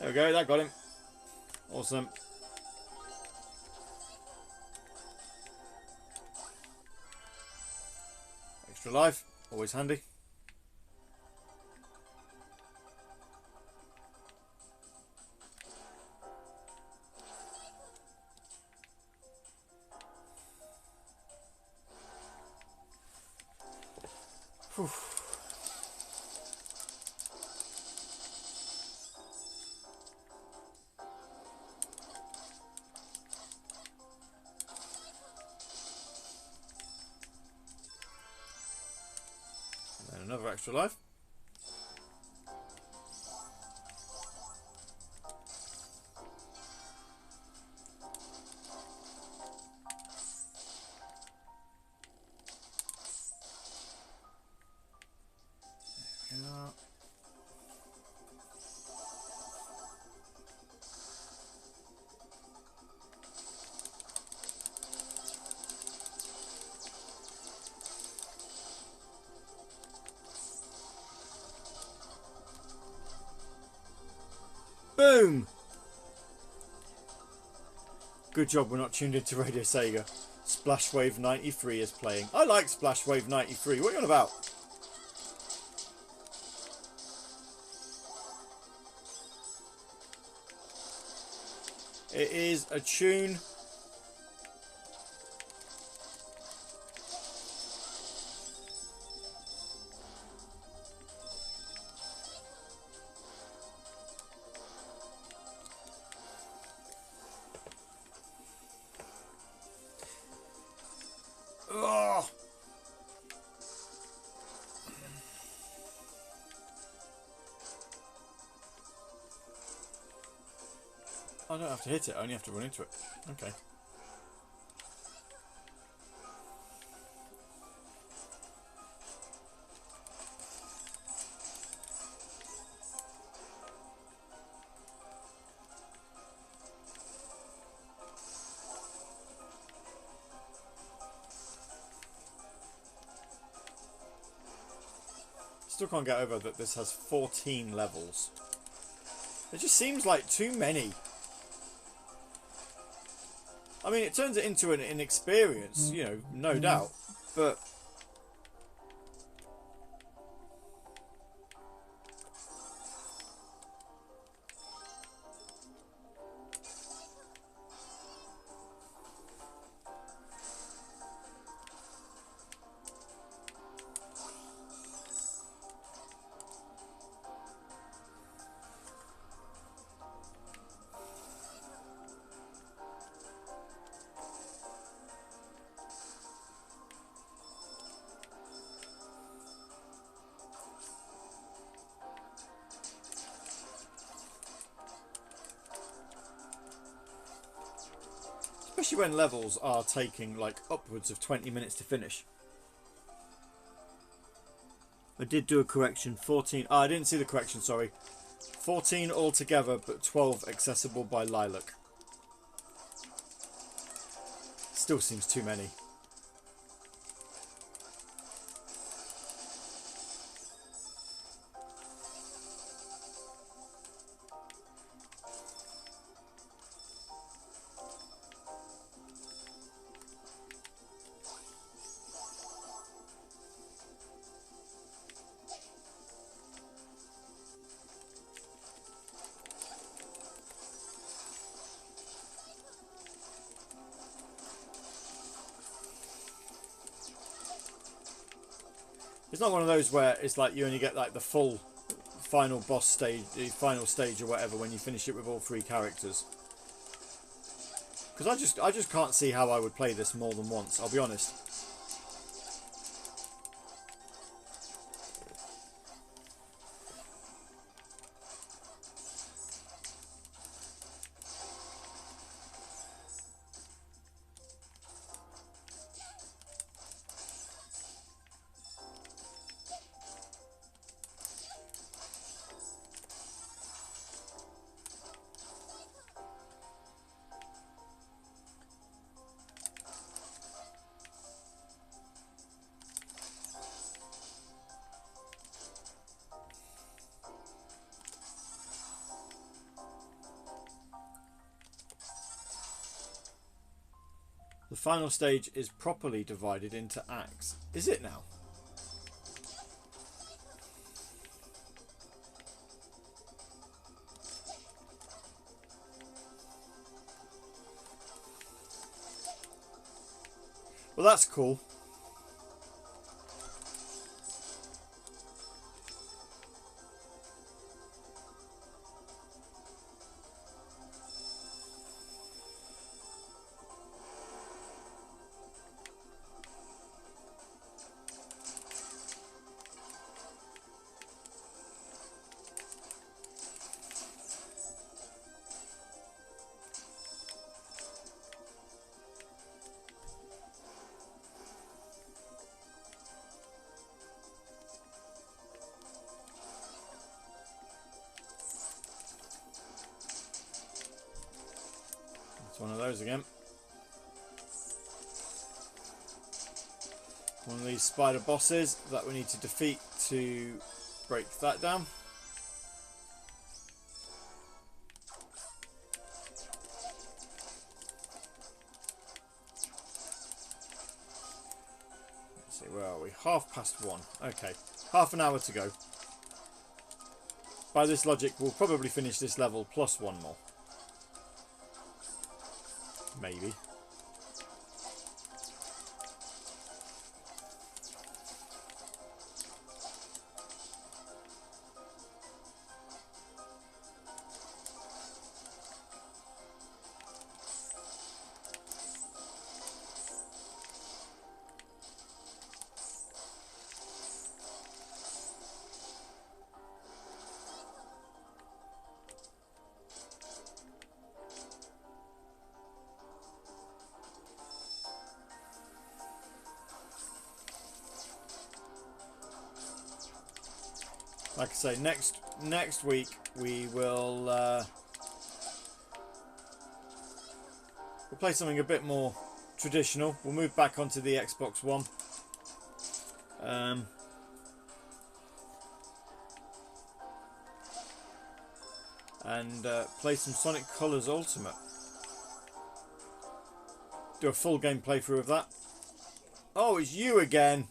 There we go, that got him. Awesome. Extra life, always handy. Whew. And another extra life. There we go. Boom! Good job we're not tuned into Radio Sega. Splash Wave 93 is playing. I like Splash Wave 93. What are you on about? It is a tune. Ugh. I don't have to hit it, I only have to run into it. Okay. Still can't get over that this has 14 levels. It just seems like too many. I mean, it turns it into an experience, you know, no doubt. But especially when levels are taking like upwards of 20 minutes to finish. I did do a correction. 14. Oh, I didn't see the correction, sorry. 14 altogether, but 12 accessible by Lilac. Still seems too many. It's not one of those where it's like you only get like the full final boss stage, the final stage or whatever when you finish it with all 3 characters. Because I just can't see how I would play this more than once, I'll be honest. The final stage is properly divided into acts. Is it now? Well, that's cool. One of those again. One of these spider bosses that we need to defeat to break that down. Let's see, where are we? 1:30. Okay, half an hour to go. By this logic, we'll probably finish this level plus 1 more. Maybe. Like I say, next week we will we'll play something a bit more traditional. We'll move back onto the Xbox One. And play some Sonic Colors Ultimate. Do a full game playthrough of that. Oh, it's you again.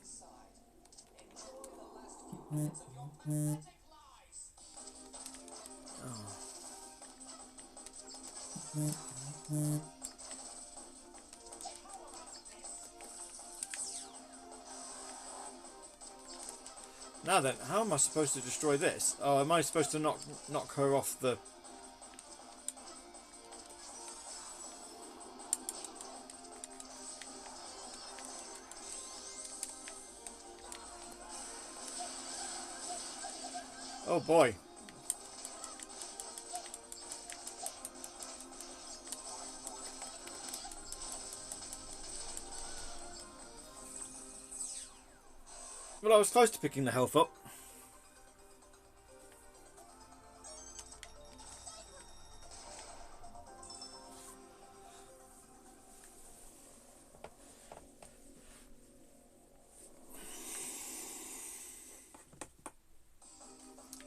Now then, how am I supposed to destroy this? Oh, am I supposed to knock her off the... Oh boy. Well, I was close to picking the health up.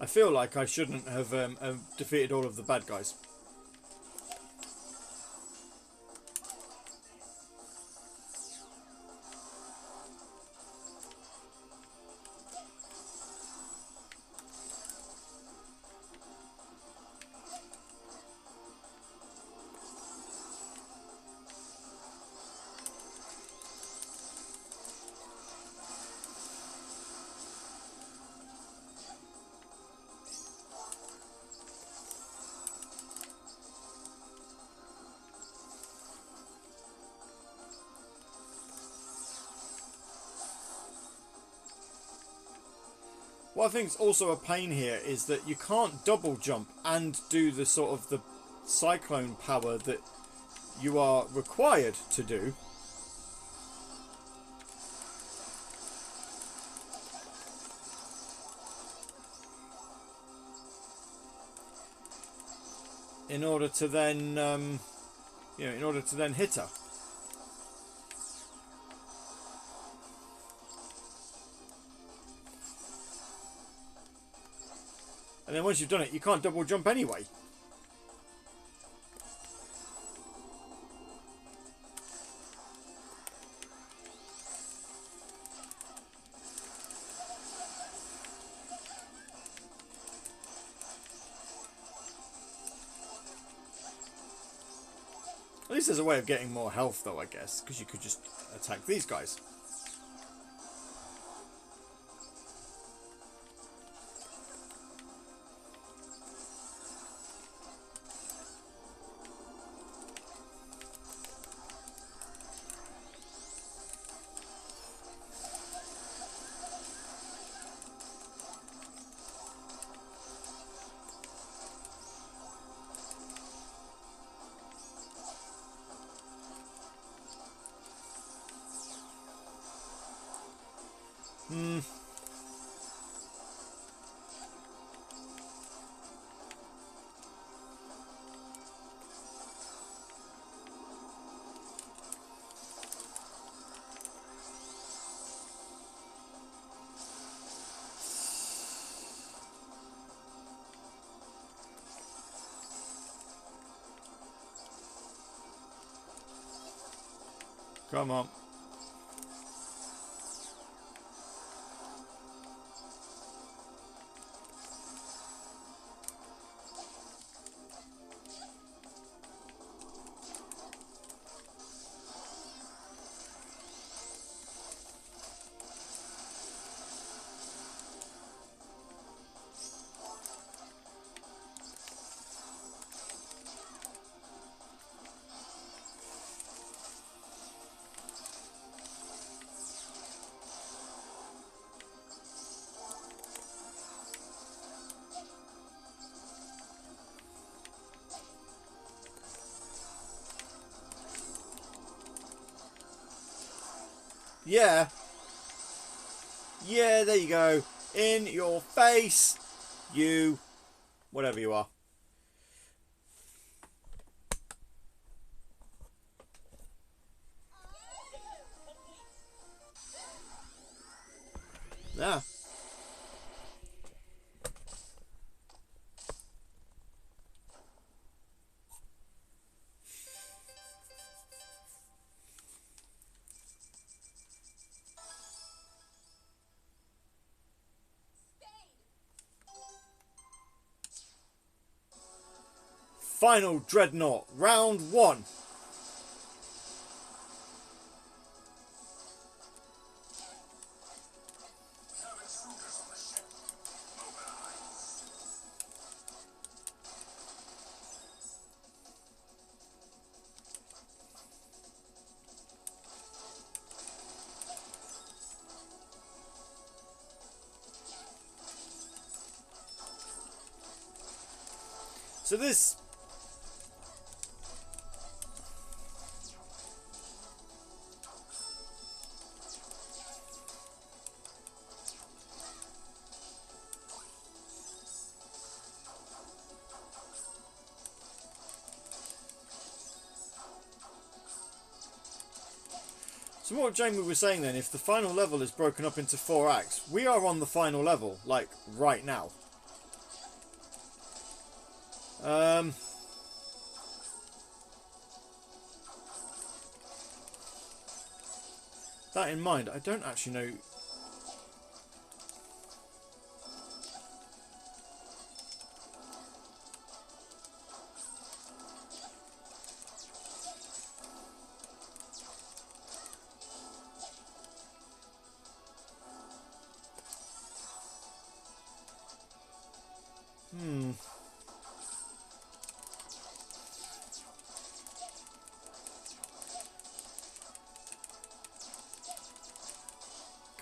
I feel like I shouldn't have defeated all of the bad guys. What I think is also a pain here is that you can't double jump and do the sort of the cyclone power that you are required to do. In order to then, in order to then hit her. And then once you've done it, you can't double jump anyway. At least there's a way of getting more health though, I guess, because you could just attack these guys. Come on. Yeah. Yeah, there you go. In your face, you... whatever you are. Yeah. Final Dreadnought, round 1. So this... So what Jamie was saying then, if the final level is broken up into 4 acts, we are on the final level, like, right now. That in mind, I don't actually know...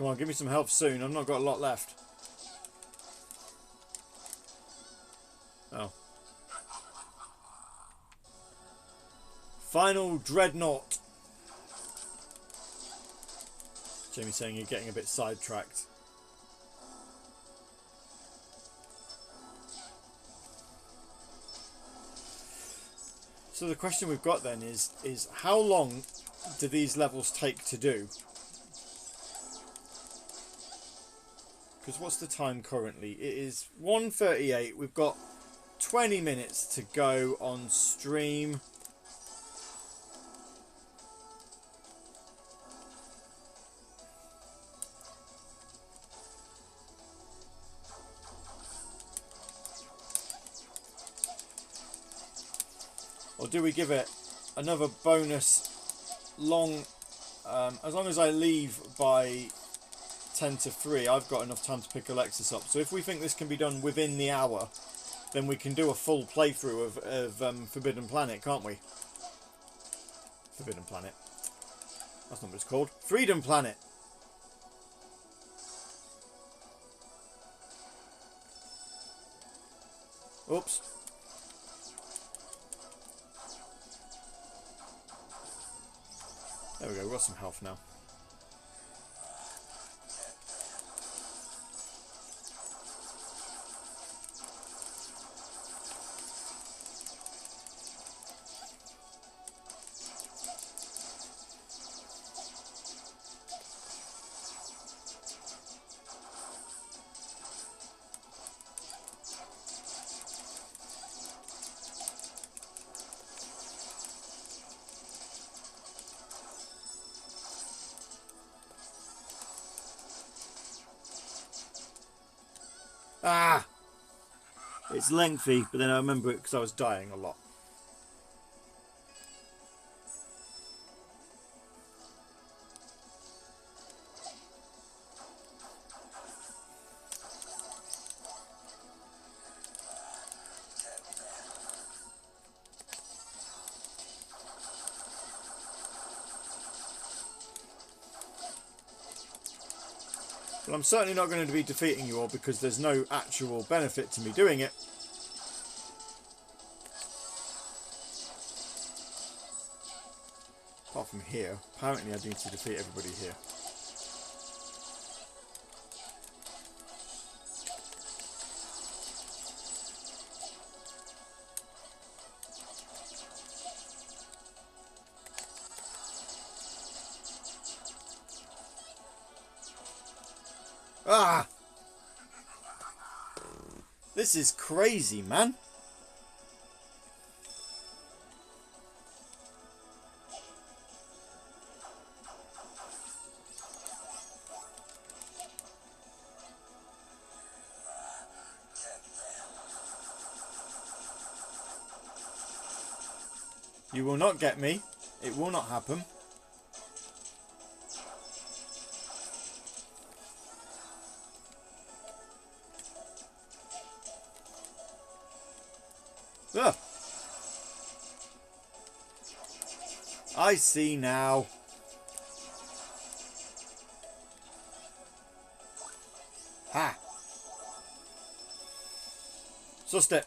Come on, give me some help soon. I've not got a lot left. Final dreadnought. Jamie's saying you're getting a bit sidetracked. So the question we've got then is how long do these levels take to do? Because what's the time currently? It is 1:38. We've got 20 minutes to go on stream. Or do we give it another bonus long, as long as I leave by 10 to 3, I've got enough time to pick Alexis up. So if we think this can be done within the hour, then we can do a full playthrough of Forbidden Planet, can't we? Forbidden Planet. That's not what it's called. Freedom Planet. Oops. There we go, we've got some health now. Ah! It's lengthy, but then I remember it because I was dying a lot. Well, I'm certainly not going to be defeating you all because there's no actual benefit to me doing it. Apart from here. Apparently I need to defeat everybody here. Ah! This is crazy, man. You will not get me. It will not happen. Ugh. I see now. Ha. Sussed it.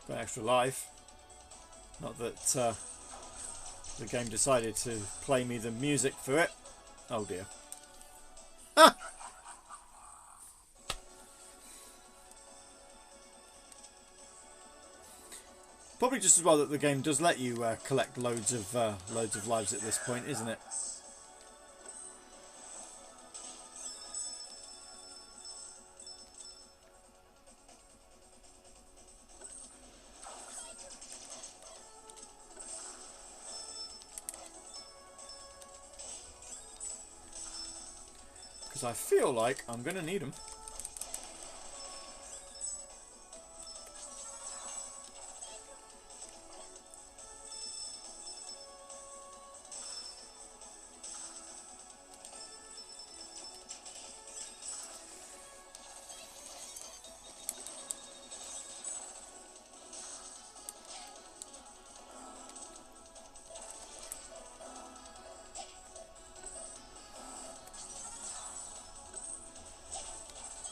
Got an extra life. Not that the game decided to play me the music for it. Oh dear. Ah! Probably just as well that the game does let you collect loads of lives at this point, isn't it? Because I feel like I'm going to need them.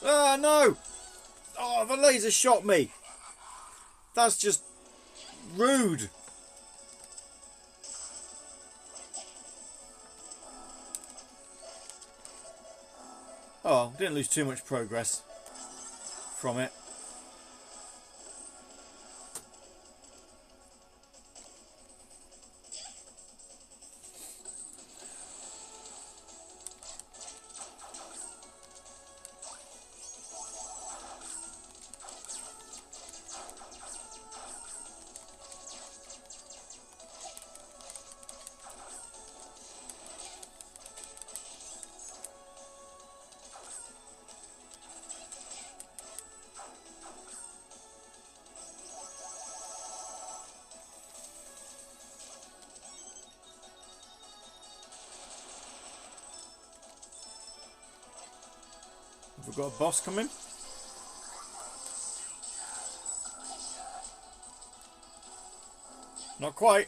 Ah, no! Oh, the laser shot me. That's just rude. Oh, didn't lose too much progress from it. Have we got a boss coming? Not quite.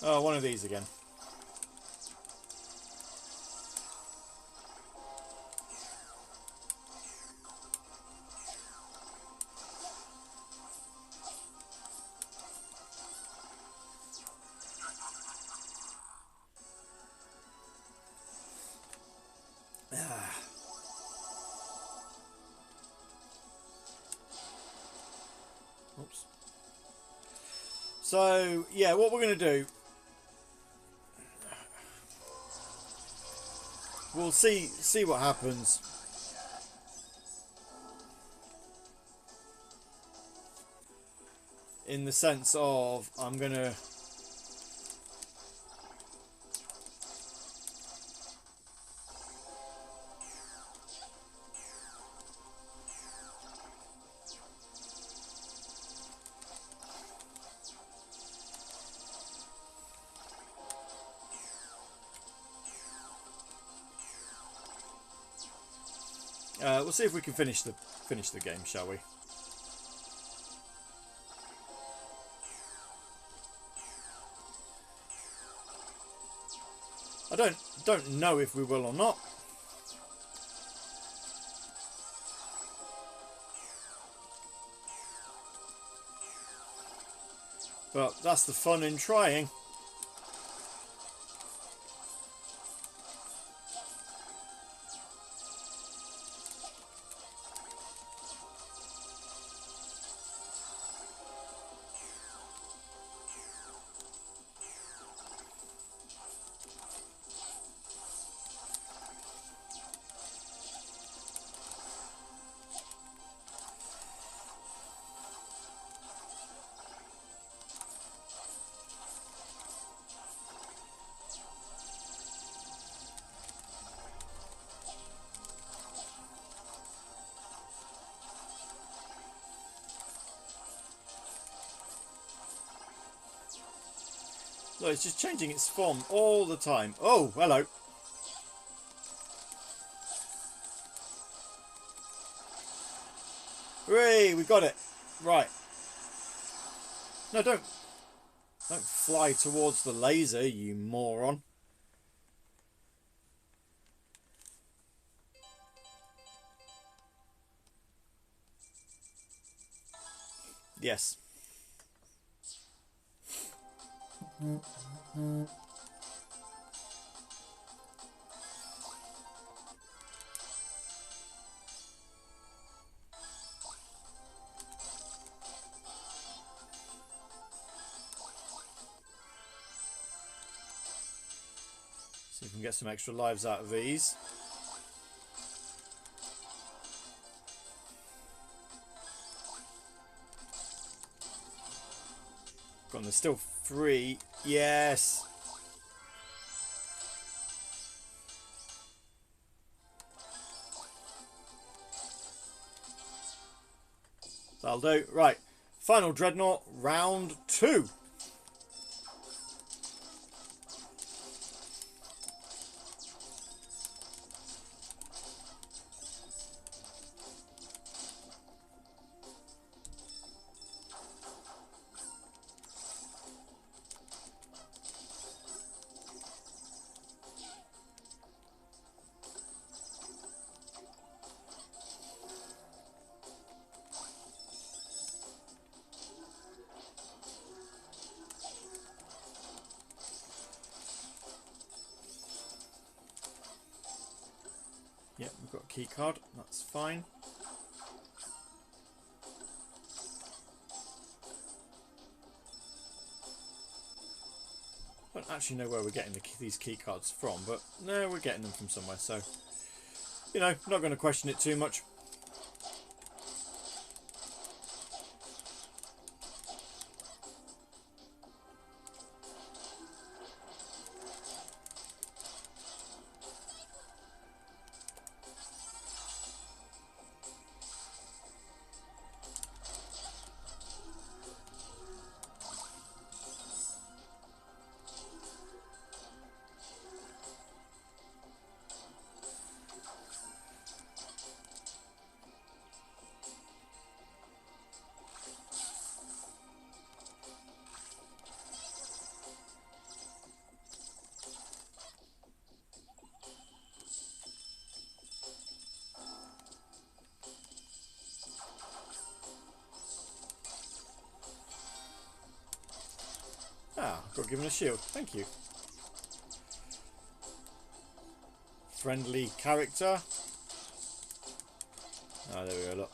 Oh, one of these again. Oops. So, yeah, what we're going to do, we'll see what happens. In the sense of, I'm going to... we'll see if we can finish the game, shall we? I don't know if we will or not. But that's the fun in trying. Look, it's just changing its form all the time. Oh, hello. Hooray, we got it. Right. No, don't fly towards the laser, you moron. Yes. See if we can get some extra lives out of these. God, there's still 3. Yes. That'll do. Right. Final Dreadnought, round 2. Yep, we've got a key card. That's fine. I don't actually know where we're getting these key cards from, but no, we're getting them from somewhere. So, you know, not going to question it too much. Ah, got given a shield. Thank you. Friendly character. Ah, there we go, look.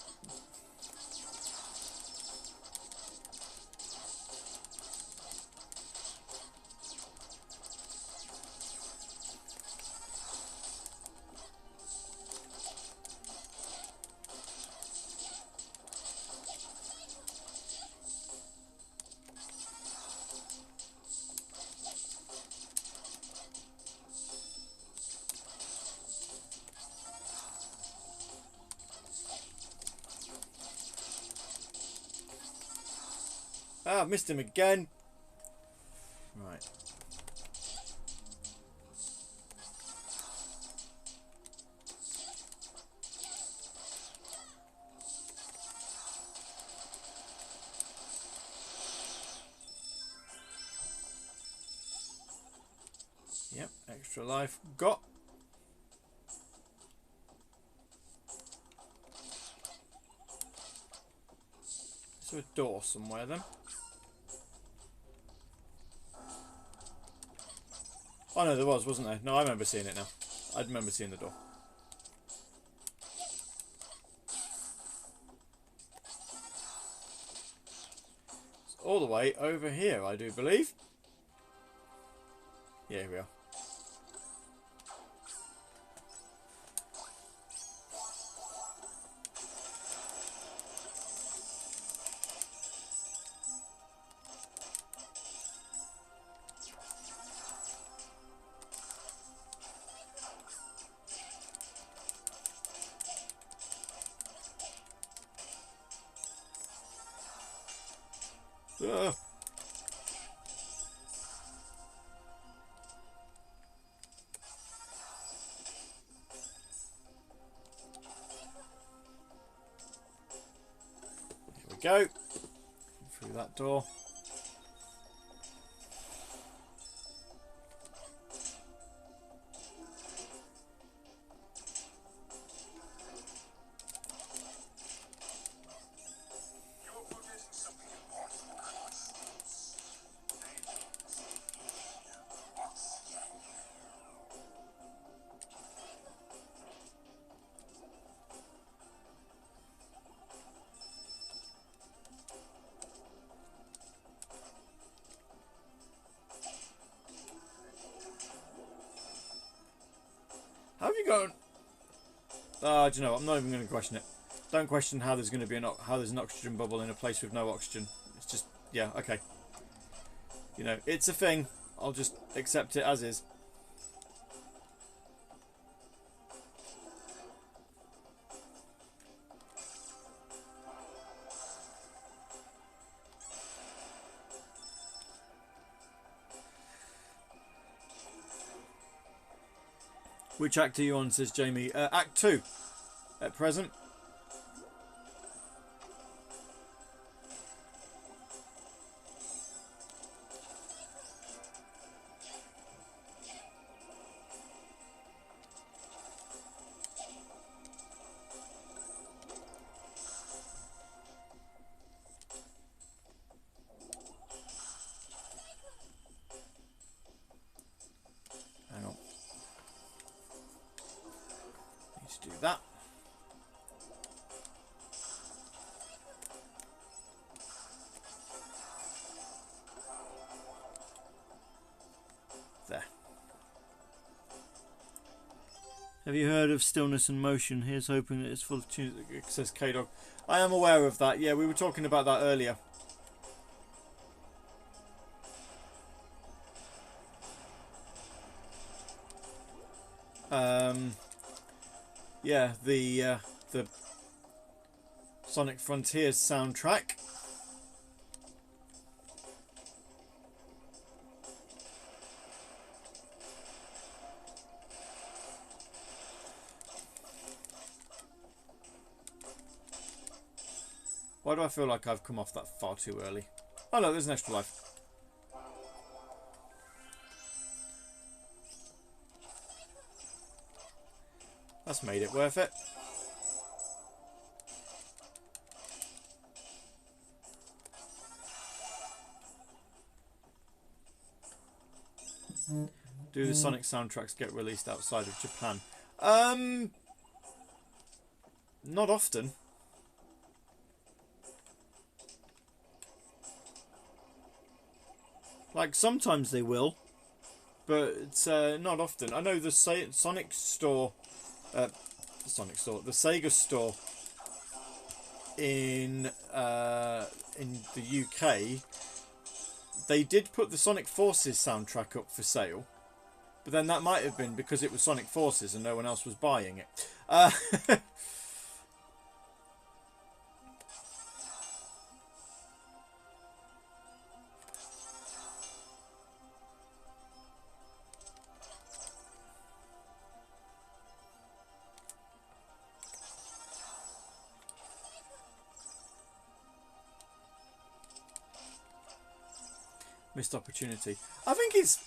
Ah, missed him again. Right. Yep, extra life got. Is there a door somewhere then? Oh no, there was, wasn't there? No, I remember seeing it now. I remember seeing the door. It's all the way over here, I do believe. Yeah, here we are. Ah. Here we go. Through that door. You're forgetting something important. How have you gone? Do you know what? I'm not even going to question it. Don't question how there's going to be how there's an oxygen bubble in a place with no oxygen. It's just, yeah, okay. You know, it's a thing. I'll just accept it as is. Which act are you on, says Jamie? Act 2 at present. Hang on. Need to like that. There. Have you heard of Stillness and Motion? Here's hoping that it's full of tunes. It says K-Dog. I am aware of that. Yeah, we were talking about that earlier. Yeah, the Sonic Frontiers soundtrack. Why do I feel like I've come off that far too early? Oh no, there's an extra life. That's made it worth it. Do the Sonic soundtracks get released outside of Japan? Not often. Like, sometimes they will, but it's not often. I know the Sonic store, the Sega store in the UK, they did put the Sonic Forces soundtrack up for sale, but then that might have been because it was Sonic Forces and no one else was buying it. Missed opportunity. I think it's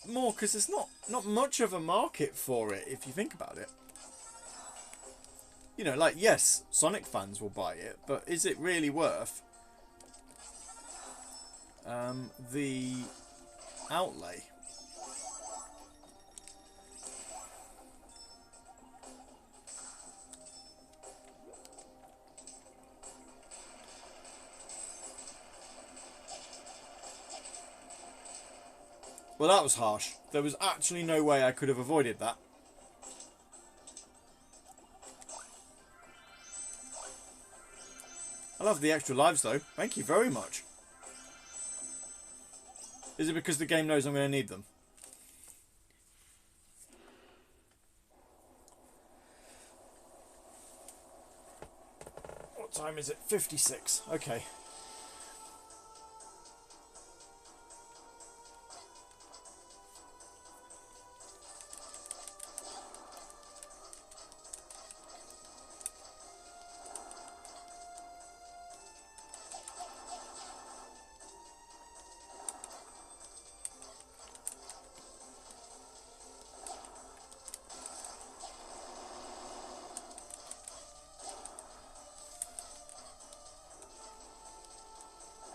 more because there's not much of a market for it if you think about it. You know, like, yes, Sonic fans will buy it, but is it really worth the outlay? Well, that was harsh. There was actually no way I could have avoided that. I love the extra lives, though. Thank you very much. Is it because the game knows I'm going to need them? What time is it? 56. Okay.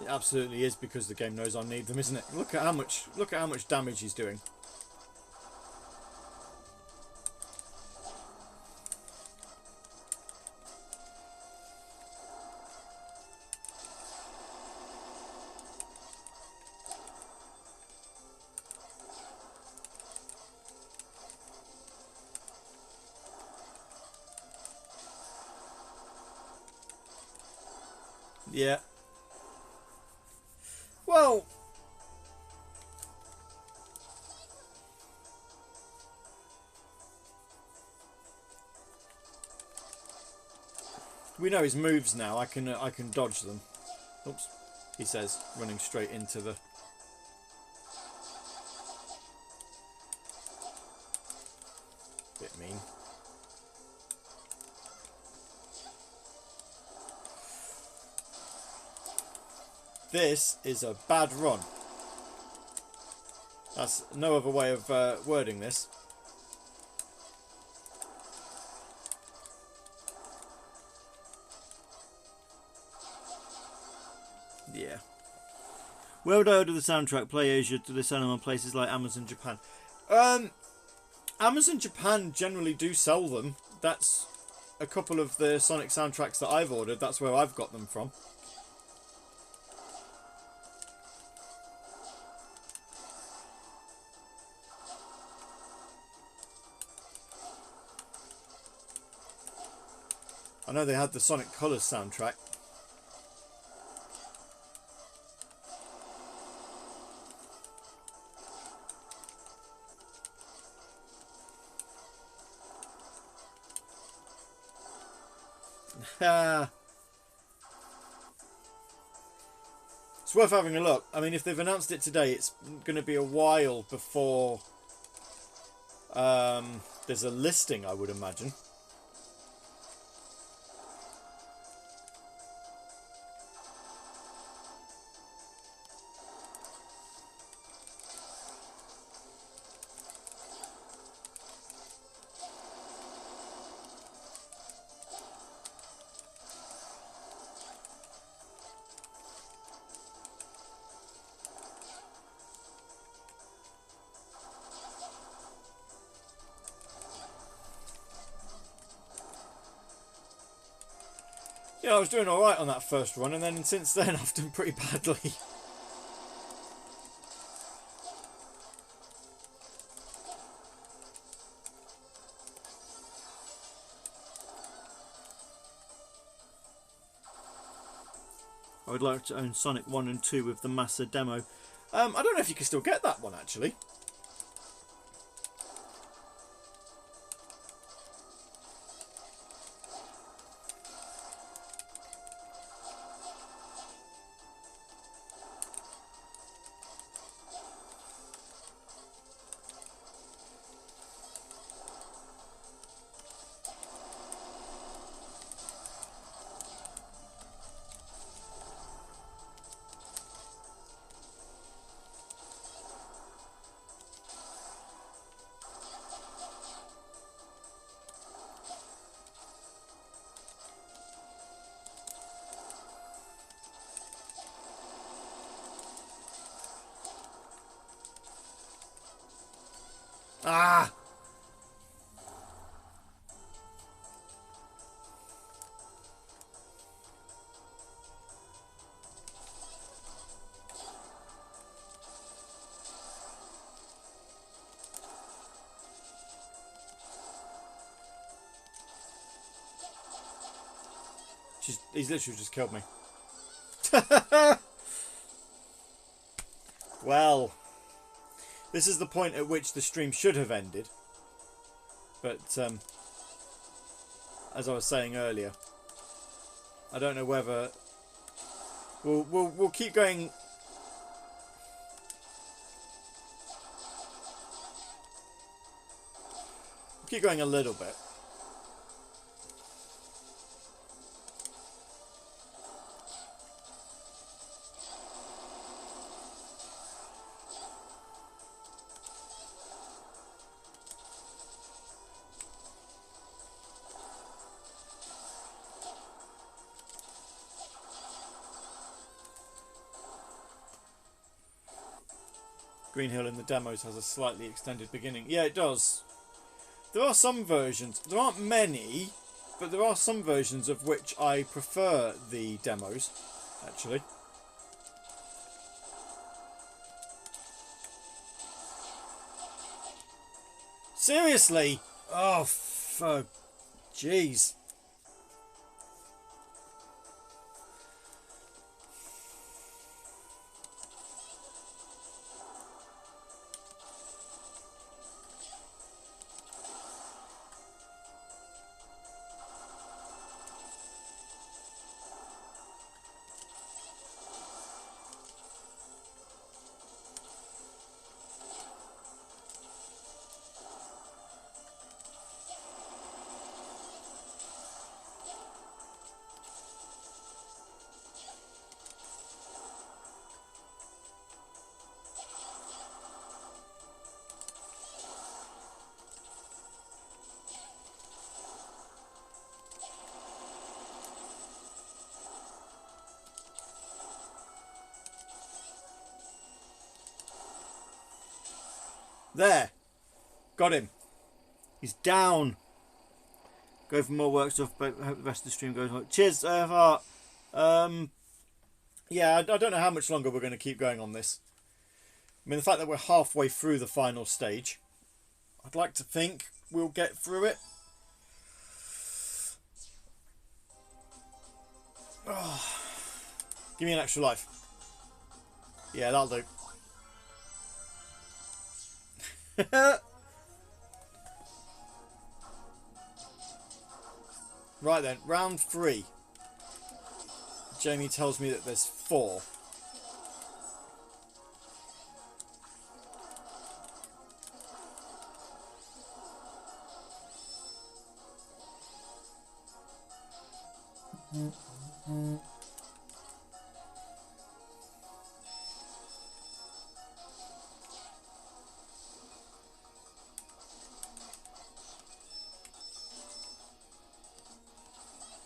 It absolutely is because the game knows I need them, isn't it? Look at how much damage he's doing. Yeah. Well, we know his moves now. I can dodge them. Oops, he says, running straight into the. Bit mean. This is a bad run. That's no other way of wording this. Yeah. Where would I order the soundtrack? Play Asia to this on places like Amazon Japan. Amazon Japan generally do sell them. That's a couple of the Sonic soundtracks that I've ordered. That's where I've got them from. I know they had the Sonic Colors soundtrack. It's worth having a look. I mean, if they've announced it today, it's going to be a while before there's a listing, I would imagine. Yeah, I was doing alright on that first run, and then since then I've done pretty badly. I would like to own Sonic 1 and 2 with the Massa demo. I don't know if you can still get that one, actually. Ah! He's literally just killed me. Well, this is the point at which the stream should have ended. But, as I was saying earlier, I don't know whether... We'll keep going... Keep going a little bit. Green Hill in the demos has a slightly extended beginning. Yeah, it does. There are some versions, there aren't many, but there are some versions of which I prefer the demos, actually. Seriously? Oh, fuck. Jeez. There. Got him. He's down. Go for more work stuff, but I hope the rest of the stream goes well. Cheers, Heart. Yeah, I don't know how much longer we're going to keep going on this. I mean, the fact that we're halfway through the final stage, I'd like to think we'll get through it. Oh, give me an extra life. Yeah, that'll do. Right then, round 3. Jamie tells me that there's 4.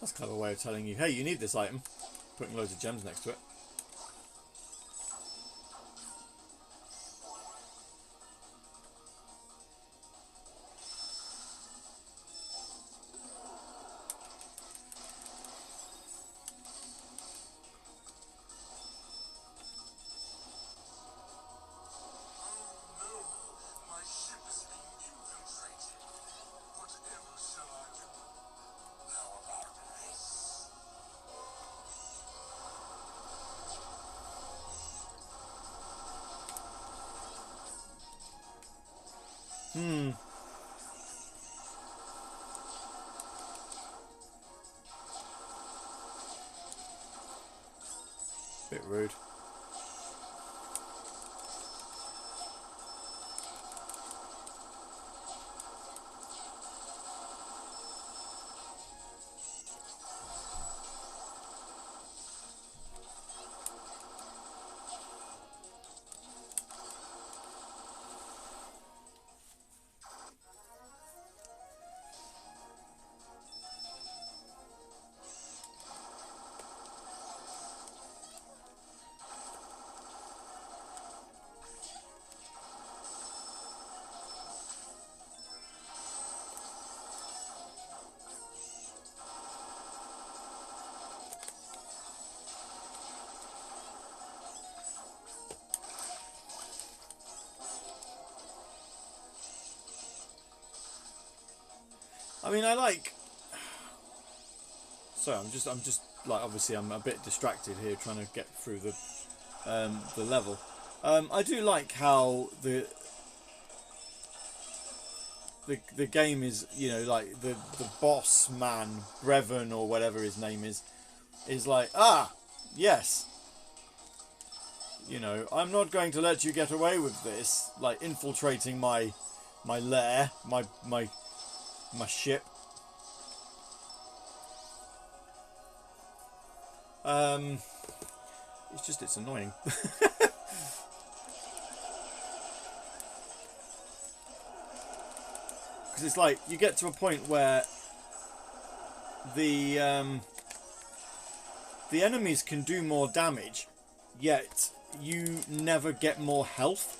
That's kind of a way of telling you, hey, you need this item. Putting loads of gems next to it. My ship is being infiltrated. Whatever shall I do? How about this? Bit rude. I mean, I like. Sorry, I'm just like, obviously I'm a bit distracted here trying to get through the level. I do like how the game is, you know, like the boss man, Brevin or whatever his name is like, ah, yes. You know, I'm not going to let you get away with this, like infiltrating my lair, my ship. It's annoying. Because it's like you get to a point where the enemies can do more damage, yet you never get more health.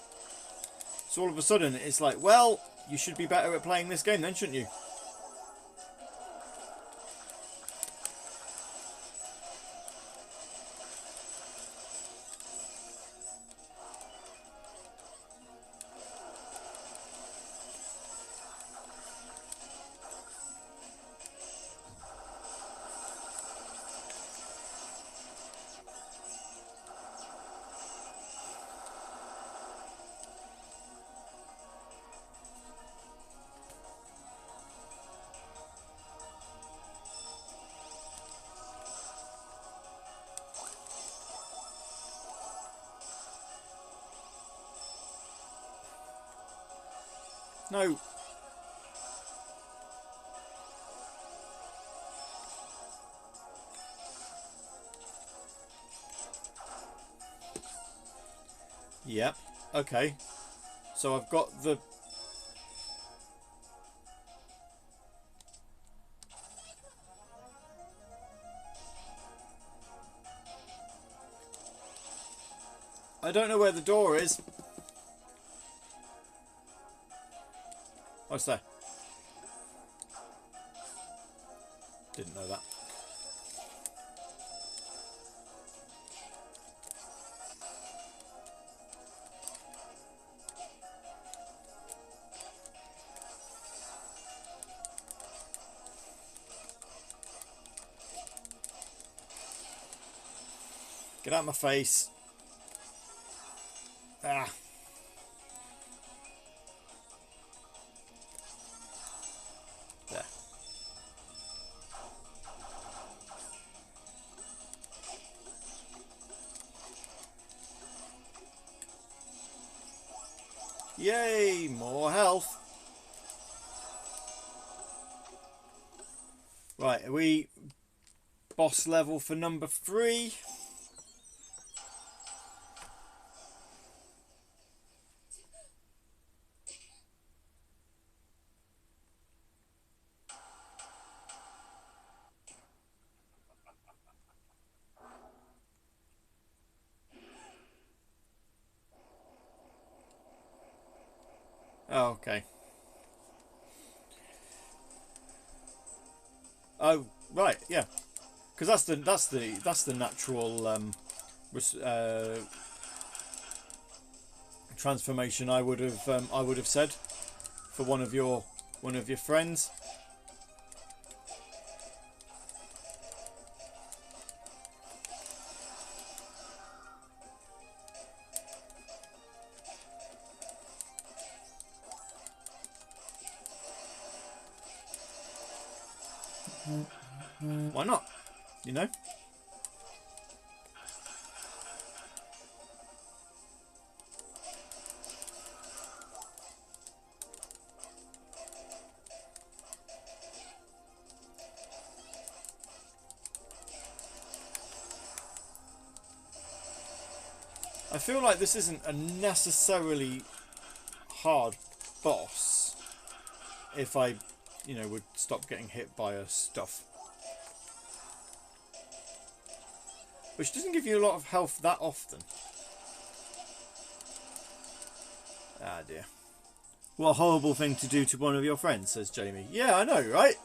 So all of a sudden it's like, well, you should be better at playing this game then, shouldn't you? No. Yep. Okay. So I've got the... I don't know where the door is. What's there? Didn't know that. Get out of my face. Ah. There. Yay, more health. Right, are we boss level for number 3? Oh, okay. Oh, right, yeah. Because that's the natural transformation I would have said for one of your friends. Why not? You know? I feel like this isn't a necessarily hard boss if I, you know, would stop getting hit by her stuff. Which doesn't give you a lot of health that often. Ah dear. What a horrible thing to do to one of your friends, says Jamie. Yeah, I know, right?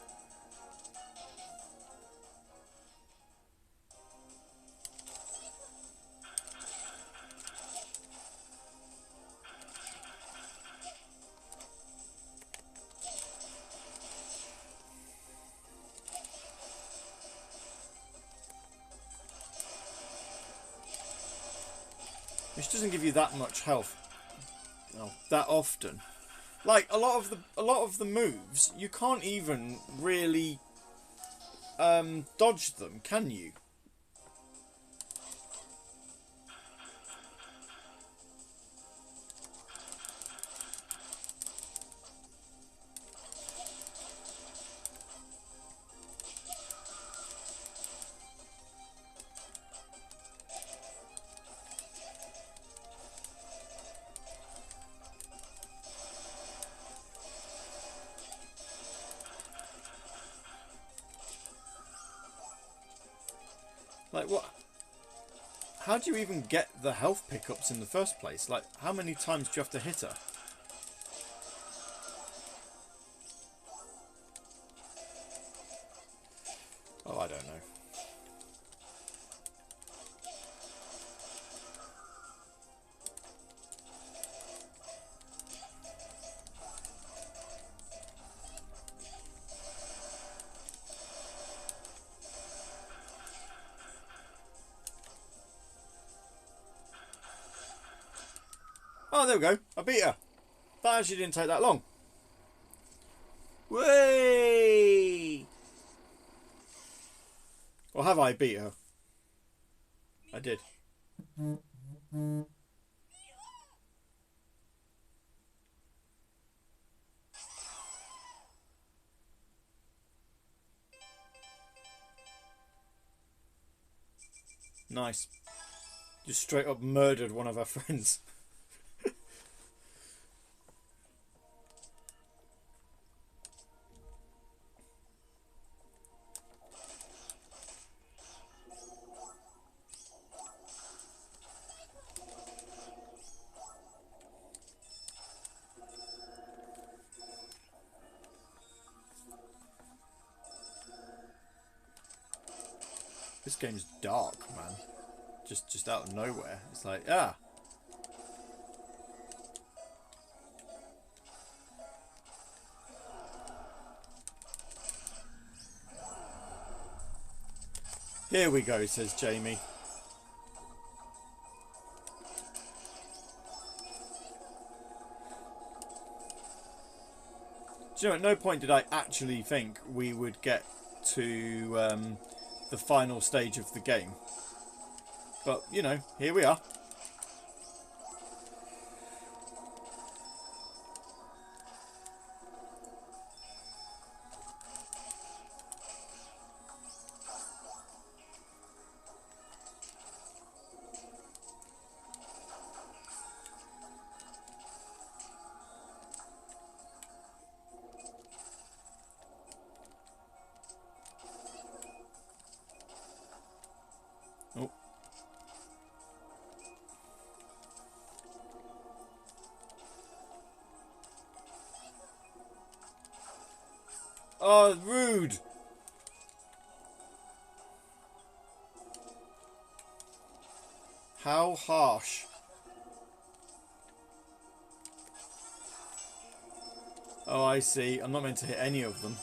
Which doesn't give you that much health, oh, that often. Like a lot of the moves, you can't even really dodge them, can you? Like what? How do you even get the health pickups in the first place? Like how many times do you have to hit her? Oh, I don't know. Oh, there we go. I beat her. That actually didn't take that long. Way! Or have I beat her? I did. Nice. Just straight up murdered one of our friends. This game's dark, man. Just out of nowhere. It's like, ah. Here we go, says Jamie. Do you know, at no point did I actually think we would get to the final stage of the game. But, you know, here we are. Oh. Oh, rude. How harsh. Oh, I see. I'm not meant to hit any of them.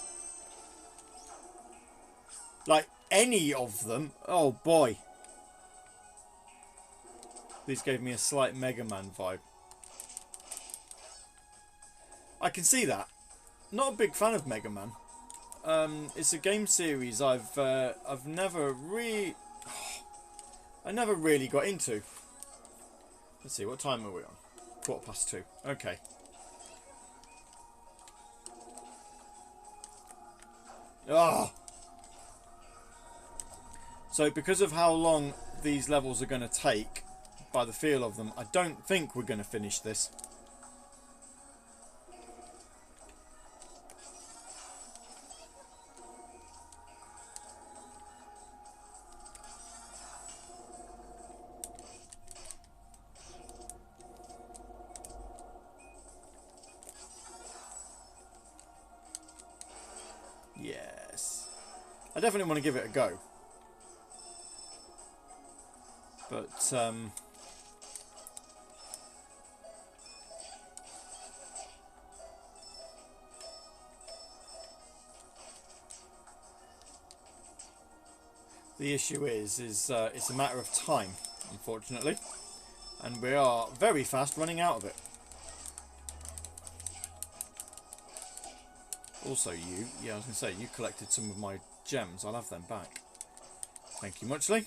Like, any of them? Oh, boy. These gave me a slight Mega Man vibe. I can see that. Not a big fan of Mega Man. It's a game series I've never really... I never really got into. Let's see, what time are we on? 2:15. Okay. Ah. So because of how long these levels are going to take, by the feel of them, I don't think we're going to finish this. Yes. I definitely want to give it a go. But, the issue is it's a matter of time, unfortunately. And we are very fast running out of it. Also you, yeah, I was going to say, you collected some of my gems. I'll have them back. Thank you muchly.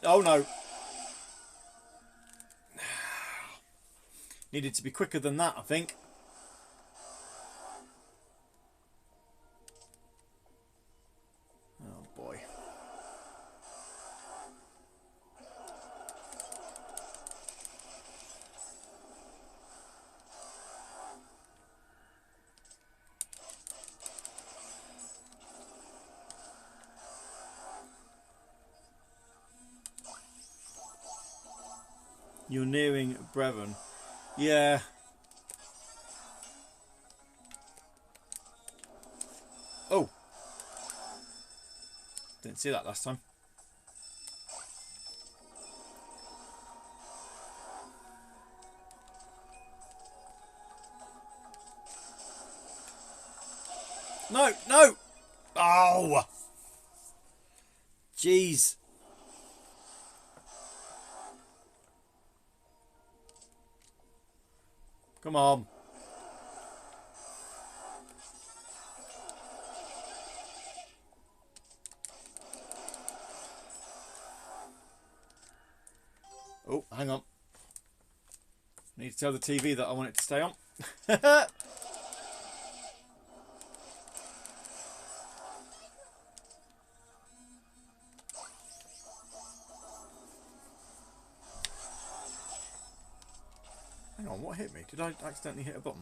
Oh no. Needed to be quicker than that, I think. Oh boy. You're nearing Brevon. Yeah. Oh. Didn't see that last time. No, no. Oh. Jeez. Come on. Oh, hang on. Need to tell the TV that I want it to stay on. Hang on, what hit me? Did I accidentally hit a button?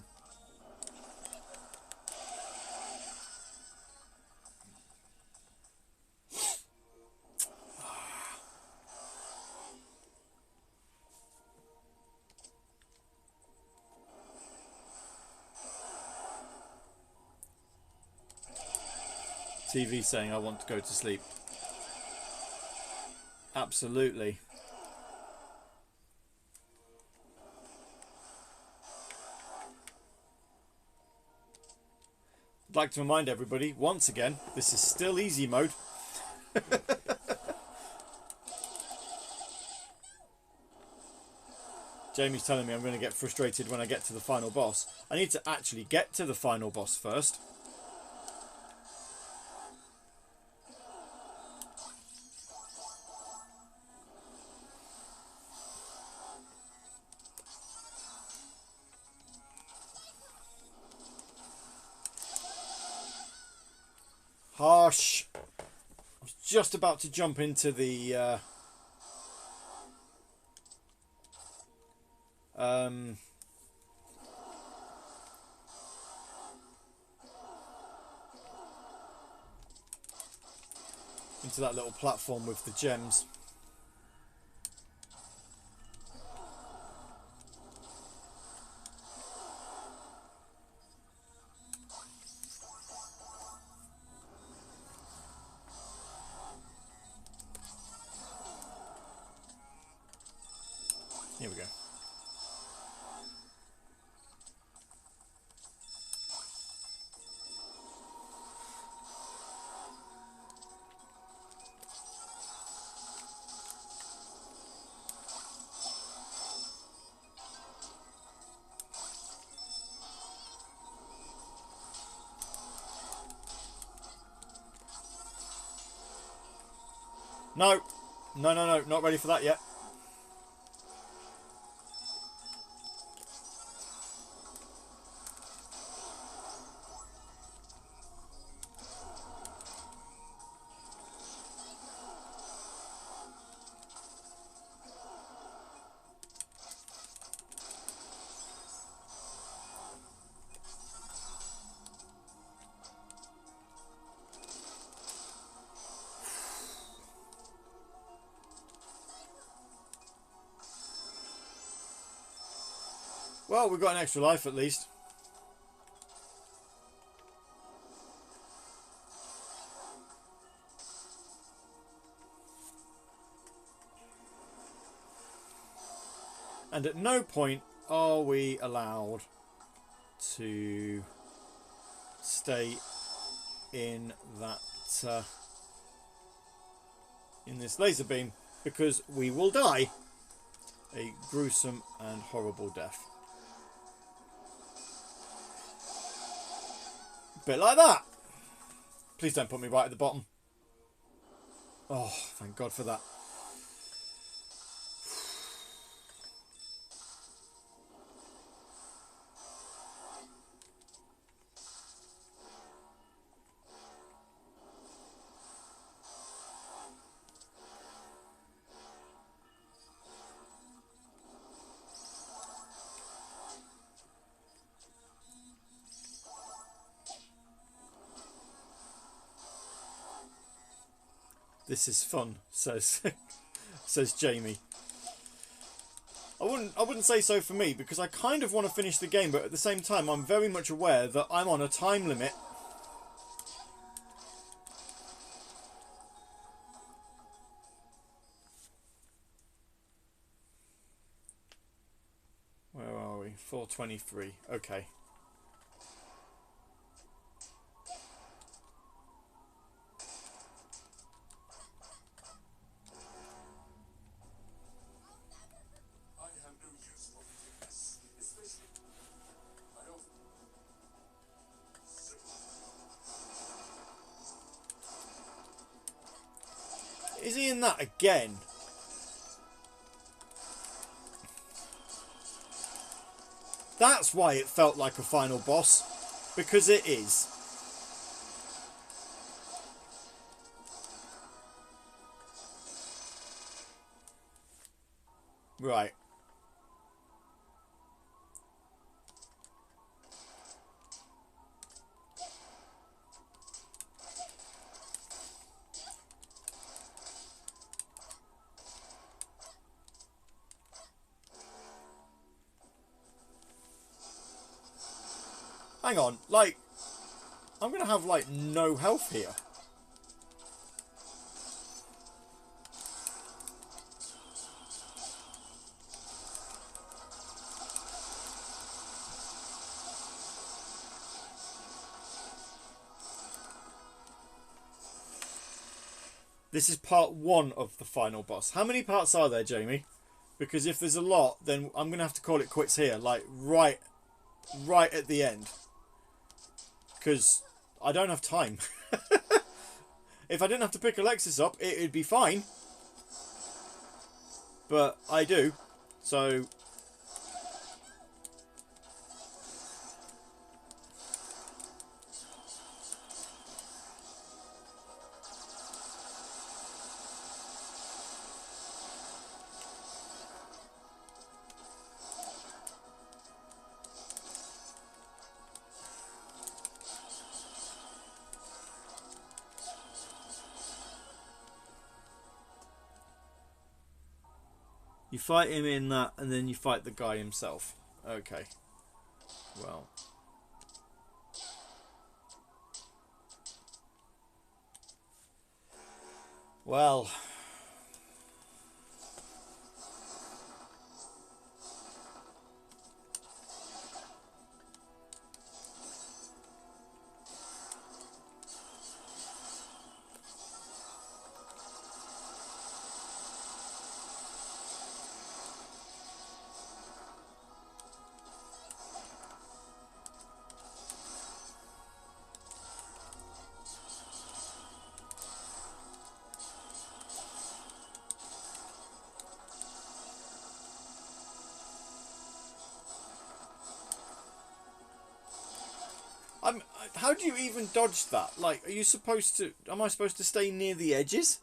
TV saying I want to go to sleep. Absolutely. I'd like to remind everybody, once again, this is still easy mode. Jamie's telling me I'm going to get frustrated when I get to the final boss. I need to actually get to the final boss first. Harsh. I was just about to jump into the into that little platform with the gems. Here we go. No, no, not ready for that yet. Well, we've got an extra life at least. And at no point are we allowed to stay in that in this laser beam, because we will die a gruesome and horrible death. Bit like that. Please don't put me right at the bottom. Oh, thank God for that. This is fun, says says Jamie. I wouldn't say so for me, because I kind of want to finish the game, but at the same time I'm very much aware that I'm on a time limit. Where are we? 4:23. Okay. I have no use for forgiveness, especially seeing that again. That's why it felt like a final boss. Because it is. Right. Hang on, like, I'm going to have, like, no health here. This is part 1 of the final boss. How many parts are there, Jamie? Because if there's a lot, then I'm going to have to call it quits here, like, right at the end. Because I don't have time. If I didn't have to pick Alexis up, it'd be fine. But I do. So... You fight him in that, and then you fight the guy himself. Okay. Well. Well. How do you even dodge that? Like, are you supposed to... Am I supposed to stay near the edges?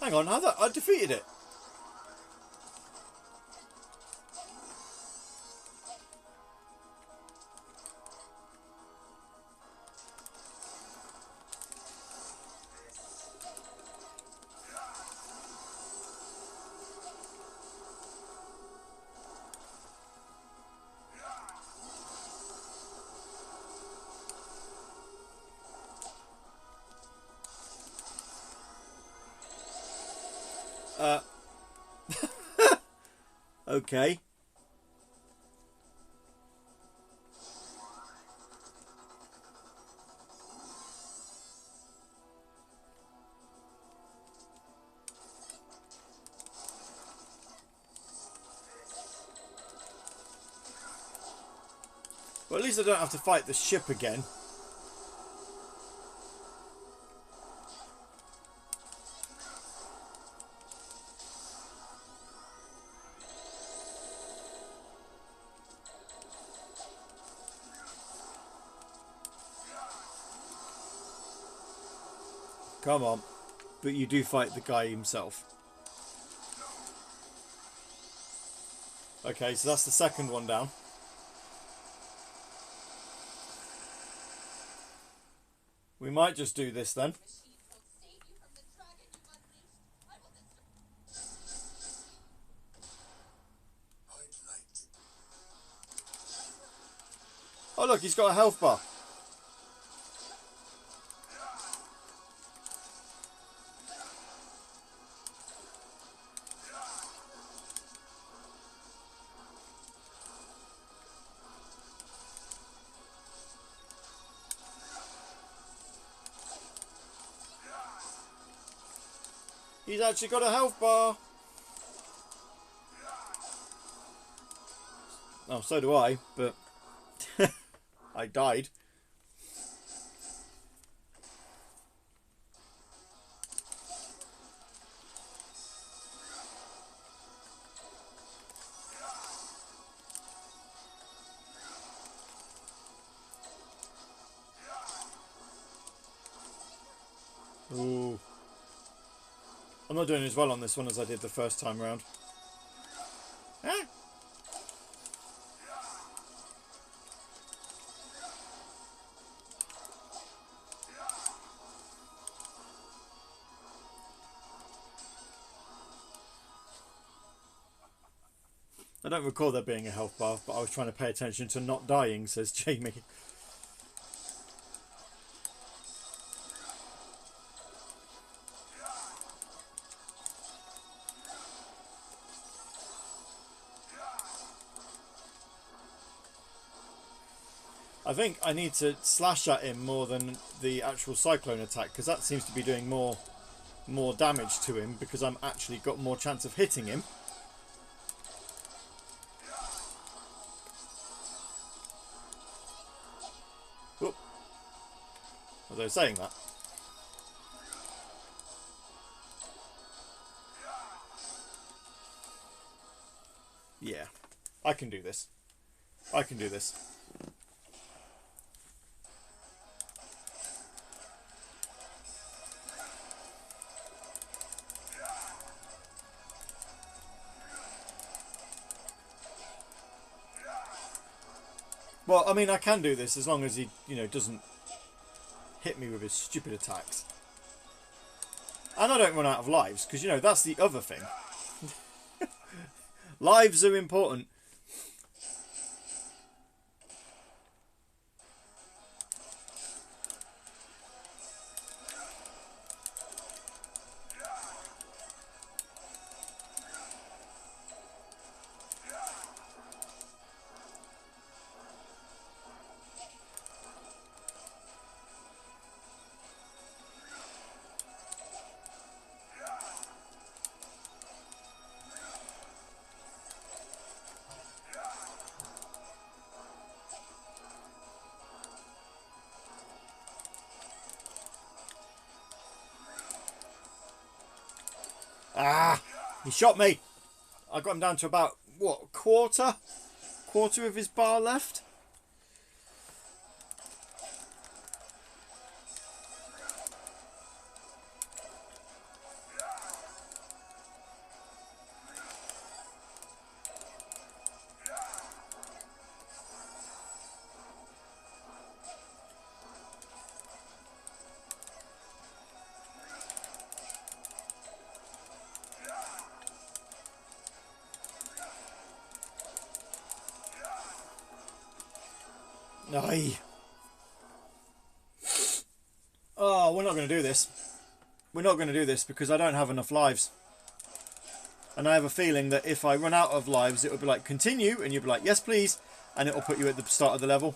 Hang on, I defeated it. Okay. Well, at least I don't have to fight the ship again. Come on. But you do fight the guy himself. Okay, so that's the second one down. We might just do this then. Machines won't save you from the dragon you've unleashed. I will destroy. I'd like to. Oh look, he's got a health bar. He's actually got a health bar. Oh, so do I, but I died. Ooh. I'm not doing as well on this one as I did the first time round. Ah. I don't recall there being a health bar, but I was trying to pay attention to not dying, says Jamie. I think I need to slash at him more than the actual cyclone attack, because that seems to be doing more damage to him, because I'm actually got more chance of hitting him. Whoop. Was I saying that? Yeah, I can do this. I can do this. Well, I mean, I can do this as long as he, you know, doesn't hit me with his stupid attacks. And I don't run out of lives, because, you know, that's the other thing. Lives are important. Ah! He shot me! I got him down to about, what, quarter of his bar left? Aye. Oh, we're not going to do this. We're not going to do this because I don't have enough lives. And I have a feeling that if I run out of lives, it will be like, continue, and you'll be like, yes, please. And it will put you at the start of the level.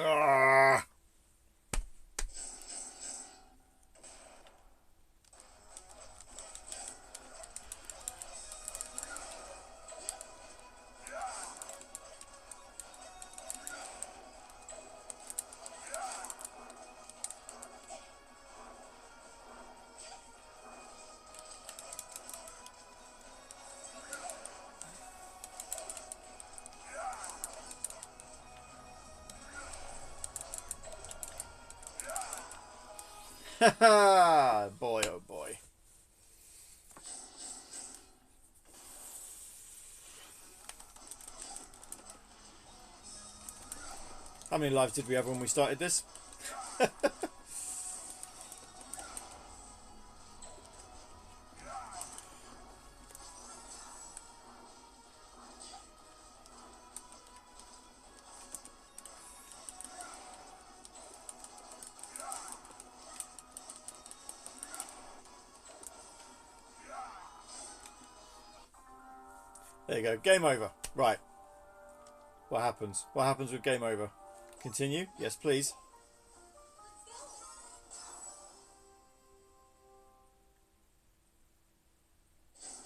Ah. Boy, oh boy. How many lives did we have when we started this? There you go. Game over. Right. What happens? What happens with game over? Continue? Yes, please.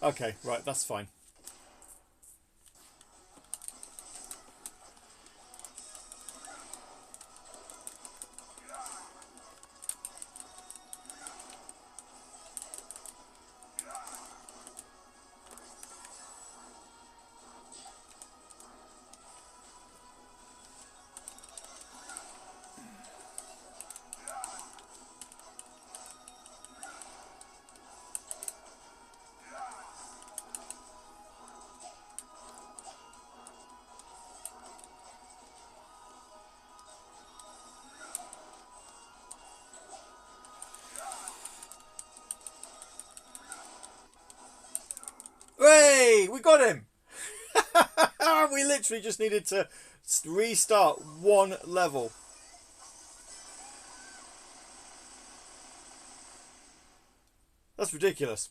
Okay, right. That's fine. Hey, we got him. We literally just needed to restart one level. That's ridiculous.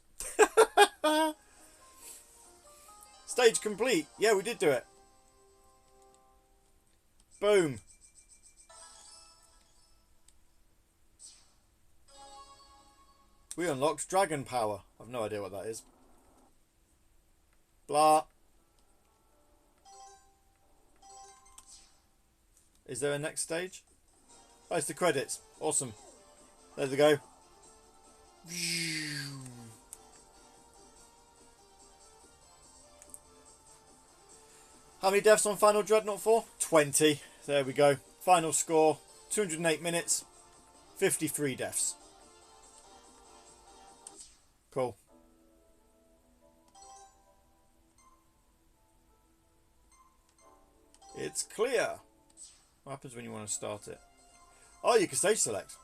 Stage complete. Yeah, we did do it. Boom. We unlocked dragon power. I've no idea what that is. Blah. Is there a next stage? Oh, it's the credits. Awesome. There they go. How many deaths on Final Dreadnought 4? 20. There we go. Final score, 208 minutes, 53 deaths. Cool. It's clear. What happens when you want to start it? Oh, you can stage select.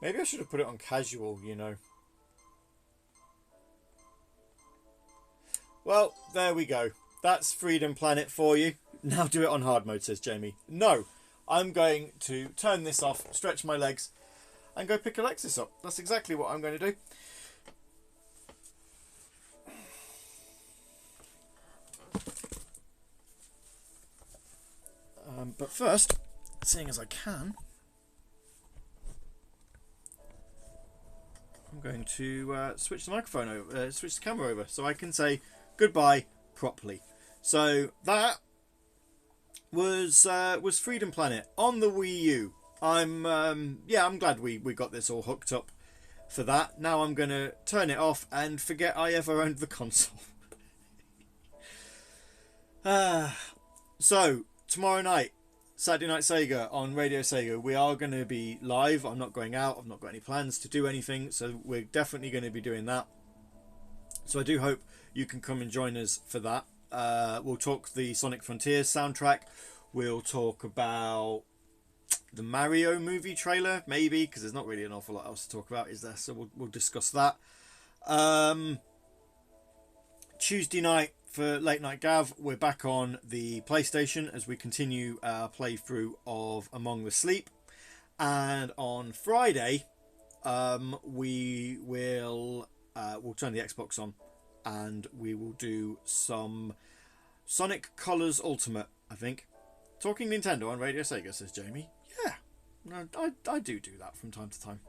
Maybe I should have put it on casual, you know. Well, there we go. That's Freedom Planet for you. Now do it on hard mode, says Jamie. No, I'm going to turn this off, stretch my legs, and go pick Alexis up. That's exactly what I'm going to do. But first, seeing as I can, I'm going to switch the microphone over, switch the camera over, so I can say goodbye properly. So that was Freedom Planet on the Wii U. I'm glad we got this all hooked up for that. Now I'm gonna turn it off and forget I ever owned the console. So tomorrow night, Saturday Night Sega on Radio Sega, we are going to be live. I'm not going out. I've not got any plans to do anything, so we're definitely going to be doing that. So I do hope you can come and join us for that. We'll talk the Sonic Frontiers soundtrack. We'll talk about the Mario movie trailer, maybe, because there's not really an awful lot else to talk about, is there? So we'll discuss that. Tuesday night for Late Night Gav, we're back on the PlayStation as we continue our playthrough of Among the Sleep. And on Friday, we'll turn the Xbox on and we will do some Sonic Colors Ultimate, I think. Talking Nintendo on Radio Sega, says Jamie. Yeah, no, I do that from time to time.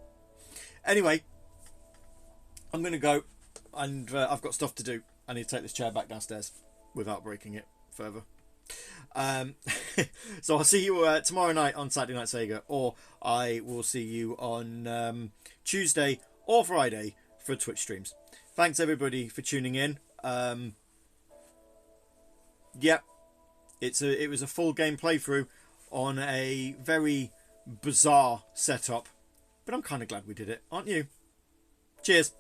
Anyway, I'm going to go, and I've got stuff to do. I need to take this chair back downstairs without breaking it further. So I'll see you tomorrow night on Saturday Night Sega, or I will see you on Tuesday or Friday for Twitch streams. Thanks everybody for tuning in. Yeah, it was a full game playthrough on a very bizarre setup, but I'm kind of glad we did it, aren't you? Cheers.